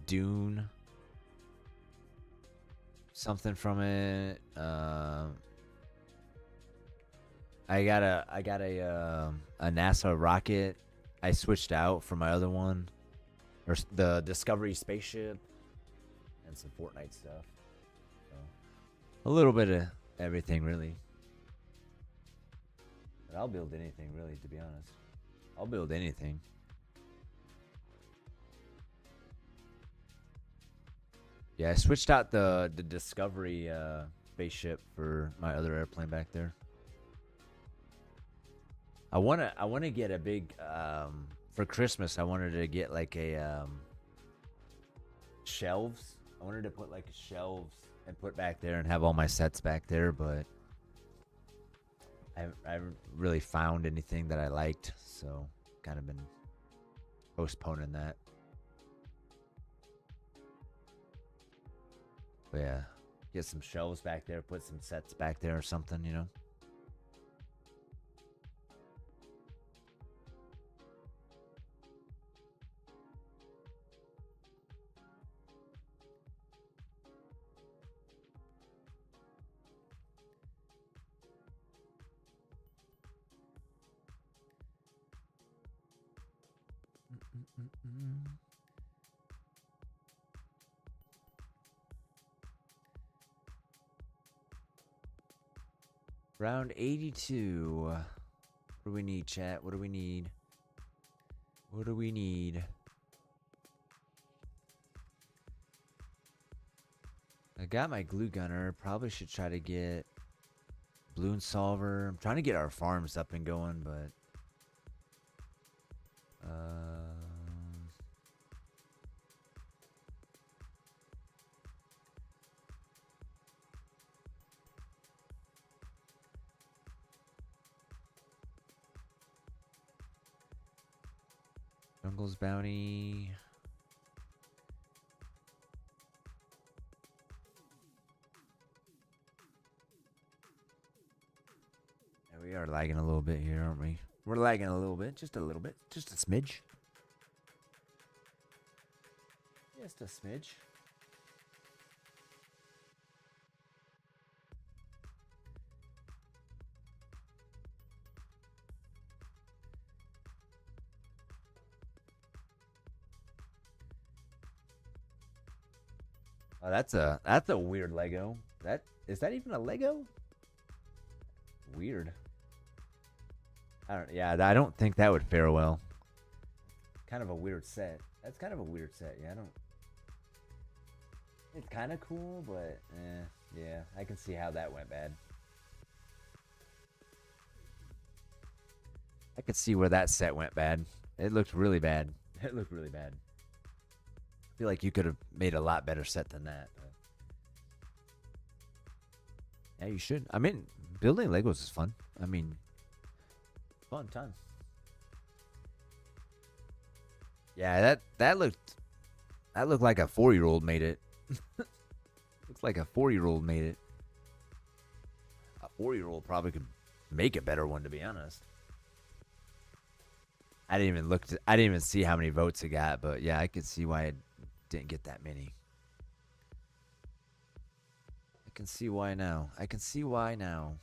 [SPEAKER 1] Dune. Something from it. I got a NASA rocket. I switched out for my other one, or the Discovery spaceship, and some Fortnite stuff. So, a little bit of everything, really. But I'll build anything, really, to be honest. I'll build anything. Yeah, I switched out the Discovery spaceship for my other airplane back there. I wanna get a big for Christmas. I wanted to get like a shelves. I wanted to put like shelves and put back there and have all my sets back there, but I haven't really found anything that I liked, so kind of been postponing that. But yeah, get some shelves back there, put some sets back there or something, you know. Round 82. What do we need, chat? What do we need? What do we need? I got my glue gunner. Probably should try to get balloon solver. I'm trying to get our farms up and going, but Jungle's Bounty. Yeah, we are lagging a little bit here, aren't we? We're lagging a little bit, just a little bit, just a smidge. Just a smidge. Oh, that's a weird Lego. Is that even a Lego? Weird. I don't think that would fare well. Kind of a weird set. That's kind of a weird set. Yeah, I don't. It's kind of cool, but yeah, I can see how that went bad. I could see where that set went bad. It looked really bad. It looked really bad. I feel like you could have made a lot better set than that. But yeah, you should. I mean, building Legos is fun. I mean, fun time. Yeah, that looked like a 4-year-old made it. Looks like a 4-year-old made it. A 4-year-old probably could make a better one, to be honest. I didn't even look. I didn't even see how many votes it got, but yeah, I could see why it didn't get that many. I can see why now. I can see why now.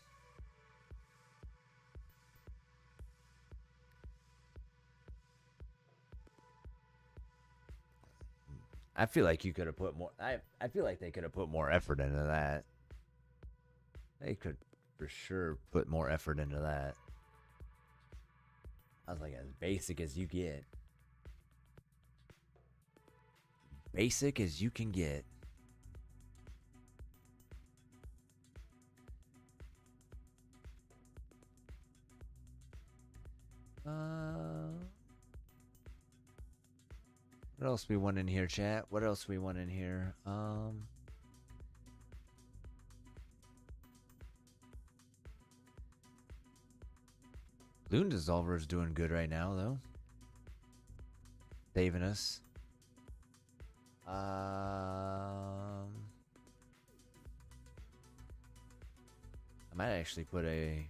[SPEAKER 1] I feel like you could have put more. I feel like they could have put more effort into that. They could for sure put more effort into that. I was like, as basic as you get. Basic as you can get. What else we want in here, chat? What else we want in here? Loon Dissolver is doing good right now, though. Saving us. I might actually put a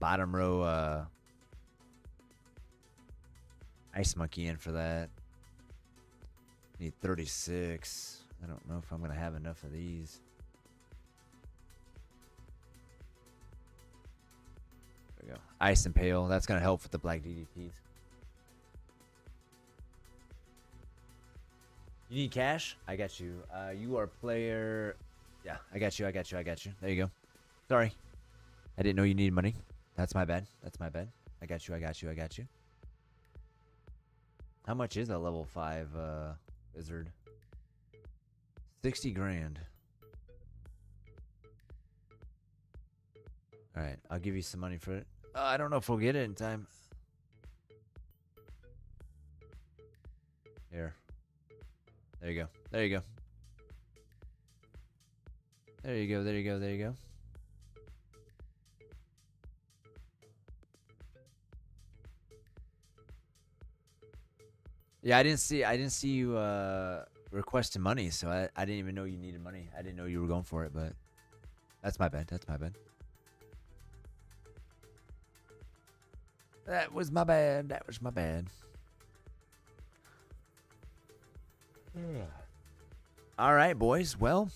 [SPEAKER 1] bottom row Ice Monkey in for that. Need 36. I don't know if I'm going to have enough of these. There we go. Ice and Pale. That's going to help with the black DDPs. You need cash? I got you. You are player... Yeah, I got you. There you go. Sorry. I didn't know you needed money. That's my bad. I got you. How much is a level 5 wizard? 60 grand. Alright, I'll give you some money for it. I don't know if we'll get it in time. Here. There you go. Yeah, I didn't see you requesting money, so I didn't even know you needed money. I didn't know you were going for it, but that's my bad. That was my bad. All right, boys. Well,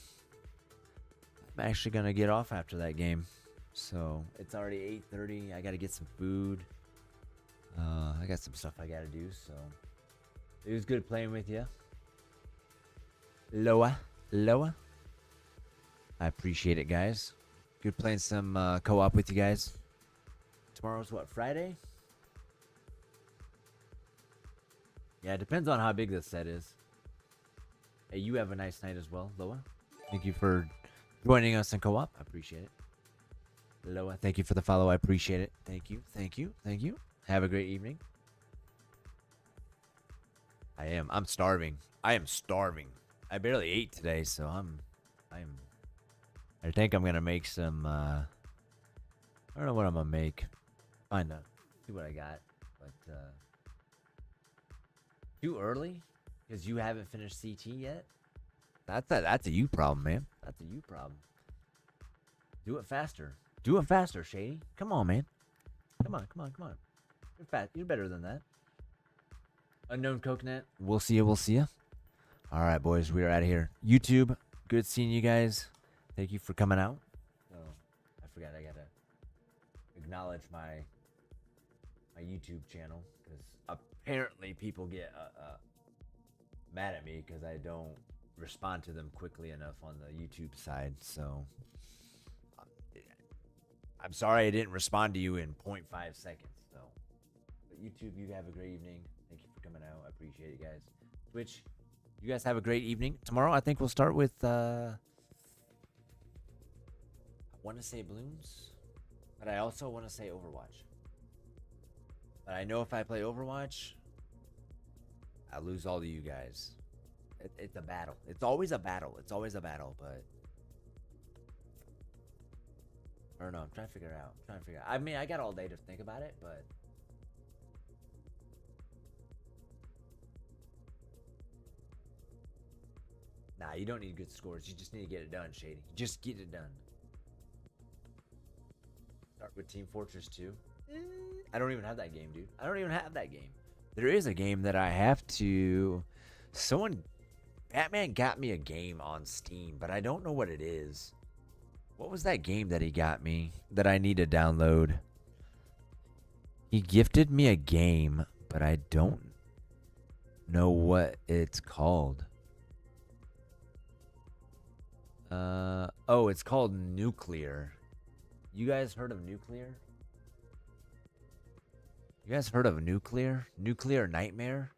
[SPEAKER 1] I'm actually gonna get off after that game, so it's already 8:30. I gotta get some food. I got some stuff I gotta do, so it was good playing with you. Loa. I appreciate it, guys. Good playing some co-op with you guys. Tomorrow's what, Friday? Yeah, it depends on how big this set is. Hey, you have a nice night as well, Loa. Thank you for joining us in co-op. I appreciate it. Loa, thank you for the follow. I appreciate it. Thank you. Have a great evening. I'm starving. I am starving. I barely ate today, so I think I'm gonna make some I don't know what I'm gonna make. Find out. See what I got. But too early? Because you haven't finished CT yet? That's a you problem, man. That's a you problem. Do it faster. Shady. Come on, man. Come on. You're fat. You're better than that. Unknown Coconut. We'll see you. All right, boys. We are out of here. YouTube. Good seeing you guys. Thank you for coming out. Oh, I forgot I gotta acknowledge my YouTube channel because apparently people get mad at me because I don't respond to them quickly enough on the YouTube side. So I'm sorry I didn't respond to you in 0.5 seconds. So, but YouTube, you have a great evening. Thank you for coming out. I appreciate it, guys. Twitch, you guys have a great evening. Tomorrow, I think we'll start with I want to say Bloons, but I also want to say Overwatch. But I know if I play Overwatch, I lose all of you guys. It's a battle. It's always a battle, but I don't know. I'm trying to figure it out. I mean, I got all day to think about it, but nah, you don't need good scores. You just need to get it done, Shady. Just get it done. Start with Team Fortress 2. I don't even have that game, dude. I don't even have that game. There is a game that I have to. Batman got me a game on Steam, but I don't know what it is. What was that game that he got me that I need to download? He gifted me a game, but I don't know what it's called. Oh, it's called Nuclear. You guys heard of Nuclear? You guys heard of Nuclear? Nuclear Nightmare?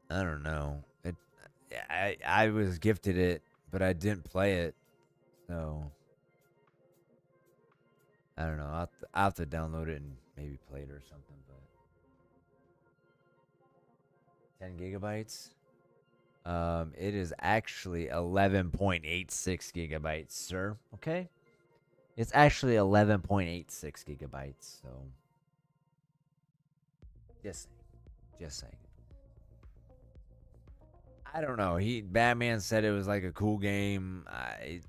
[SPEAKER 1] I don't know. I was gifted it, but I didn't play it, so I don't know. I'll have to download it and maybe play it or something. But 10 gigabytes. It is actually 11.86 gigabytes, sir. Okay, it's actually 11.86 gigabytes. So just saying. I don't know. Batman said it was like a cool game. It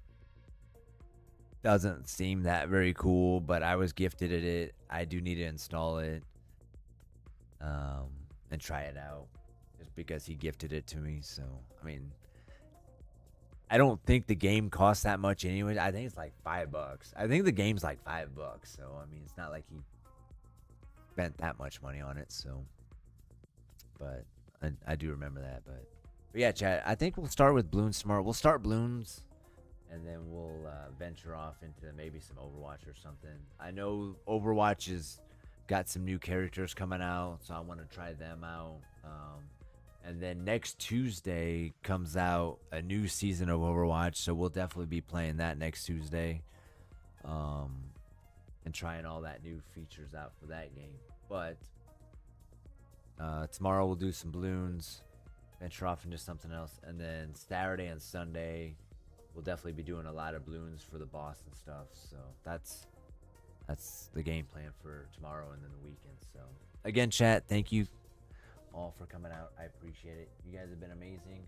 [SPEAKER 1] doesn't seem that very cool, but I was gifted it. I do need to install it, and try it out, just because he gifted it to me. So I mean, I don't think the game costs that much anyway. I think it's like $5. I think the game's like $5. So I mean, it's not like he spent that much money on it. So, but I do remember that. But yeah, chat. I think we'll start with Bloons tomorrow. We'll start Bloons, and then we'll venture off into maybe some Overwatch or something. I know Overwatch has got some new characters coming out, so I want to try them out. And then next Tuesday comes out a new season of Overwatch, so we'll definitely be playing that next Tuesday, and trying all that new features out for that game. But tomorrow we'll do some Bloons, venture off into something else, and then Saturday and Sunday we'll definitely be doing a lot of Bloons for the boss and stuff. So that's the game plan for tomorrow and then the weekend. So again, chat, thank you all for coming out. I appreciate it. You guys have been amazing.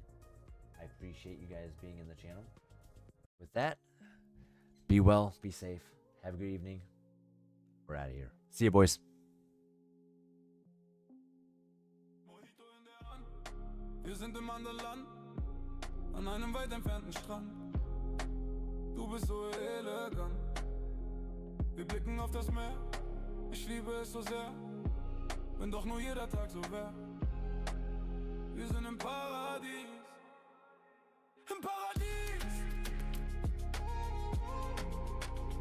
[SPEAKER 1] I appreciate you guys being in the channel. With that, be well, be safe, have a good evening. We're out of here. See you, boys.
[SPEAKER 2] Wir sind im anderen Land, an einem weit entfernten Strand. Du bist so elegant. Wir blicken auf das Meer, ich liebe es so sehr. Wenn doch nur jeder Tag so wär. Wir sind im Paradies. Im Paradies.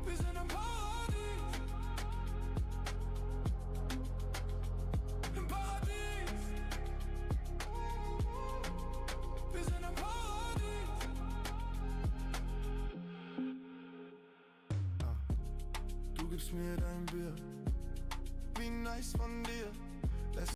[SPEAKER 2] Wir sind im Paradies. Im Paradies. Wir sind im Paradies. Du gibst mir dein Bier. Wie nice von dir.